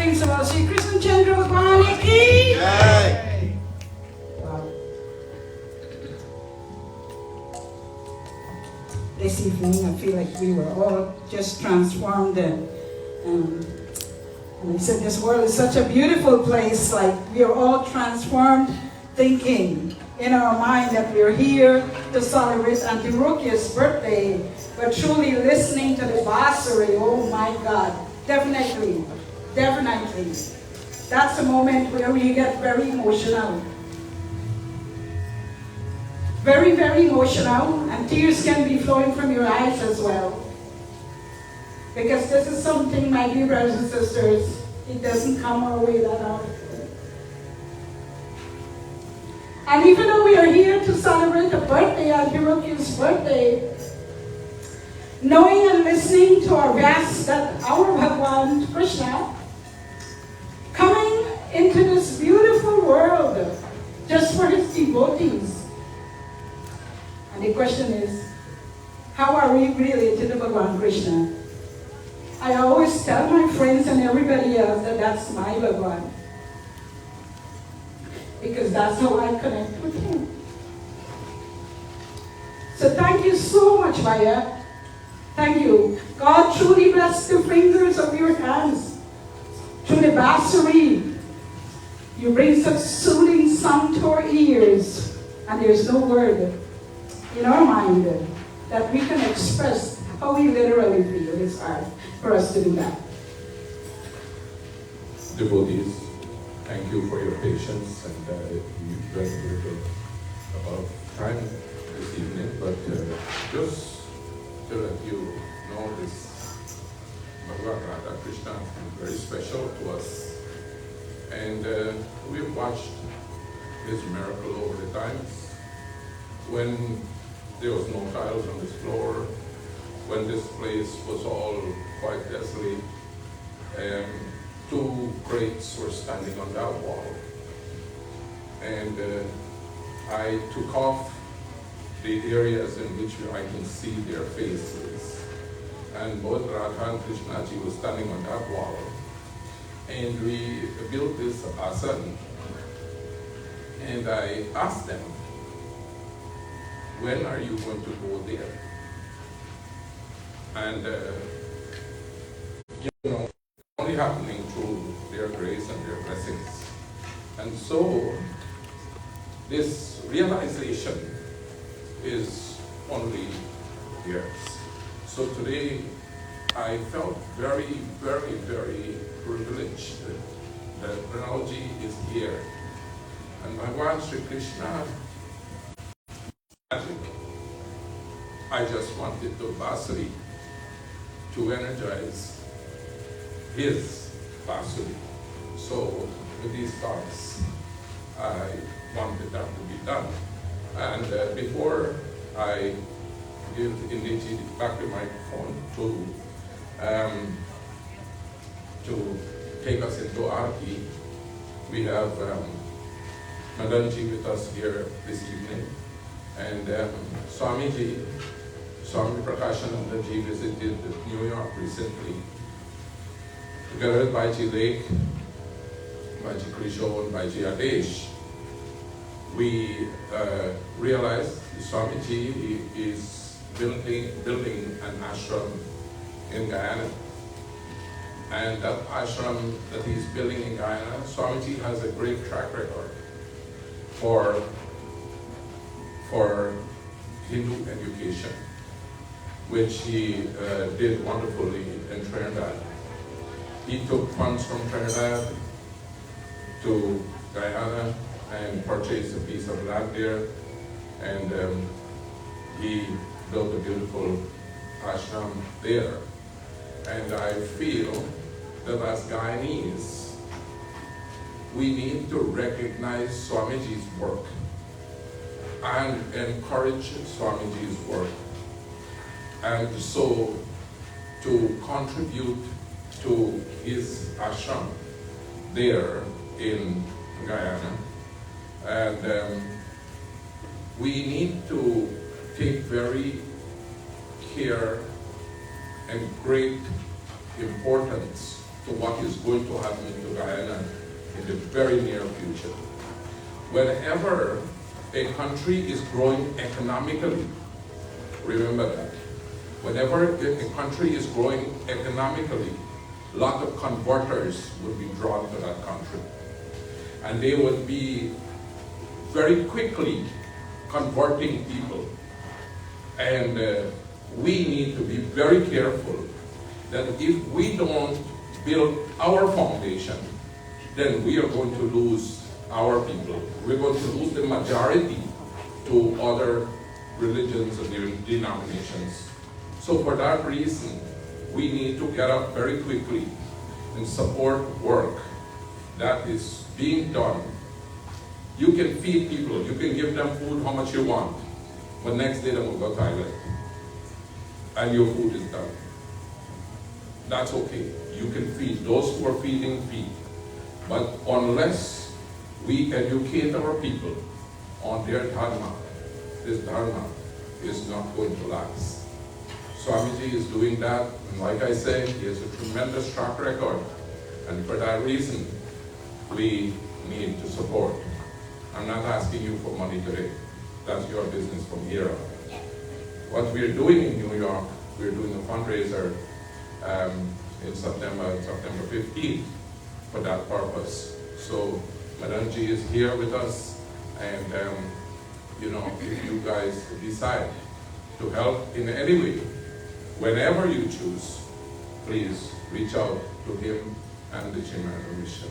Speaker 4: praise the Lord. Sri Krishna Chandra Bhagwan ki
Speaker 2: Jai.
Speaker 4: Wow. This evening, I feel like we were all just transformed. And I said, this world is such a beautiful place. Like, we are all transformed, thinking in our mind that we're here to celebrate Auntie Rukia's birthday, but truly listening to the Basari. Oh my God. Definitely. Definitely. That's a moment where you get very emotional. Very, very emotional, and tears can be flowing from your eyes as well. Because this is something, my dear brothers and sisters, it doesn't come our way that often. And even though we are here to celebrate the birthday, Auntie Rukia's birthday, knowing and listening to our guests that our Bhagwan Krishna coming into this beautiful world just for his devotees. And the question is, how are we related to Bhagwan Krishna? I always tell my friends and everybody else that that's my Bhagwan. Because that's how I connect with him. So thank you so much, Maya. Thank you. God truly bless the fingers of your hands. Through the Basari, you bring such soothing sound to our ears. And there's no word in our mind that we can express how we literally feel. It's hard for us to do that.
Speaker 1: Devotees, thank you for your patience, and you went a little bit about time this evening, but just to let you know, this Bhagavata Krishna is very special to us, and we've watched his miracle over the times when there was no tiles on this floor, when this place was all quite desolate, and two crates were standing on that wall. And I took off the areas in which I can see their faces. And both Radha and Krishnaji were standing on that wall. And we built this asana. And I asked them, when are you going to go there? And, only happening through their grace and their blessings. And so, this realization is only theirs. So today, I felt very, very, very privileged that Pranalji is here. And Bhagwan Sri Krishna, I just wanted the Basari to energize his Basari. So with these thoughts, I wanted that to be done. And before I give Indiji back the microphone to take us into Aarti, we have Madanji with us here this evening. And Swamiji, Swami Prakashanandaji visited New York recently, together with Bhaiji Lake, Bhaiji Krisho, and Bhaiji Adesh. We realized Swamiji is building an ashram in Guyana. And that ashram that he's building in Guyana, Swamiji has a great track record for Hindu education, which he did wonderfully in Trinidad. He took funds from Trinidad to Guyana and purchased a piece of land there, and he built a beautiful ashram there. And I feel that as Guyanese, we need to recognize Swamiji's work and encourage Swamiji's work, and so to contribute to his ashram there in Guyana. And we need to take very care and great importance to what is going to happen to Guyana in the very near future. Whenever a country is growing economically, remember that. Whenever a country is growing economically, a lot of converters would be drawn to that country. And they would be very quickly converting people. And we need to be very careful that if we don't build our foundation, then we are going to lose our people. We're going to lose the majority to other religions and denominations. So for that reason, we need to get up very quickly and support work that is being done. You can feed people, you can give them food how much you want, but next day they will go to toilet and your food is done. That's okay. You can feed. Those who are feeding, feed. But unless we educate our people on their dharma, this dharma is not going to last. Swamiji is doing that, and like I say, he has a tremendous track record, and for that reason, we need to support. I'm not asking you for money today. That's your business from here on. What we're doing in New York, we're doing a fundraiser in September 15th for that purpose. So Madam G is here with us, and if you guys decide to help in any way, whenever you choose, please reach out to him and the Chimera Mission.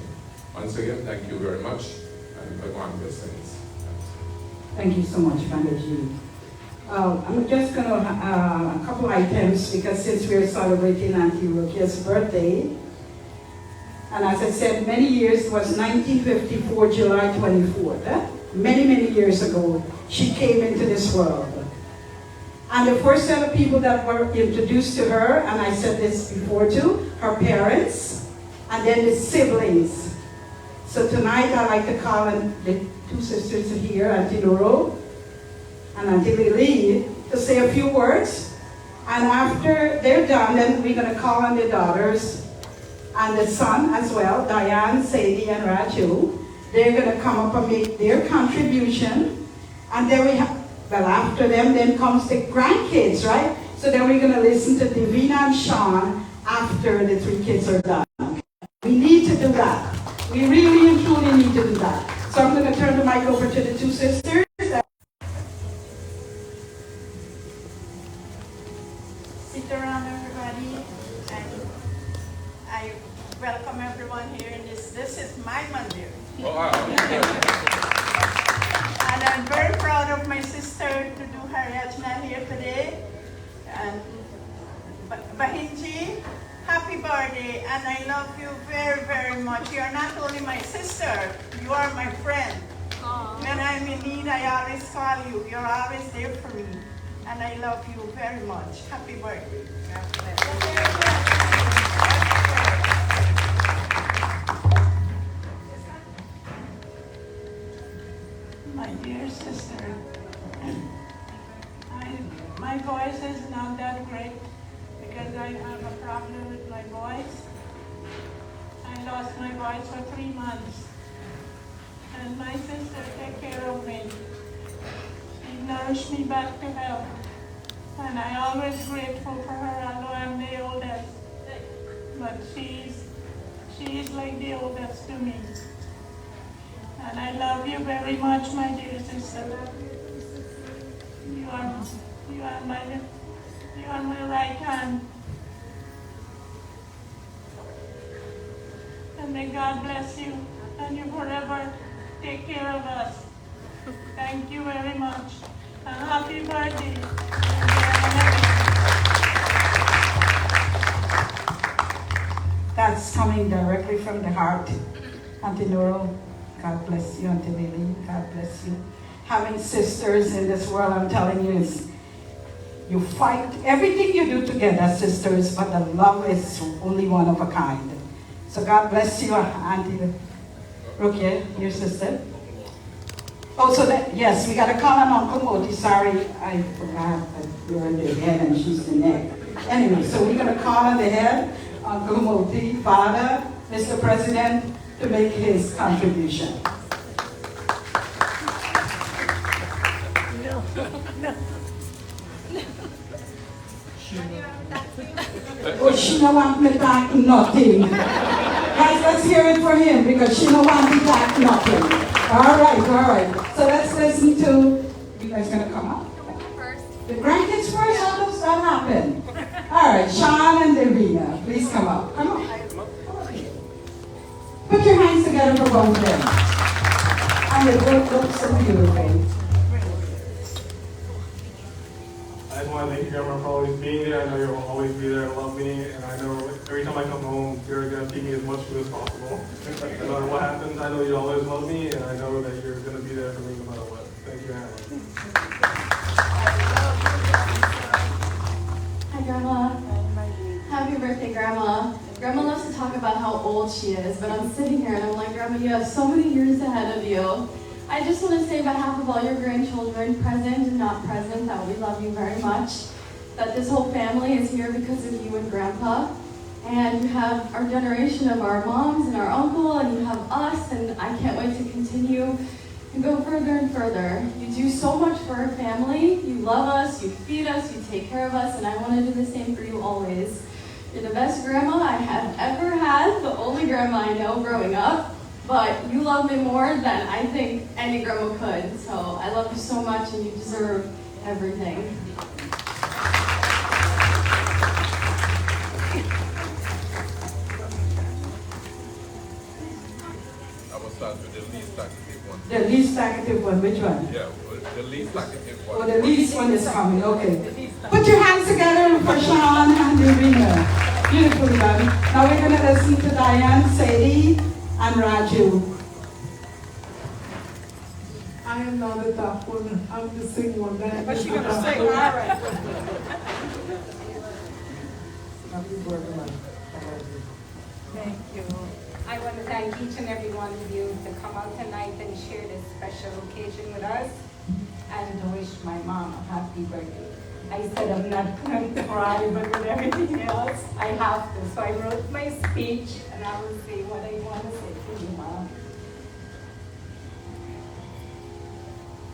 Speaker 1: Once again, thank you very much, and Bhagwan blessings.
Speaker 4: Thank you so much, Bandaji. I'm just going to, a couple items, because since we're celebrating Auntie Rukia's birthday, and as I said, many years, it was 1954, July 24th. Many, many years ago, she came into this world. And the first set of people that were introduced to her, and I said this before too, her parents, and then the siblings. So tonight I'd like to call on the two sisters here, Auntie Noro and Auntie Lily, to say a few words. And after they're done, then we're going to call on the daughters and the son as well, Diane, Sadie, and Raju. They're going to come up and make their contribution. And then we have, well, after them, then comes the grandkids, right? So then we're going to listen to Divina and Sean after the three kids are done. We need to do that. We really and truly need to do that. So I'm going to turn the mic over to the two sisters.
Speaker 6: Sit around, everybody, and I welcome everyone here in this. This is my Mandir.
Speaker 1: Oh, wow.
Speaker 6: And I'm very proud of my sister to do her yajna here today. And Bahinji, happy birthday, and I love you very, very much. You are not only my sister, you are my friend. When I'm in need, I always call you. You're always there for me. And I love you very much. Happy birthday. God bless. My dear sister, my voice is not that great because I have a problem with my voice. I lost my voice for 3 months. And my sister took care of me. She nourished me back to health. And I'm always grateful for her, although I'm the oldest. But she's like the oldest to me. And I love you very much, my dear sister. You are my right hand. And may God bless you, and you forever take care of us. Thank you very much. And happy birthday.
Speaker 4: That's coming directly from the heart. Auntie Noro, God bless you. Auntie Lily, God bless you. Having sisters in this world, I'm telling you, is you fight everything you do together, sisters, but the love is only one of a kind. So God bless you, Auntie Rukia, your sister. Also, yes, we got to call on Uncle Moti. Sorry, I forgot that you're the head and she's the neck. Anyway, so we're going to call on the head. Uncle Moti, Father, Mr. President, to make his contribution. Oh, she don't want me back nothing. Guys, let's hear it for him because she don't want me back nothing. All right. So let's listen to, you guys gonna come up? The grandkids first, how does that happen? All right, Sean and Davina, please come up. Come on. Put your hands together for both of them. And it looks so beautiful.
Speaker 7: I just want to thank you, Grandma, for always being there. I know you'll always be there and love me. And I know every time I come home, you're going to feed me as much food as possible. No matter what happens, I know you always love me. And I know that you're going to be there for me no matter what. Thank you, Anna.
Speaker 8: Hi, Grandma. Happy birthday, Grandma. Grandma loves to talk about how old she is, but I'm sitting here and I'm like, Grandma, you have so many years ahead of you. I just want to say on behalf of all your grandchildren, present and not present, that we love you very much. That this whole family is here because of you and Grandpa. And you have our generation of our moms and our uncle, and you have us, and I can't wait to continue and go further and further. You do so much for our family. You love us, you feed us, you take care of us, and I want to do the same for you always. You're the best grandma I have ever had, the only grandma I know growing up, but you love me more than I think any grandma could. So I love you so much, and you deserve everything.
Speaker 1: I will start with the least active one.
Speaker 4: The least active one, which one?
Speaker 1: Yeah, the least active one.
Speaker 4: Oh, the least one is coming, okay. Put your hands together for Sean and Davina. Beautifully done. Now we're going to listen to Diane, Sadie, and Raju.
Speaker 6: I am not the top one, I'm the Singh one.
Speaker 3: But she's gonna sing, all right. Thank you. I want to thank each and every one of you to come out tonight and share this special occasion with us and to wish my mom a happy birthday. I said I'm not going to cry, but with everything else, I have to. So I wrote my speech and I will say what I want to say to you, Mom.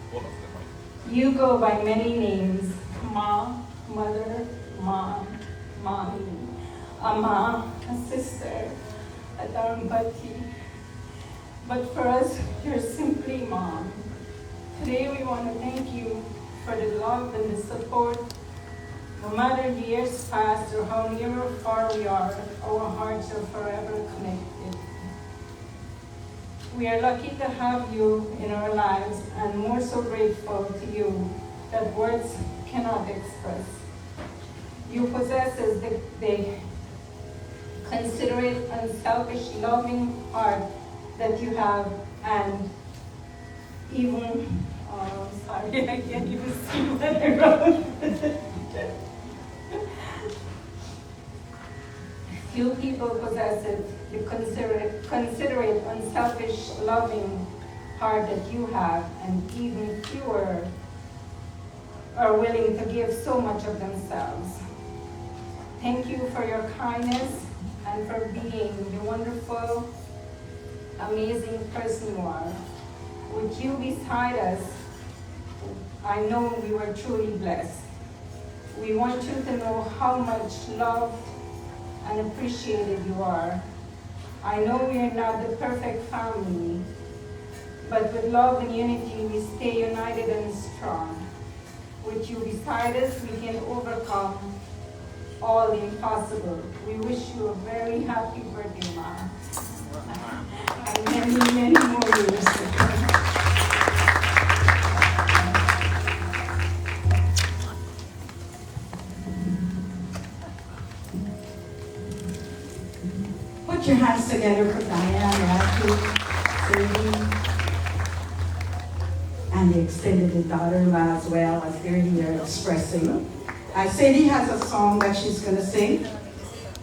Speaker 1: Hold on, the mic.
Speaker 3: You go by many names: Mom, Mother, Mom, Mommy, Amma, a sister, a Dharmapati. But for us, you're simply Mom. Today we want to thank you for the love and the support. No matter years past or how near or far we are, our hearts are forever connected. We are lucky to have you in our lives and more so grateful to you that words cannot express. You possess the considerate, unselfish, loving heart that you have, and even, sorry, I can't even see what I wrote. Few people possess it, the considerate, unselfish, loving heart that you have, and even fewer are willing to give so much of themselves. Thank you for your kindness and for being the wonderful, amazing person you are. With you beside us, I know we were truly blessed. We want you to know how much loved and appreciated you are. I know we are not the perfect family, but with love and unity, we stay united and strong. With you beside us, we can overcome all the impossible. We wish you a very happy birthday, Ma. And many, many more years to come.
Speaker 4: Put your hands together for Diane, Raju, Sadie, and the extended daughter-in-law as well, as they're here expressing. Sadie has a song that she's going to sing.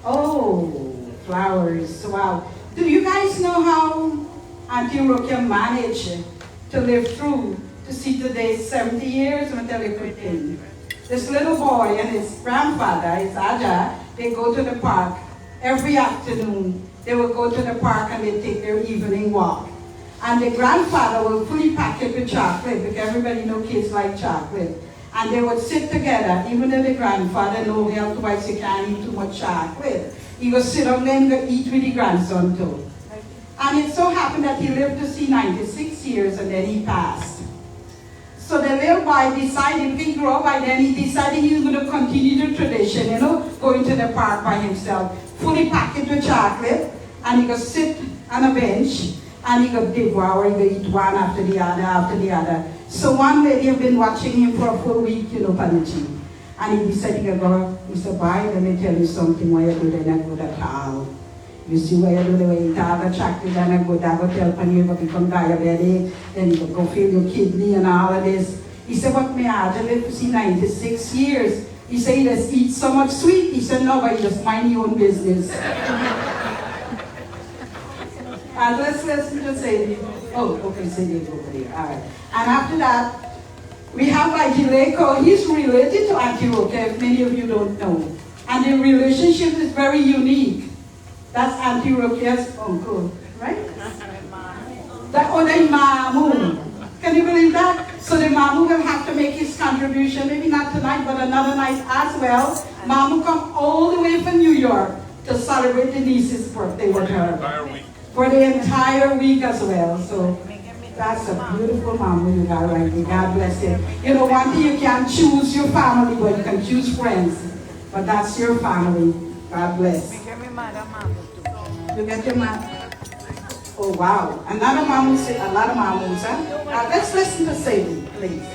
Speaker 4: Oh, flowers, wow. Do you guys know how Auntie Rokia managed to live through to see today's 70 years? I'm going to tell you a quick thing. This little boy and his grandfather, his Aja, they go to the park every afternoon, they would go to the park and they'd take their evening walk. And the grandfather would fully pack it with chocolate, because everybody know kids like chocolate. And they would sit together, even though the grandfather know health wise he can't eat too much chocolate. He would sit down there and go eat with the grandson too. And it so happened that he lived to see 96 years and then he passed. So the little boy decided, if he grew up by then, he decided he was going to continue the tradition, going to the park by himself, fully packed with chocolate, and he could sit on a bench, and he could devour, he could eat one after the other. So one lady had been watching him for a full week, Panachi. And he decided to go, he said, boy, let me tell you something, why you do that not good at all. You see why you do the way you have a chocolate and a good, that will tell when you become diabetic, then you will go feel your kidney and all of this. He said, but me I had to live to see 96 years. He said, he just eat so much sweet. He said, no, but you just mind your own business. And let's listen to Sadie. Oh, okay, Sadie over there. All right. And after that, we have Ajileko. He's related to Antioch, if many of you don't know. And the relationship is very unique. That's Antioch's uncle, right? The other Mamu. Can you believe that? So the Mamu will have to make his contribution, maybe not tonight, but another night as well. Mamu come all the way from New York to celebrate the niece's birthday with her. For the entire week as well. So that's a beautiful Mamu you got right there. God bless you. You know, one thing, you can't choose your family, but you can choose friends. But that's your family. God bless. You get your mom? Oh, wow. Another Mamu, a lot of Mamus, huh? Let's listen to Sadie, please.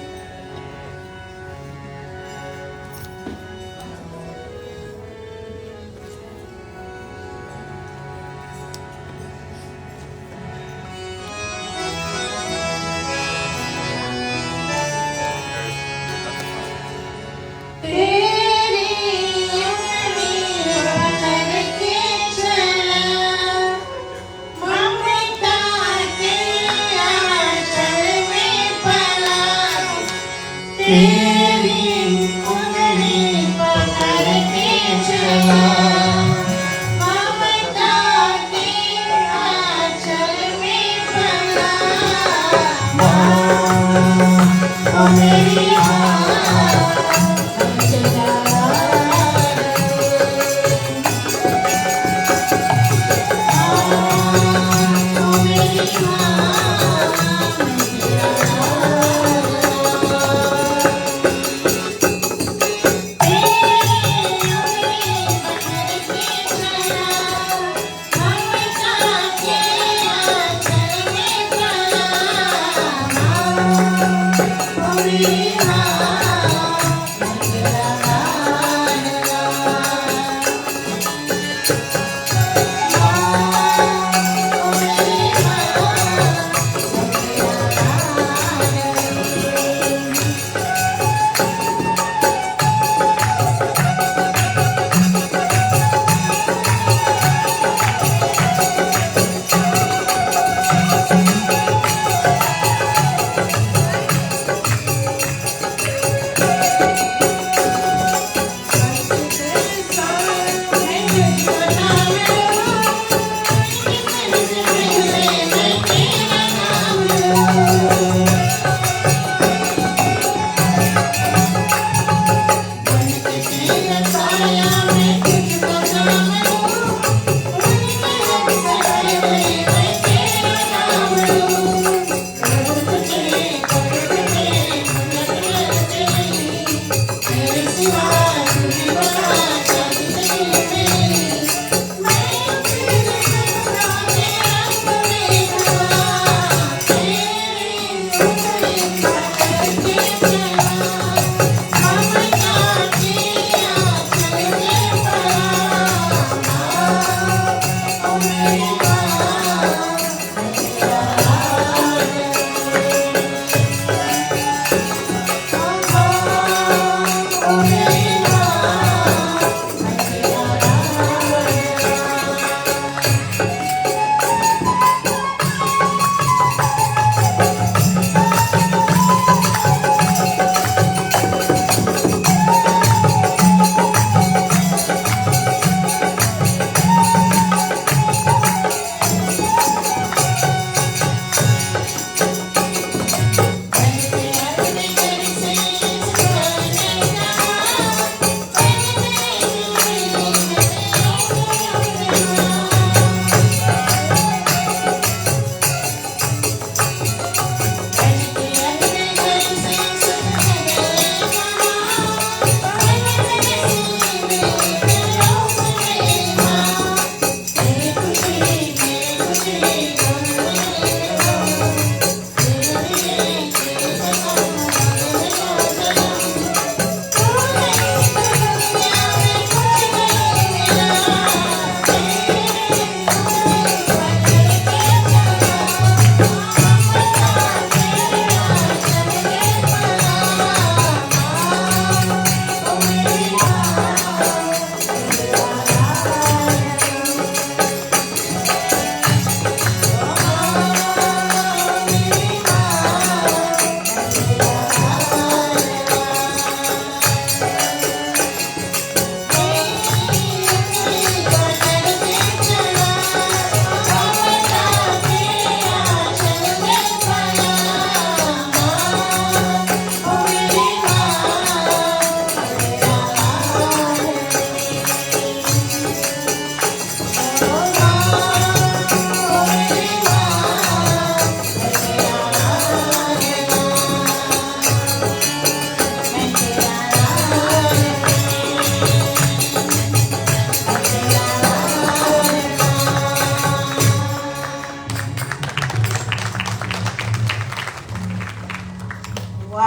Speaker 9: Hare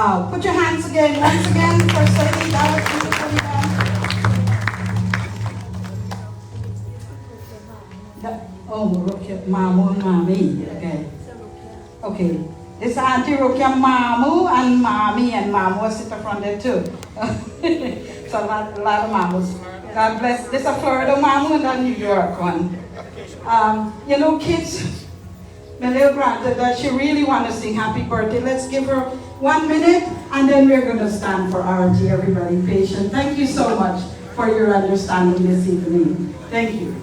Speaker 4: Wow. Put your hands again, once again, for Lady. That was beautifully done. Oh, Rukia, Mamu and Mami. Okay. Okay. This is Auntie Rukia, Mamu and Mami, and Mamu sit up front there too. So a lot of Mamus. God bless. This is a Florida Mamu and a New York one. You know, kids, my little granddaughter, that she really wants to sing happy birthday. Let's give her 1 minute, and then we're going to stand for RT. Everybody patient. Thank you so much for your understanding this evening. Thank you.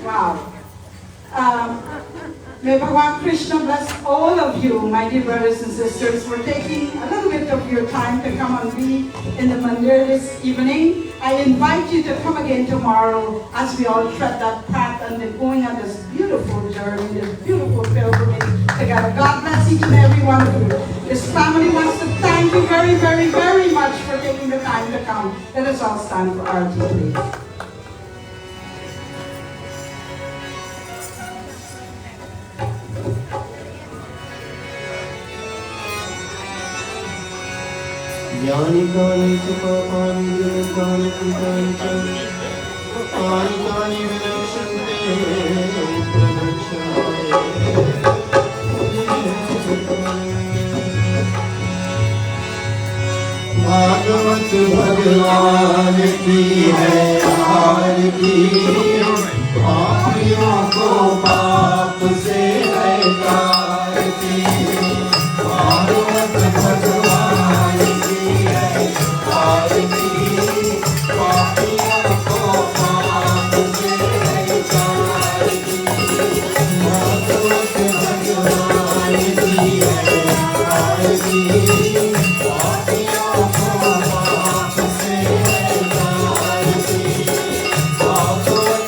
Speaker 4: Wow. May Bhagavan Krishna bless all of you, my dear brothers and sisters, for taking a little bit of your time to come and be in the Mandir this evening. I invite you to come again tomorrow as we all tread that path and then going on this beautiful journey, this beautiful pilgrimage together. God bless each and every one of you. This family wants to thank you very, very, very much for taking the time to come. Let us all stand for our tea, please.
Speaker 2: Jani kani supapani jani kani kani pani kani vinashante Bhagavat भगवान की है आरती पापियों को पाप से है तारती भागवत भगवान की है आरती पापियों को पाप से है तारती भागवत भगवान की है आरती Thank you.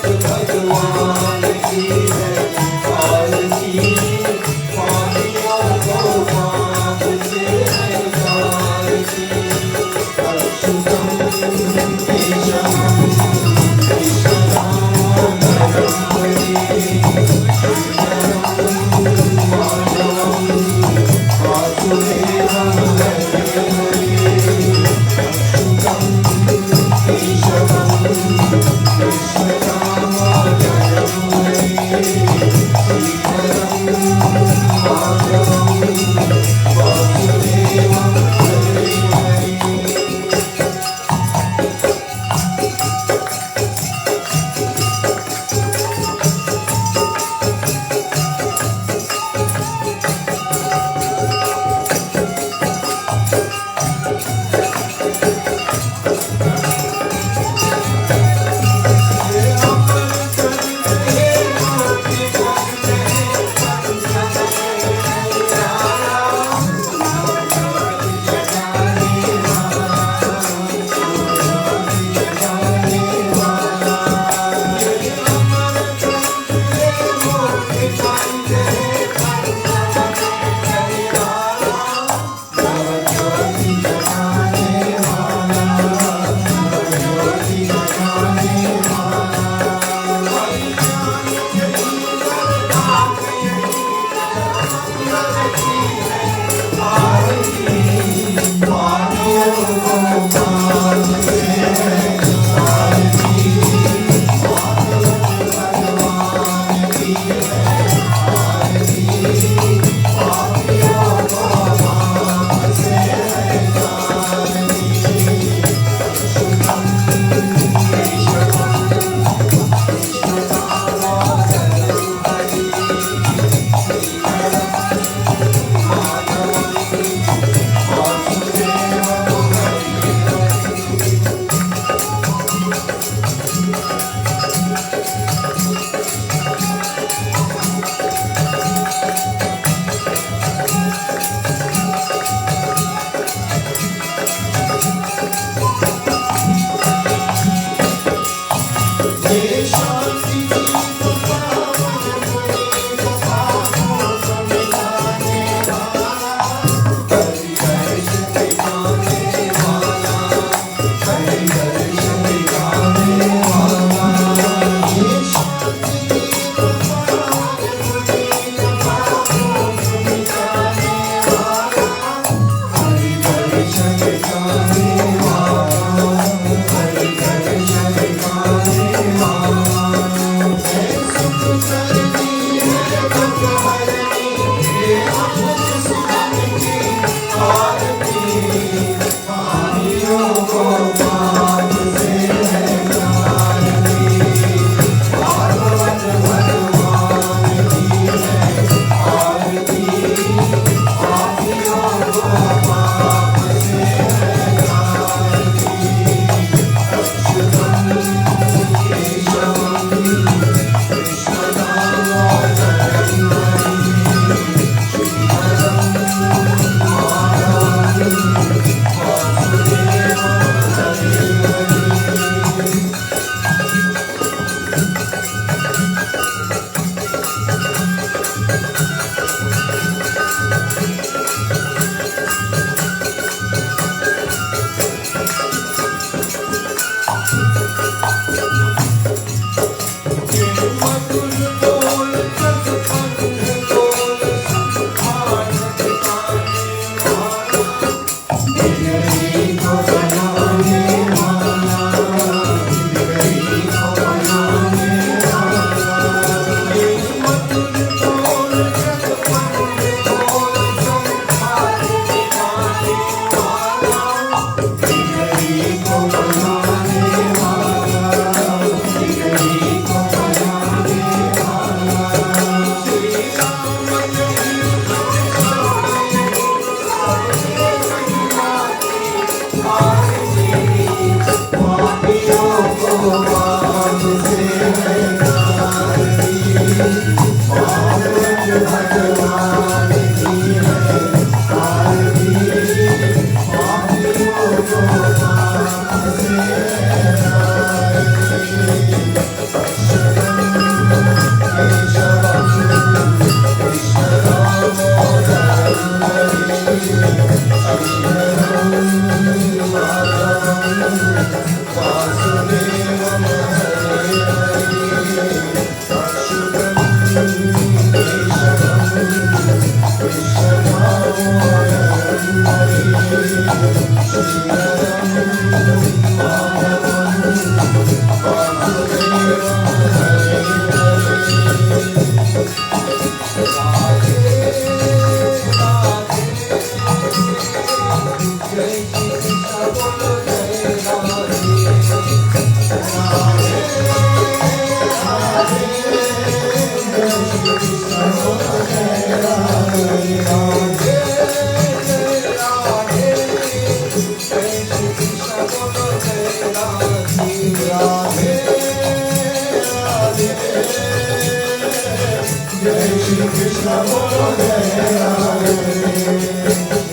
Speaker 2: बोलो जय राधे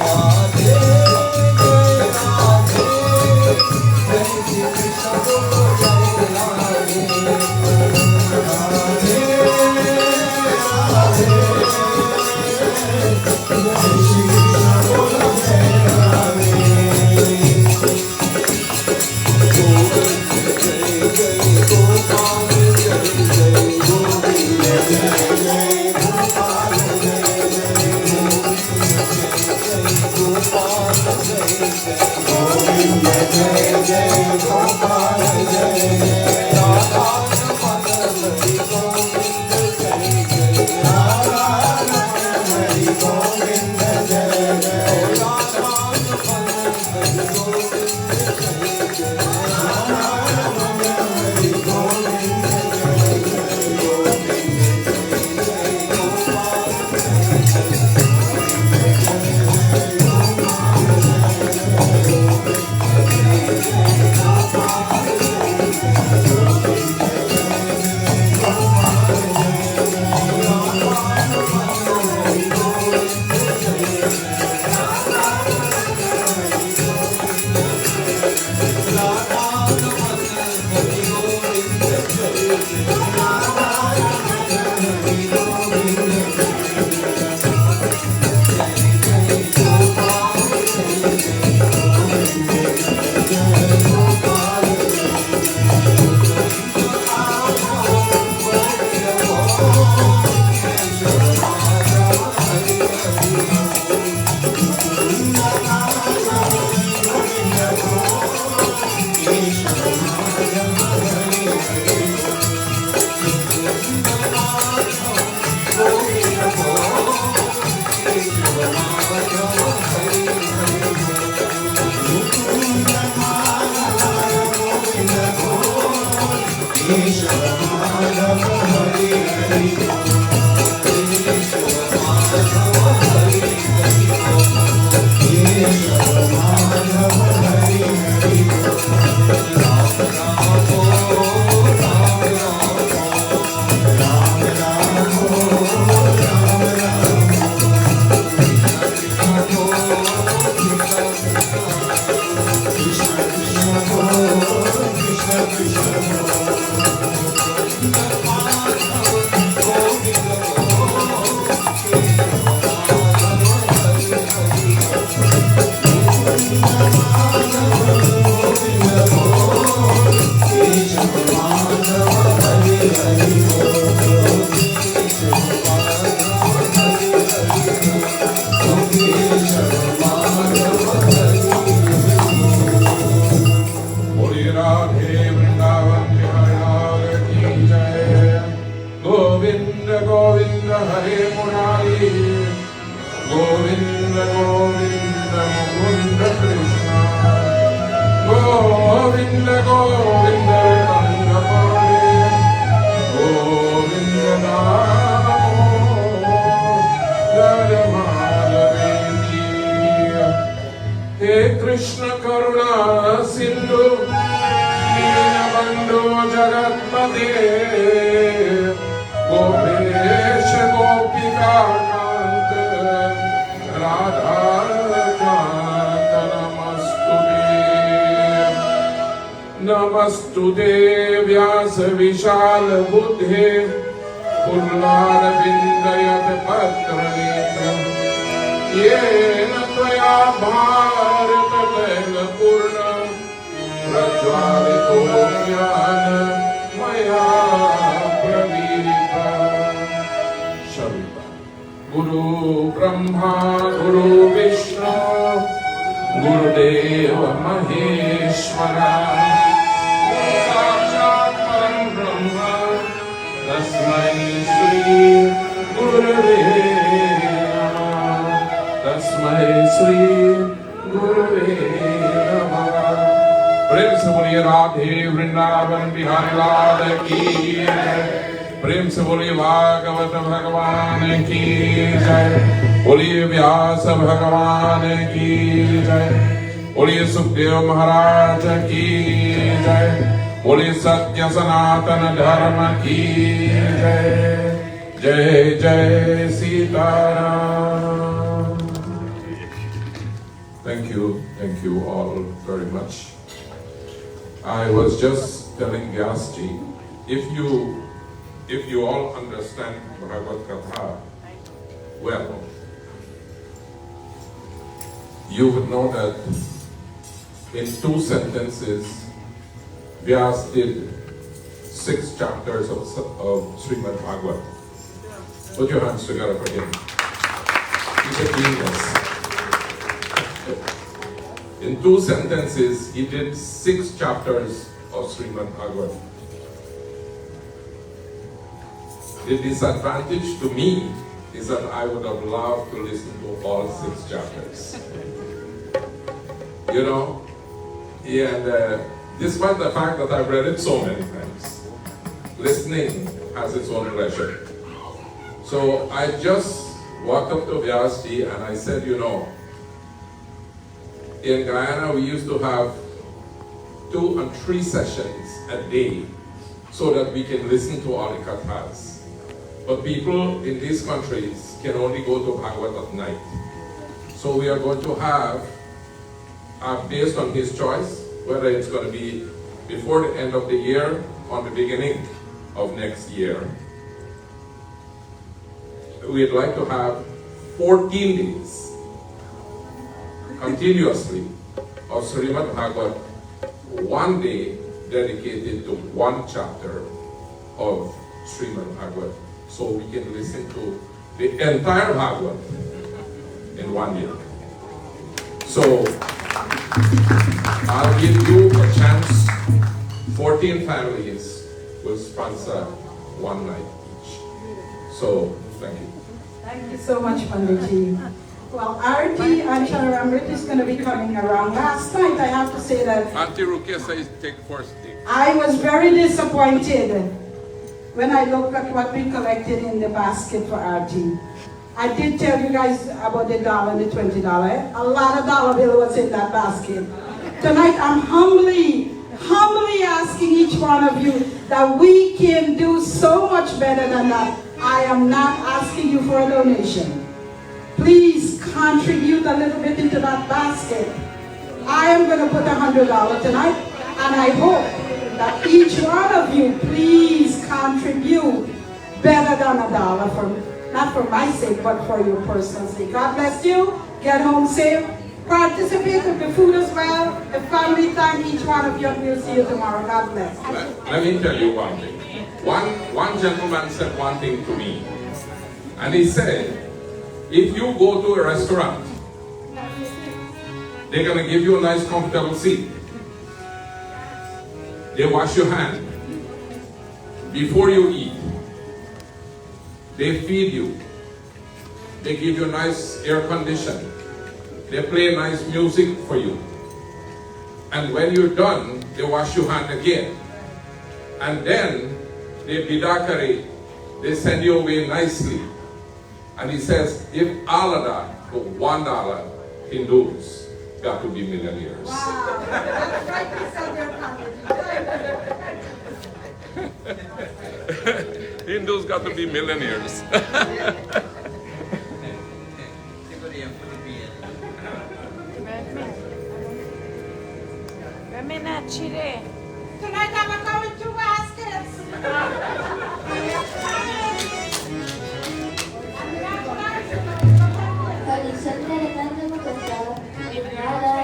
Speaker 2: राधे जय श्री कृष्ण बोलो जय राधे राधे राधे जय श्री कृष्ण बोलो जय राधे
Speaker 1: नमस्तुते व्यास विशाल बुद्धे पुल्लारविन्दयत पत्रनेत्रम् येन त्वया भारत तैलपूर्णं प्रज्वालितो ज्ञान मया प्रदीप्तम्। शब्द गुरु ब्रह्मा गुरु विष्णु गुरुदेव महेश्वरा तस्मै श्री गुरुवे नमः। तस्मै श्री गुरुवे नमः। प्रेम से बोलिए राधे वृंदावन बिहारी लाल की जय। प्रेम से बोलिए भागवत भगवान की जय। बोलिए व्यास भगवान की जय। बोलिए सुखदेव महाराज की जय। बोलिए सत्य सनातन धर्म की जय। Jai Jai Sitaram. Thank you all very much. I was just telling Vyasji, if you all understand Bhagavata well, you would know that in 2 sentences, Vyas did 6 chapters of Srimad Bhagavata. Put your hands together for him. He's a genius. In 2 sentences, he did 6 chapters of Srimad Bhagavata. The disadvantage to me is that I would have loved to listen to all 6 chapters. You know, and despite the fact that I've read it so many times, listening has its own pleasure. So I just walked up to Vyasji and I said, you know, in Guyana we used to have 2 and 3 sessions a day so that we can listen to all the kathas. But people in these countries can only go to Bhagavad at night. So we are going to have, based on his choice, whether it's going to be before the end of the year or the beginning of next year, we'd like to have 14 days continuously of Srimad Bhagavad, 1 day dedicated to 1 chapter of Srimad Bhagavad, so we can listen to the entire Bhagavad in 1 year. So I'll give you a chance. 14 families will sponsor 1 night each. So thank you.
Speaker 4: Thank you so much, Panditji. Well, Arti and Shalaramrit is going to be coming around. Last night, I have to say that
Speaker 1: Auntie Rukia says take first thing.
Speaker 4: I was very disappointed when I looked at what we collected in the basket for Arti. I did tell you guys about the $1 and the $20. A lot of dollar bill was in that basket. Tonight, I'm humbly asking each one of you that we can do so much better than that. I am not asking you for a donation. Please contribute a little bit into that basket. I am going to put $100 tonight, and I hope that each one of you please contribute better than $1 for, not for my sake, but for your personal sake. God bless you. Get home safe. Participate with the food as well. The family time, each one of you. We'll see you tomorrow. God bless.
Speaker 1: Let me tell you one thing. One gentleman said one thing to me, and he said, if you go to a restaurant, they're going to give you a nice comfortable seat. They wash your hand before you eat. They feed you. They give you nice air condition. They play nice music for you. And when you're done, they wash your hand again. And then they bidakari, they send you away nicely. And he says, if all of that for $1, Hindus got to be millionaires.
Speaker 4: Wow, that's right, we said their
Speaker 1: Hindus got to be millionaires.
Speaker 4: Tonight I'm going to baskets.
Speaker 9: Hare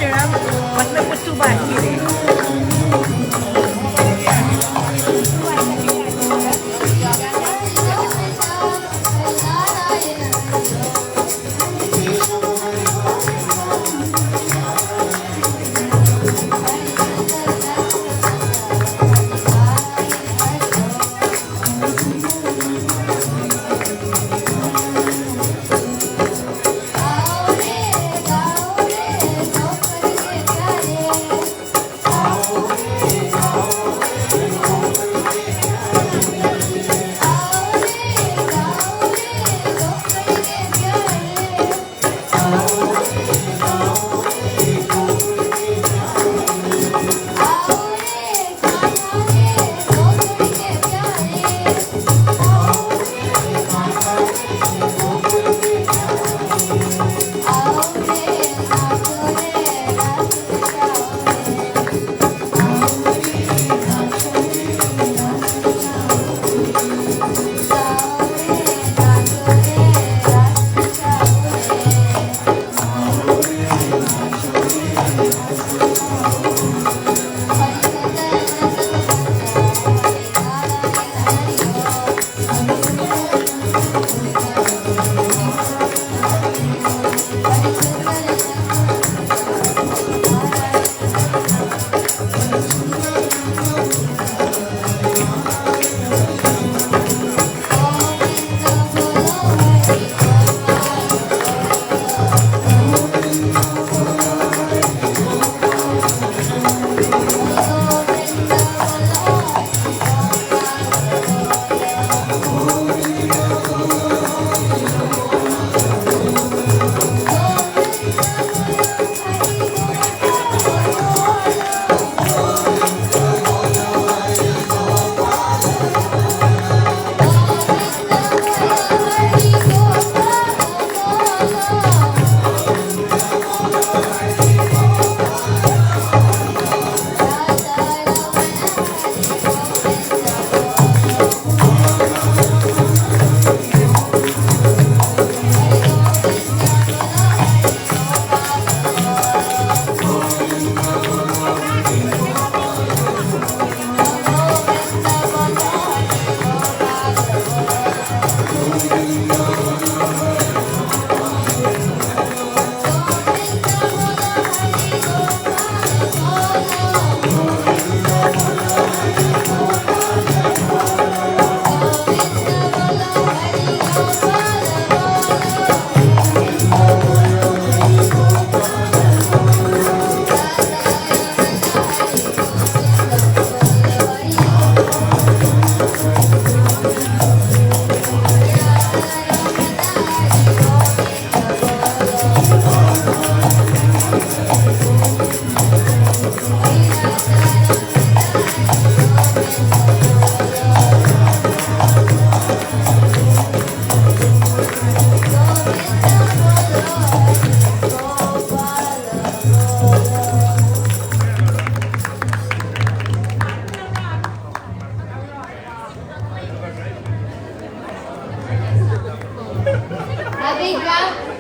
Speaker 9: here, huh? But me put too bad here.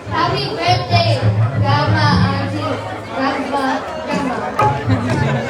Speaker 10: Happy birthday, Grandma, Auntie, Grandpa, Grandma.